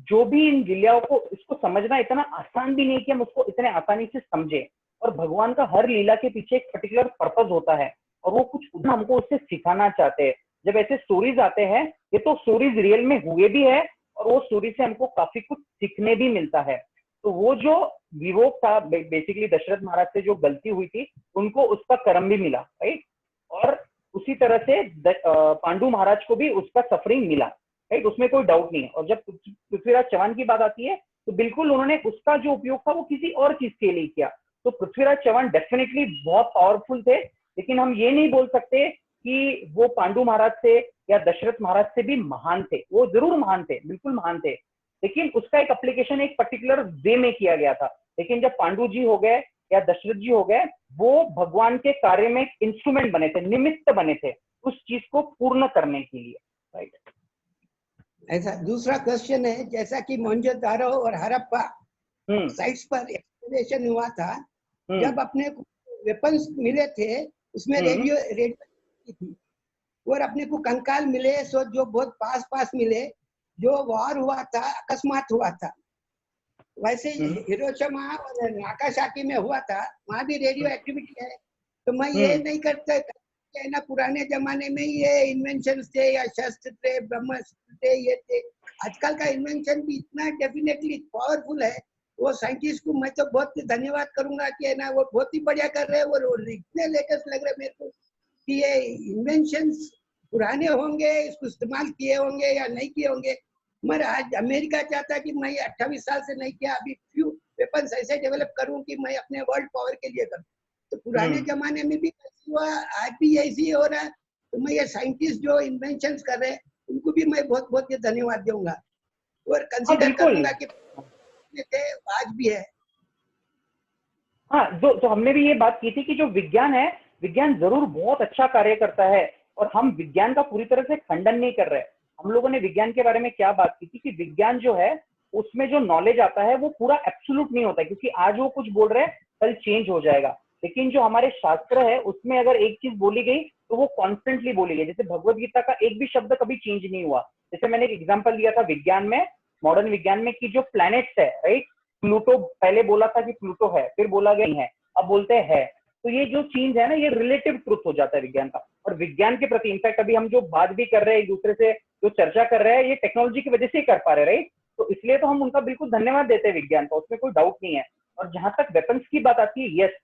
जो भी इन लीलाओं को, इसको समझना इतना आसान भी नहीं कि हम उसको इतने आसानी से समझे, और भगवान का हर लीला के पीछे एक पर्टिकुलर पर्पस होता है और वो कुछ हमको उससे सिखाना चाहते हैं। जब ऐसे स्टोरीज आते हैं, ये तो स्टोरीज रियल में हुए भी है और वो स्टोरी से हमको काफी कुछ सीखने भी मिलता है। तो वो जो विवोक था, बेसिकली दशरथ महाराज से जो गलती हुई थी उनको उसका कर्म भी मिला, राइट। और उसी तरह से पांडु महाराज को भी उसका सफरिंग मिला, राइट, उसमें कोई डाउट नहीं है। और जब पृथ्वीराज चौहान की बात आती है तो बिल्कुल उन्होंने उसका जो उपयोग था वो किसी और चीज के लिए किया। तो पृथ्वीराज चौहान डेफिनेटली बहुत पावरफुल थे, लेकिन हम ये नहीं बोल सकते कि वो पांडु महाराज से या दशरथ महाराज से भी महान थे। वो जरूर महान थे, बिल्कुल महान थे, लेकिन उसका एक एप्लीकेशन एक पर्टिकुलर वे में किया गया था। लेकिन जब पांडु जी हो गए या दशरथ जी हो गए, वो भगवान के कार्य में इंस्ट्रूमेंट बने थे, निमित्त बने थे उस चीज को पूर्ण करने के लिए, राइट। ऐसा दूसरा क्वेश्चन है, जैसा कि मोहनजोदारो और हड़प्पा साइट्स पर एक्सप्लोरेशन हुआ था, जब अपने को वेपन्स मिले थे उसमें रेडियो थी, और अपने को कंकाल मिले सो जो बहुत पास मिले, जो वॉर हुआ था अकस्मात हुआ था। वैसे हिरोशिमा और नागासाकी में हुआ था, वहाँ भी रेडियो एक्टिविटी है। तो मैं ये नहीं करता ना, पुराने जमाने में ये इन्वेंशन थे या शस्त्र थे, ब्रह्मास्त्र थे, ये थे। आजकल का इन्वेंशन भी इतना डेफिनेटली पावरफुल है। वो साइंटिस्ट को मैं तो बहुत धन्यवाद करूंगा कि है ना, वो बहुत ही बढ़िया कर रहे हैं। वो इतने लेटेस्ट लग रहे मेरे को कि ये इन्वेंशंस पुराने होंगे, इसको इस्तेमाल किए होंगे या नहीं किए होंगे, मगर आज अमेरिका चाहता है कि मैं 28 साल से नहीं किया, अभी फ्यू वेपन्स ऐसे डेवलप करूं कि मैं अपने वर्ल्ड पावर के लिए करूं। तो पुराने जमाने में भी हुआ, आज भी ऐसी हो रहा है। तो मैं ये साइंटिस्ट जो इन्वेंशंस कर रहे हैं उनको भी मैं बहुत बहुत ये धन्यवाद दूंगा और कंसीडर करूंगा कि थे आज भी है। हाँ, जो हमने भी ये बात की थी कि जो विज्ञान है, विज्ञान जरूर बहुत अच्छा कार्य करता है और हम विज्ञान का पूरी तरह से खंडन नहीं कर रहे। हम लोगों ने विज्ञान के बारे में क्या बात की थी कि विज्ञान जो है उसमें जो नॉलेज आता है वो पूरा एब्सोल्यूट नहीं होता, क्योंकि आज वो कुछ बोल रहे हैं कल चेंज हो जाएगा। लेकिन जो हमारे शास्त्र है उसमें अगर एक चीज बोली गई तो वो कॉन्स्टेंटली बोली गई। जैसे भगवत गीता का एक भी शब्द कभी चेंज नहीं हुआ। जैसे मैंने एक एग्जाम्पल दिया था विज्ञान में, मॉडर्न विज्ञान में, कि जो प्लैनेट्स है, राइट, प्लूटो पहले बोला था कि प्लूटो है, फिर बोला गया नहीं है, अब बोलते हैं। तो ये जो चीज है ना, ये रिलेटिव ट्रुथ हो जाता है विज्ञान का। और विज्ञान के प्रति इनफैक्ट अभी हम जो बात भी कर रहे हैं एक दूसरे से, जो चर्चा कर रहे हैं, ये टेक्नोलॉजी की वजह से ही कर पा रहे हैं, राइट। तो इसलिए तो हम उनका बिल्कुल धन्यवाद देते हैं विज्ञान का, उसमें कोई डाउट नहीं है। और जहां तक वेपन्स की बात आती है, यस,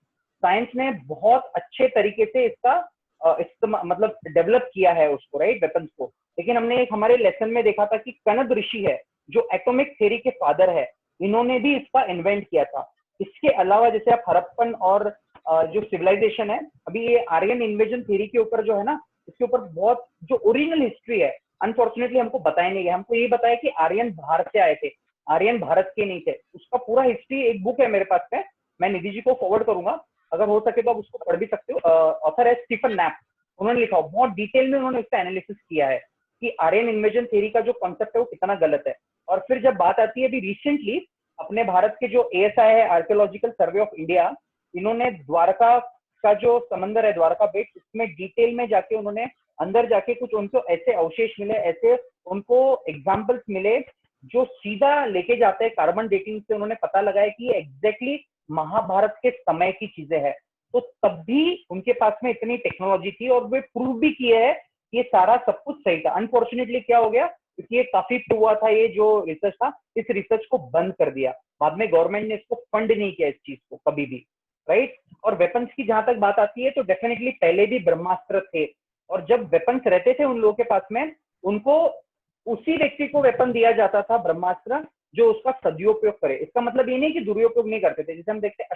साइंस ने बहुत अच्छे तरीके से इसका मतलब डेवलप किया है उसको, राइट, वेपन्स को। लेकिन हमने एक हमारे लेसन में देखा था कि कनद ऋषि है जो एटॉमिक थ्योरी के फादर है, इन्होंने भी इसका इन्वेंट किया था। इसके अलावा जैसे आप हड़प्पन और जो सिविलाइजेशन है, अभी ये आर्यन इन्वेजन थ्योरी के ऊपर जो है ना, इसके ऊपर बहुत जो ओरिजिनल हिस्ट्री है अनफॉर्चुनेटली हमको बताया नहीं गया। हमको ये बताया कि आर्यन भारत से आए थे, आर्यन भारत के नहीं थे। उसका पूरा हिस्ट्री एक बुक है मेरे पास में, मैं निधि जी को फॉरवर्ड करूंगा, अगर हो सके तो आप उसको पढ़ भी सकते हो। ऑथर है स्टीफन नैप, उन्होंने लिखा हो, बहुत डिटेल में उन्होंने इसका एनालिसिस किया है कि आर्यन इन्वेजन थ्योरी का जो कॉन्सेप्ट है वो कितना गलत है। और फिर जब बात आती है अभी रिसेंटली अपने भारत के जो ASI है, आर्कियोलॉजिकल सर्वे ऑफ इंडिया, इन्होंने द्वारका का जो समंदर है, द्वारका बेट, इसमें डिटेल में जाके उन्होंने अंदर जाके कुछ उनको ऐसे अवशेष मिले, ऐसे उनको एग्जाम्पल्स मिले जो सीधा लेके जाते हैं कार्बन डेटिंग से। उन्होंने पता लगाया कि ये एग्जैक्टली महाभारत के समय की चीजें हैं। तो तब भी उनके पास में इतनी टेक्नोलॉजी थी और वे प्रूव भी किए हैं कि ये सारा सब कुछ सही था। अनफॉर्चुनेटली क्या हो गया, क्योंकि ये काफी हुआ था, ये जो रिसर्च था, इस रिसर्च को बंद कर दिया। बाद में गवर्नमेंट ने इसको फंड नहीं किया इस चीज को कभी भी, राइट। और वेपन्स की जहां तक बात आती है तो डेफिनेटली पहले भी ब्रह्मास्त्र थे, और जब वेपन्स रहते थे उन लोगों के पास में, उनको उसी व्यक्ति को वेपन दिया जाता था ब्रह्मास्त्र जो उसका सदुपयोग करे। इसका मतलब ये नहीं कि दुरुपयोग नहीं करते थे। जैसे हम देखते हैं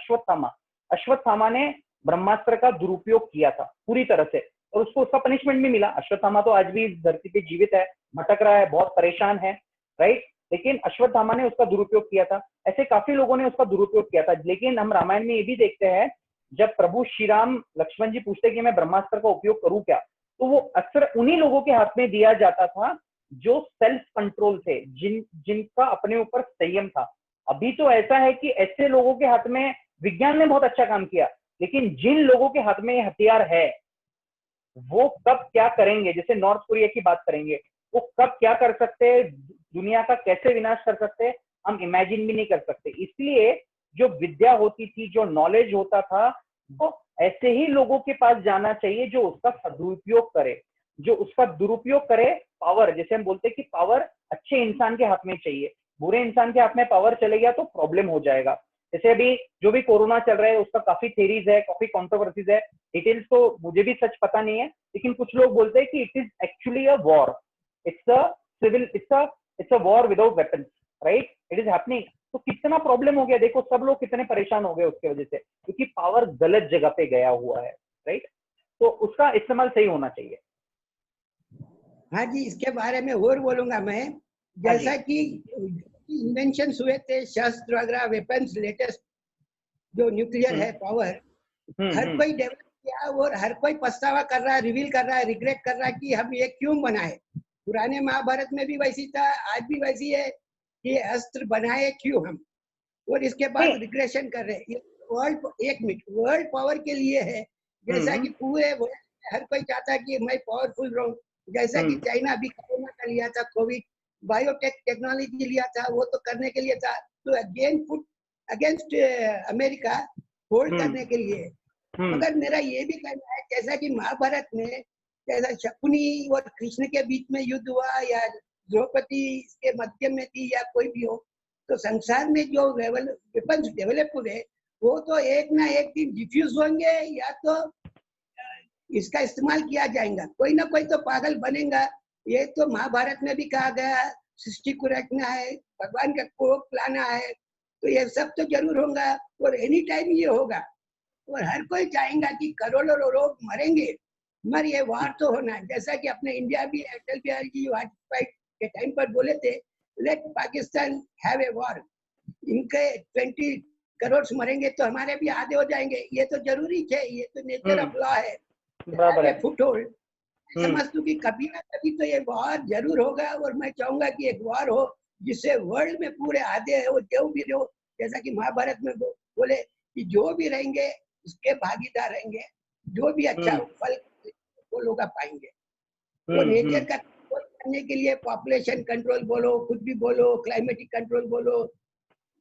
अश्वत्थामा ने ब्रह्मास्त्र का दुरुपयोग किया था पूरी तरह से, और उसको उसका पनिशमेंट भी मिला। अश्वत्थामा तो आज भी इस धरती पे जीवित है, भटक रहा है, बहुत परेशान है, राइट, लेकिन अश्वत्थामा ने उसका दुरुपयोग किया था। ऐसे काफी लोगों ने उसका दुरुपयोग किया था। लेकिन हम रामायण में ये भी देखते हैं, जब प्रभु श्री राम लक्ष्मण जी पूछते कि मैं ब्रह्मास्त्र का उपयोग करूं क्या, तो वो अक्सर उन्हीं लोगों के हाथ में दिया जाता था जो सेल्फ कंट्रोल थे, जिनका अपने ऊपर संयम था। अभी तो ऐसा है कि ऐसे लोगों के हाथ में, विज्ञान ने बहुत अच्छा काम किया, लेकिन जिन लोगों के हाथ में ये हथियार है वो कब क्या करेंगे, जैसे नॉर्थ कोरिया की बात करेंगे, वो कब क्या कर सकते हैं, दुनिया का कैसे विनाश कर सकते हैं, हम इमेजिन भी नहीं कर सकते। इसलिए जो विद्या होती थी, जो नॉलेज होता था, वो ऐसे ही लोगों के पास जाना चाहिए जो उसका सदुपयोग करे। जो उसका दुरुपयोग करे, पावर, जैसे हम बोलते हैं कि पावर अच्छे इंसान के हाथ में चाहिए, बुरे इंसान के हाथ में पावर चले गया तो प्रॉब्लम हो जाएगा। जैसे अभी जो भी कोरोना चल रहा है उसका काफी थेरीज है, काफी कॉन्ट्रोवर्सीज है, डिटेल्स तो मुझे भी सच पता नहीं है, लेकिन कुछ लोग बोलते हैं कि it is actually a war, it's a civil, it's a war without weapons, right, it is happening. तो कितना प्रॉब्लम हो गया, देखो सब लोग कितने परेशान हो गए उसके वजह से, क्योंकि पावर गलत जगह पे गया हुआ है, राइट। तो उसका इस्तेमाल सही होना चाहिए। हाँ जी, इसके बारे में और बोलूंगा मैं। हाँ जी। जैसा कि इन्वेंशन हुए थे शस्त्र वगैरह, वेपन्स, लेटेस्ट जो न्यूक्लियर है पावर, हर कोई डेवलप किया और हर कोई पछतावा कर रहा है, रिवील कर रहा है, रिग्रेट कर रहा है कि हम ये क्यों बनाए। पुराने महाभारत में भी वैसी था, आज भी वैसी है कि अस्त्र बनाए क्यों हम, और इसके बाद रिग्रेशन कर रहे हैं। ये वर्ल्ड, एक मिनट, वर्ल्ड पावर के लिए है। जैसा कि पूरे वर्ल्ड में हर कोई चाहता है कि मैं पावरफुल रहूं। जैसा कि चाइना अभी कोरोना का लिया था, कोविड, बायोटेक टेक्नोलॉजी लिया था, वो तो करने के लिए था, तो again foot against America hold करने के लिए। मगर मेरा ये भी कहना है, जैसा कि महाभारत में जैसा शकुनी और कृष्ण के बीच में युद्ध हुआ, या द्रौपदी के मध्य में थी, या कोई भी हो, तो संसार में जो वेपन्स डेवलप हुए वो तो एक ना एक दिन डिफ्यूज होंगे, या तो इसका इस्तेमाल किया जाएगा। कोई ना कोई तो पागल बनेगा। ये तो महाभारत में भी कहा गया, सृष्टि को रखना है, भगवान का कोप लाना है, तो ये सब तो जरूर होगा और एनी टाइम ये होगा। और हर कोई चाहेगा कि करोड़ों लोग मरेंगे, मगर ये वार तो होना है। जैसा कि अपने इंडिया भी अटल बिहारी जी वाजपेयी के टाइम पर बोले थे, लेट पाकिस्तान हैव ए वार, इनके 20 करोड़ मरेंगे तो हमारे भी आधे हो जाएंगे, ये तो जरूरी है, ये तो नेचर ऑफ लॉ है, बराबर है। फुटहोल्ड। समझता हूँ कि कभी ना कभी तो ये वार जरूर होगा, और मैं चाहूंगा कि एक वार हो जिससे वर्ल्ड में पूरे आधे हो, जो भी हो, जैसा कि महाभारत में बोले कि जो भी रहेंगे उसके भागीदार रहेंगे, जो भी अच्छा फल वो लोग पाएंगे। तो नेचर का कंट्रोल करने के लिए पॉपुलेशन कंट्रोल बोलो, कुछ भी बोलो, क्लाइमेटिक कंट्रोल बोलो,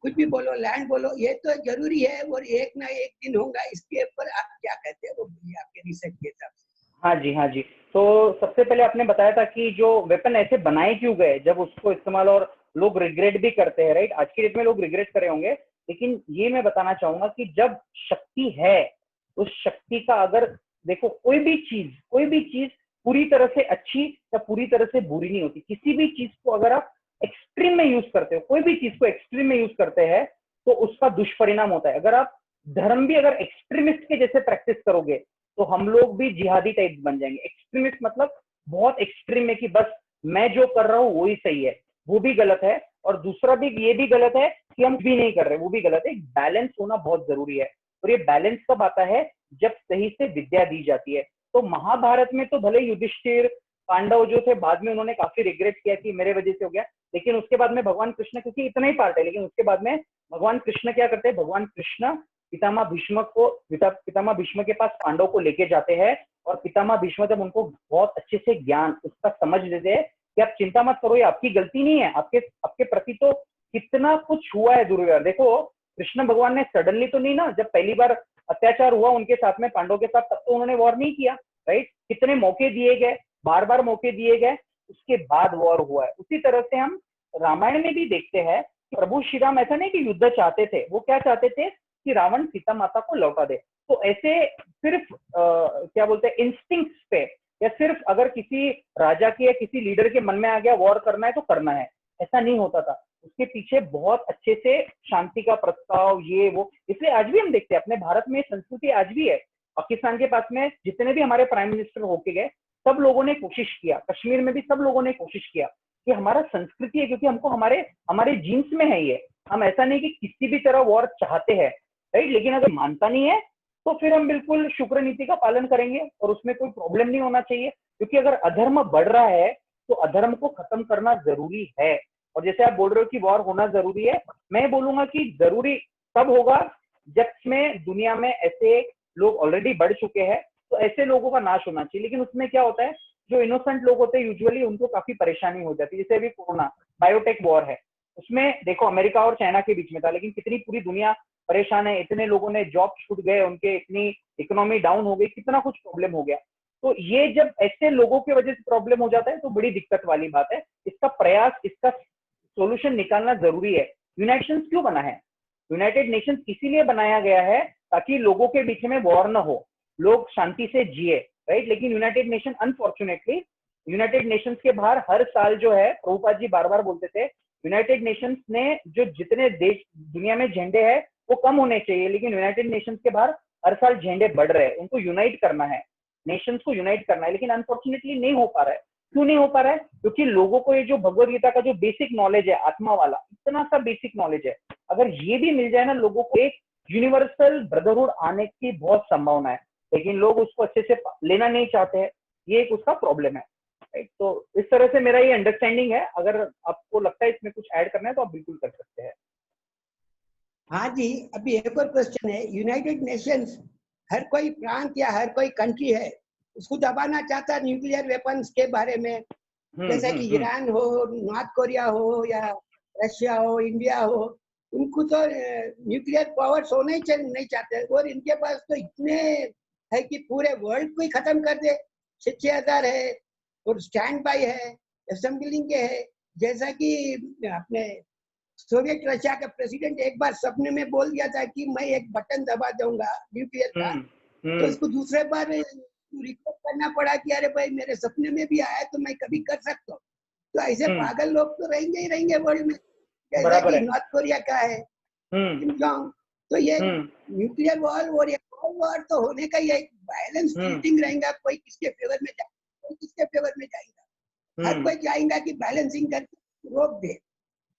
कुछ भी बोलो, लैंड बोलो, ये तो जरूरी है और एक ना एक दिन होगा। इसके ऊपर आप क्या कहते हैं, वो बोलिए आपके रिसर्च के हिसाब से। हाँ जी, हाँ जी। तो सबसे पहले आपने बताया था कि जो वेपन ऐसे बनाए क्यों गए, जब उसको इस्तेमाल, और लोग रिग्रेट भी करते हैं, राइट। आज की डेट में लोग रिग्रेट करे होंगे, लेकिन ये मैं बताना चाहूंगा कि जब शक्ति है, उस शक्ति का अगर देखो, कोई भी चीज पूरी तरह से अच्छी या पूरी तरह से बुरी नहीं होती। किसी भी चीज को अगर आप एक्सट्रीम में यूज करते हो, कोई भी चीज को एक्सट्रीम में यूज करते हैं, तो उसका दुष्परिणाम होता है। अगर आप धर्म भी अगर एक्सट्रीमिस्ट के जैसे प्रैक्टिस करोगे, तो हम लोग भी जिहादी टाइप बन जाएंगे। एक्सट्रीमिस्ट मतलब बहुत एक्सट्रीम है कि बस मैं जो कर रहा हूँ वही सही है, वो भी गलत है। और दूसरा भी, ये भी गलत है कि हम भी नहीं कर रहे, वो भी गलत है। एक बैलेंस होना बहुत जरूरी है, और ये बैलेंस कब आता है, जब सही से विद्या दी जाती है। तो महाभारत में तो भले युधिष्ठिर, पांडव जो थे, बाद में उन्होंने काफी रिग्रेट किया कि मेरे वजह से हो गया, लेकिन उसके बाद में भगवान कृष्ण, क्योंकि इतना ही पार्ट है, लेकिन उसके बाद में भगवान कृष्ण क्या करते हैं, भगवान कृष्ण पितामह भीष्म के पास पांडव को लेके जाते हैं, और पितामह भीष्म जब उनको बहुत अच्छे से ज्ञान उसका समझ देते हैं कि आप चिंता मत करो, ये आपकी गलती नहीं है, आपके प्रति तो कितना कुछ हुआ है दुर्व्यवहार। देखो कृष्ण भगवान ने सडनली तो नहीं ना, जब पहली बार अत्याचार हुआ उनके साथ में, पांडव के साथ, तब तो उन्होंने वॉर नहीं किया, राइट। कितने मौके दिए गए, बार बार मौके दिए गए, उसके बाद वॉर हुआ है। उसी तरह से हम रामायण में भी देखते हैं, प्रभु श्री राम ऐसा नहीं कि युद्ध चाहते थे, वो क्या चाहते थे कि रावण सीता माता को लौटा दे। तो ऐसे सिर्फ क्या बोलते हैं, इंस्टिंक्ट्स पे, या सिर्फ अगर किसी राजा के या किसी लीडर के मन में आ गया वॉर करना है तो करना है, ऐसा नहीं होता था। उसके पीछे बहुत अच्छे से शांति का प्रस्ताव, ये वो, इसलिए आज भी हम देखते हैं अपने भारत में संस्कृति आज भी है। पाकिस्तान के पास में जितने भी हमारे प्राइम मिनिस्टर होके गए, सब लोगों ने कोशिश किया, कश्मीर में भी सब लोगों ने कोशिश किया कि हमारा संस्कृति है, क्योंकि हमको हमारे जीन्स में है ये। हम ऐसा नहीं कि किसी भी तरह वॉर चाहते हैं, राइट। लेकिन अगर मानता नहीं है तो फिर हम बिल्कुल शुक्र नीति का पालन करेंगे, और उसमें कोई प्रॉब्लम नहीं होना चाहिए। क्योंकि अगर अधर्म बढ़ रहा है तो अधर्म को खत्म करना जरूरी है। और जैसे आप बोल रहे हो कि वॉर होना जरूरी है, मैं बोलूंगा कि जरूरी तब होगा जब में दुनिया में ऐसे लोग ऑलरेडी बढ़ चुके हैं, तो ऐसे लोगों का नाश होना चाहिए। लेकिन उसमें क्या होता है, जो इनोसेंट लोग होते हैं यूजुअली उनको काफी परेशानी हो जाती है। जैसे अभी कोरोना बायोटेक वॉर है, उसमें देखो अमेरिका और चाइना के बीच में था, लेकिन कितनी पूरी दुनिया परेशान है, इतने लोगों ने जॉब छूट गए उनके, इतनी इकोनॉमी डाउन हो गई, कितना कुछ प्रॉब्लम हो गया। तो ये जब ऐसे लोगों की वजह से प्रॉब्लम हो जाता है तो बड़ी दिक्कत वाली बात है। इसका प्रयास, इसका सोल्यूशन निकालना जरूरी है। यूनाइटेड नेशंस क्यों बना है? यूनाइटेड नेशंस इसीलिए बनाया गया है ताकि लोगों के बीच में वॉर न हो, लोग शांति से जिए, राइट। लेकिन United nation unfortunately, United Nations के बाहर हर साल जो है, प्रभुपाद जी बार बार बोलते थे, यूनाइटेड नेशंस ने जो जितने देश दुनिया में झंडे हैं वो कम होने चाहिए, लेकिन यूनाइटेड नेशंस के बाहर हर साल झंडे बढ़ रहे हैं। उनको यूनाइट करना है, नेशंस को यूनाइट करना है, लेकिन अनफॉर्चुनेटली नहीं हो पा रहा है। क्यों नहीं हो पा रहा है? क्योंकि लोगों को ये जो भगवद गीता का जो बेसिक नॉलेज है, आत्मा वाला इतना सा बेसिक नॉलेज है, अगर ये भी मिल जाए ना लोगों को, एक यूनिवर्सल ब्रदरहुड आने की बहुत संभावना है। लेकिन लोग उसको अच्छे से लेना नहीं चाहते हैं, ये एक उसका प्रॉब्लम है, राइट। तो इस तरह से मेरा ये अंडरस्टैंडिंग है। अगर आपको लगता है इसमें कुछ ऐड करना है तो आप बिल्कुल कर सकते हैं। हाँ जी, अभी एक और क्वेश्चन है। यूनाइटेड नेशंस हर कोई प्रांत या हर कोई कंट्री है उसको दबाना चाहता न्यूक्लियर वेपन्स के बारे में, जैसे कि ईरान हो, नॉर्थ कोरिया हो या रशिया हो, इंडिया हो, उनको तो न्यूक्लियर पावर्स होने ही नहीं चाहते। और इनके पास तो इतने है कि पूरे वर्ल्ड को ही खत्म कर दे। 6,000 है और स्टैंड बाई है, असेंबलिंग के है। जैसा कि अपने सोवियत रशिया का प्रेसिडेंट एक बार सपने में बोल दिया था कि मैं एक बटन दबा दूंगा न्यूक्लियर का, तो इसको दूसरे बार रिक्वेस्ट करना पड़ा कि अरे भाई मेरे सपने में भी आया तो मैं कभी कर सकता हूँ। तो ऐसे पागल लोग तो रहेंगे ही रहेंगे वर्ल्ड में, जैसा कि नॉर्थ कोरिया का है किम जोंग। तो ये न्यूक्लियर वॉर और ये कोल्ड वॉर तो होने का ये वायलेंस टीचिंग रहेगा। कोई किसके फेवर में जाएगा, कोई किसके फेवर में जाएगा। हर कोई चाहेगा कि बैलेंसिंग करके रोक दे,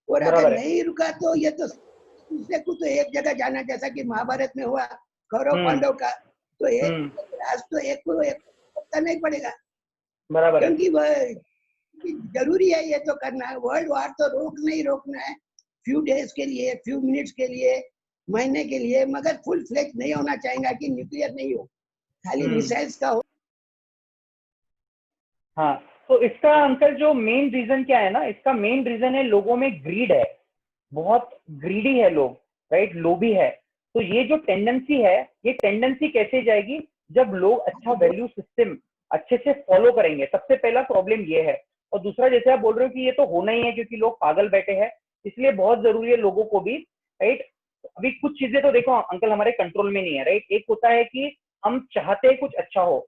और अगर नहीं रुका तो ये तो दूसरे को तो एक जगह जाना, जैसा कि महाभारत में हुआ कौरव पांडव का, तो एक राज तो एक को करना ही पड़ेगा, क्योंकि वह जरूरी है ये तो करना है। वर्ल्ड वार तो रोकना ही रोकना है, फ्यू डेज के लिए, फ्यू मिनट्स के लिए, महीने के लिए, मगर फुल फ्लेज नहीं होना चाहेगा कि न्यूक्लियर नहीं हो, खाली मिसाइल्स का हो। हाँ, तो इसका अंकल जो मेन रीजन क्या है ना, इसका मेन रीजन है लोगों में ग्रीड है, बहुत ग्रीडी है लोग, राइट, लोभी है। तो ये जो टेंडेंसी है, ये टेंडेंसी कैसे जाएगी? जब लोग अच्छा वैल्यू सिस्टम अच्छे से फॉलो करेंगे। सबसे पहला प्रॉब्लम ये है। और दूसरा, जैसे आप बोल रहे हो कि ये तो होना ही है क्योंकि लोग पागल बैठे हैं, इसलिए बहुत जरूरी है लोगों को भी, राइट। अभी कुछ चीजें तो देखो अंकल हमारे कंट्रोल में नहीं है, राइट। एक होता है कि हम चाहते हैं कुछ अच्छा हो,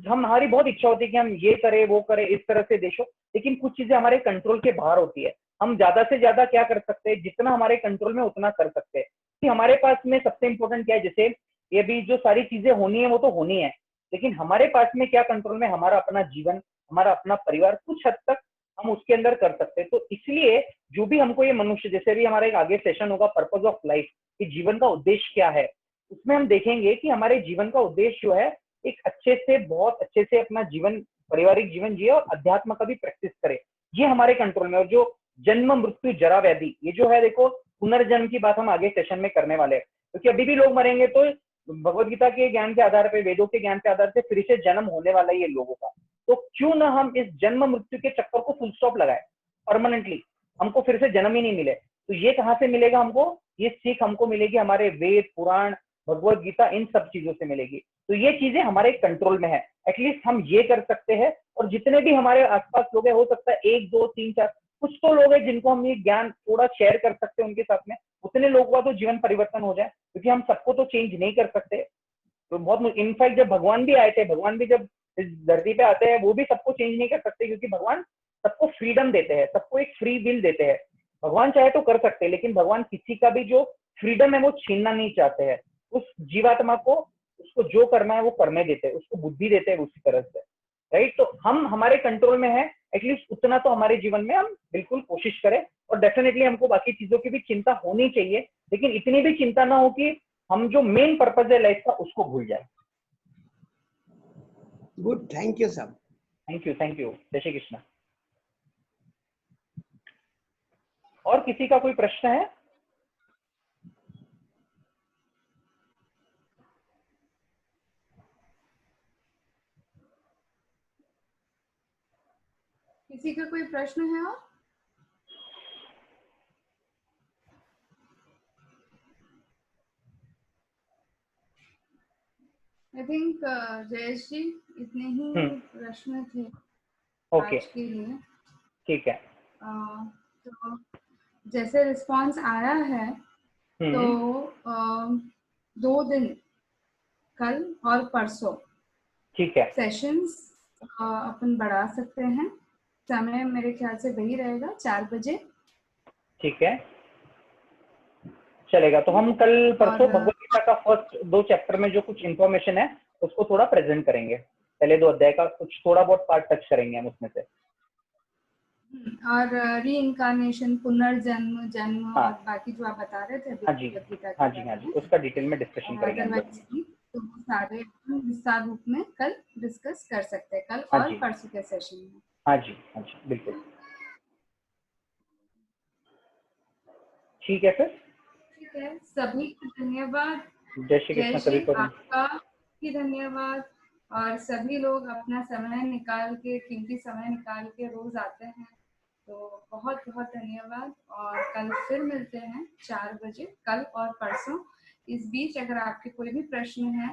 हमारी बहुत इच्छा होती है कि हम ये करें वो करें, इस तरह से देश हो, लेकिन कुछ चीजें हमारे कंट्रोल के बाहर होती है। हम ज्यादा से ज्यादा क्या कर सकते हैं, जितना हमारे कंट्रोल में उतना कर सकते हैं। कि हमारे पास में सबसे इंपॉर्टेंट क्या है, जैसे ये भी जो सारी चीजें होनी है वो तो होनी है, लेकिन हमारे पास में क्या कंट्रोल में, हमारा अपना जीवन, हमारा अपना परिवार, कुछ हद तक हम उसके अंदर कर सकते हैं। तो इसलिए जो भी हमको ये मनुष्य, जैसे भी हमारा एक आगे सेशन होगा पर्पज ऑफ लाइफ, कि जीवन का उद्देश्य क्या है, उसमें हम देखेंगे कि हमारे जीवन का उद्देश्य जो है एक अच्छे से, बहुत अच्छे से अपना जीवन, पारिवारिक जीवन जिए और अध्यात्म का भी प्रैक्टिस करे, ये हमारे कंट्रोल में। और जो जन्म मृत्यु जरा व्याधि, ये जो है देखो, पुनर्जन्म की बात हम आगे सेशन में करने वाले हैं, क्योंकि अभी भी लोग मरेंगे तो भगवत गीता के ज्ञान के आधार पर, वेदों के ज्ञान के आधार से फिर से जन्म होने वाला है ये लोगों का। तो क्यों ना हम इस जन्म मृत्यु के चक्कर को फुल स्टॉप लगाए परमानेंटली, हमको फिर से जन्म ही नहीं मिले। तो ये कहाँ से मिलेगा हमको? ये सीख हमको मिलेगी हमारे वेद, पुराण, भगवत गीता, इन सब चीजों से मिलेगी। तो ये चीजें हमारे कंट्रोल में है, एटलीस्ट हम ये कर सकते हैं। और जितने भी हमारे आसपास लोग हैं, हो सकता है 1, 2, 3, 4 कुछ तो लोग हैं जिनको हम ये ज्ञान थोड़ा शेयर कर सकते हैं उनके साथ में, उतने लोगों का तो जीवन परिवर्तन हो जाए, क्योंकि हम सबको तो चेंज नहीं कर सकते। तो बहुत, इनफैक्ट जब भगवान भी आए थे, भगवान भी जब इस धरती पे आते हैं, वो भी सबको चेंज नहीं कर सकते, क्योंकि भगवान सबको फ्रीडम देते हैं, सबको एक फ्री विल देते हैं। भगवान चाहे तो कर सकते हैं, लेकिन भगवान किसी का भी जो फ्रीडम है वो छीनना नहीं चाहते हैं। उस जीवात्मा को, उसको जो करना है वो करने देते हैं, उसको बुद्धि देते हैं उसी तरह से, राइट। तो हम, हमारे कंट्रोल में है, एटलीस्ट उतना तो हमारे जीवन में हम बिल्कुल कोशिश करें। और डेफिनेटली हमको बाकी चीजों की भी चिंता होनी चाहिए, लेकिन इतनी भी चिंता ना हो कि हम जो मेन पर्पज है लाइफ का उसको भूल जाए। Good, thank you sir. Thank you, जय श्री कृष्ण। और किसी का कोई प्रश्न है? किसी का कोई प्रश्न है और? आई थिंक जयेश जी इतने ही प्रश्न थे ओके, आज के लिए। ठीक है। तो जैसे रिस्पांस आया है तो 2 दिन कल और परसों ठीक है, सेशंस अपन बढ़ा सकते हैं। समय मेरे ख्याल से वही रहेगा 4 बजे। ठीक है, चलेगा। तो हम कल परसों और भगवद गीता का फर्स्ट 2 चैप्टर में जो कुछ इंफॉर्मेशन है उसको थोड़ा प्रेजेंट करेंगे। पहले 2 अध्याय का कुछ थोड़ा बहुत पार्ट टच करेंगे हम उसमें से। और री इनकारनेशन, पुनर्जन्म, जन्म हाँ, और बाकी जो आप बता रहे थे अभी हाँ जी, भगवद गीता के हाँ जी, बारे हाँ जी, में, उसका डिटेल में डिस्कशन और करेंगे हम लोग। अदरवाइज भी तो वो सारे अपन विस्तार रूप में कल डिस्कस कर सकते हैं, कल हाँ और जी, परसों के सेशन में। हाँ जी, हाँ जी, बिल्कुल। ठीक है फिर। ठीक है, सभी को धन्यवाद। जय श्री जय कृष्ण सभी श्री, को। आपका भी धन्यवाद। और सभी लोग अपना समय निकाल के, कीमती समय निकाल के रोज आते हैं, तो बहुत बहुत धन्यवाद। और कल फिर मिलते हैं 4 बजे, कल और परसों। इस बीच अगर आपके कोई भी प्रश्न है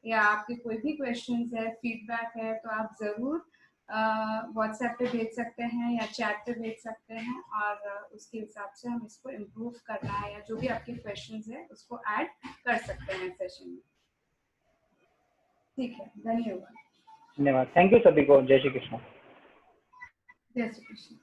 या आपके कोई भी क्वेश्चंस है, फीडबैक है, तो आप जरूर व्हाट्सएप पे भेज सकते हैं या चैट पे भेज सकते हैं, और उसके हिसाब से हम इसको इम्प्रूव करना है या जो भी आपके क्वेश्चंस है उसको ऐड कर सकते हैं सेशन में। ठीक है, धन्यवाद। धन्यवाद, थैंक यू सभी को। जय श्री कृष्ण। जय श्री कृष्ण।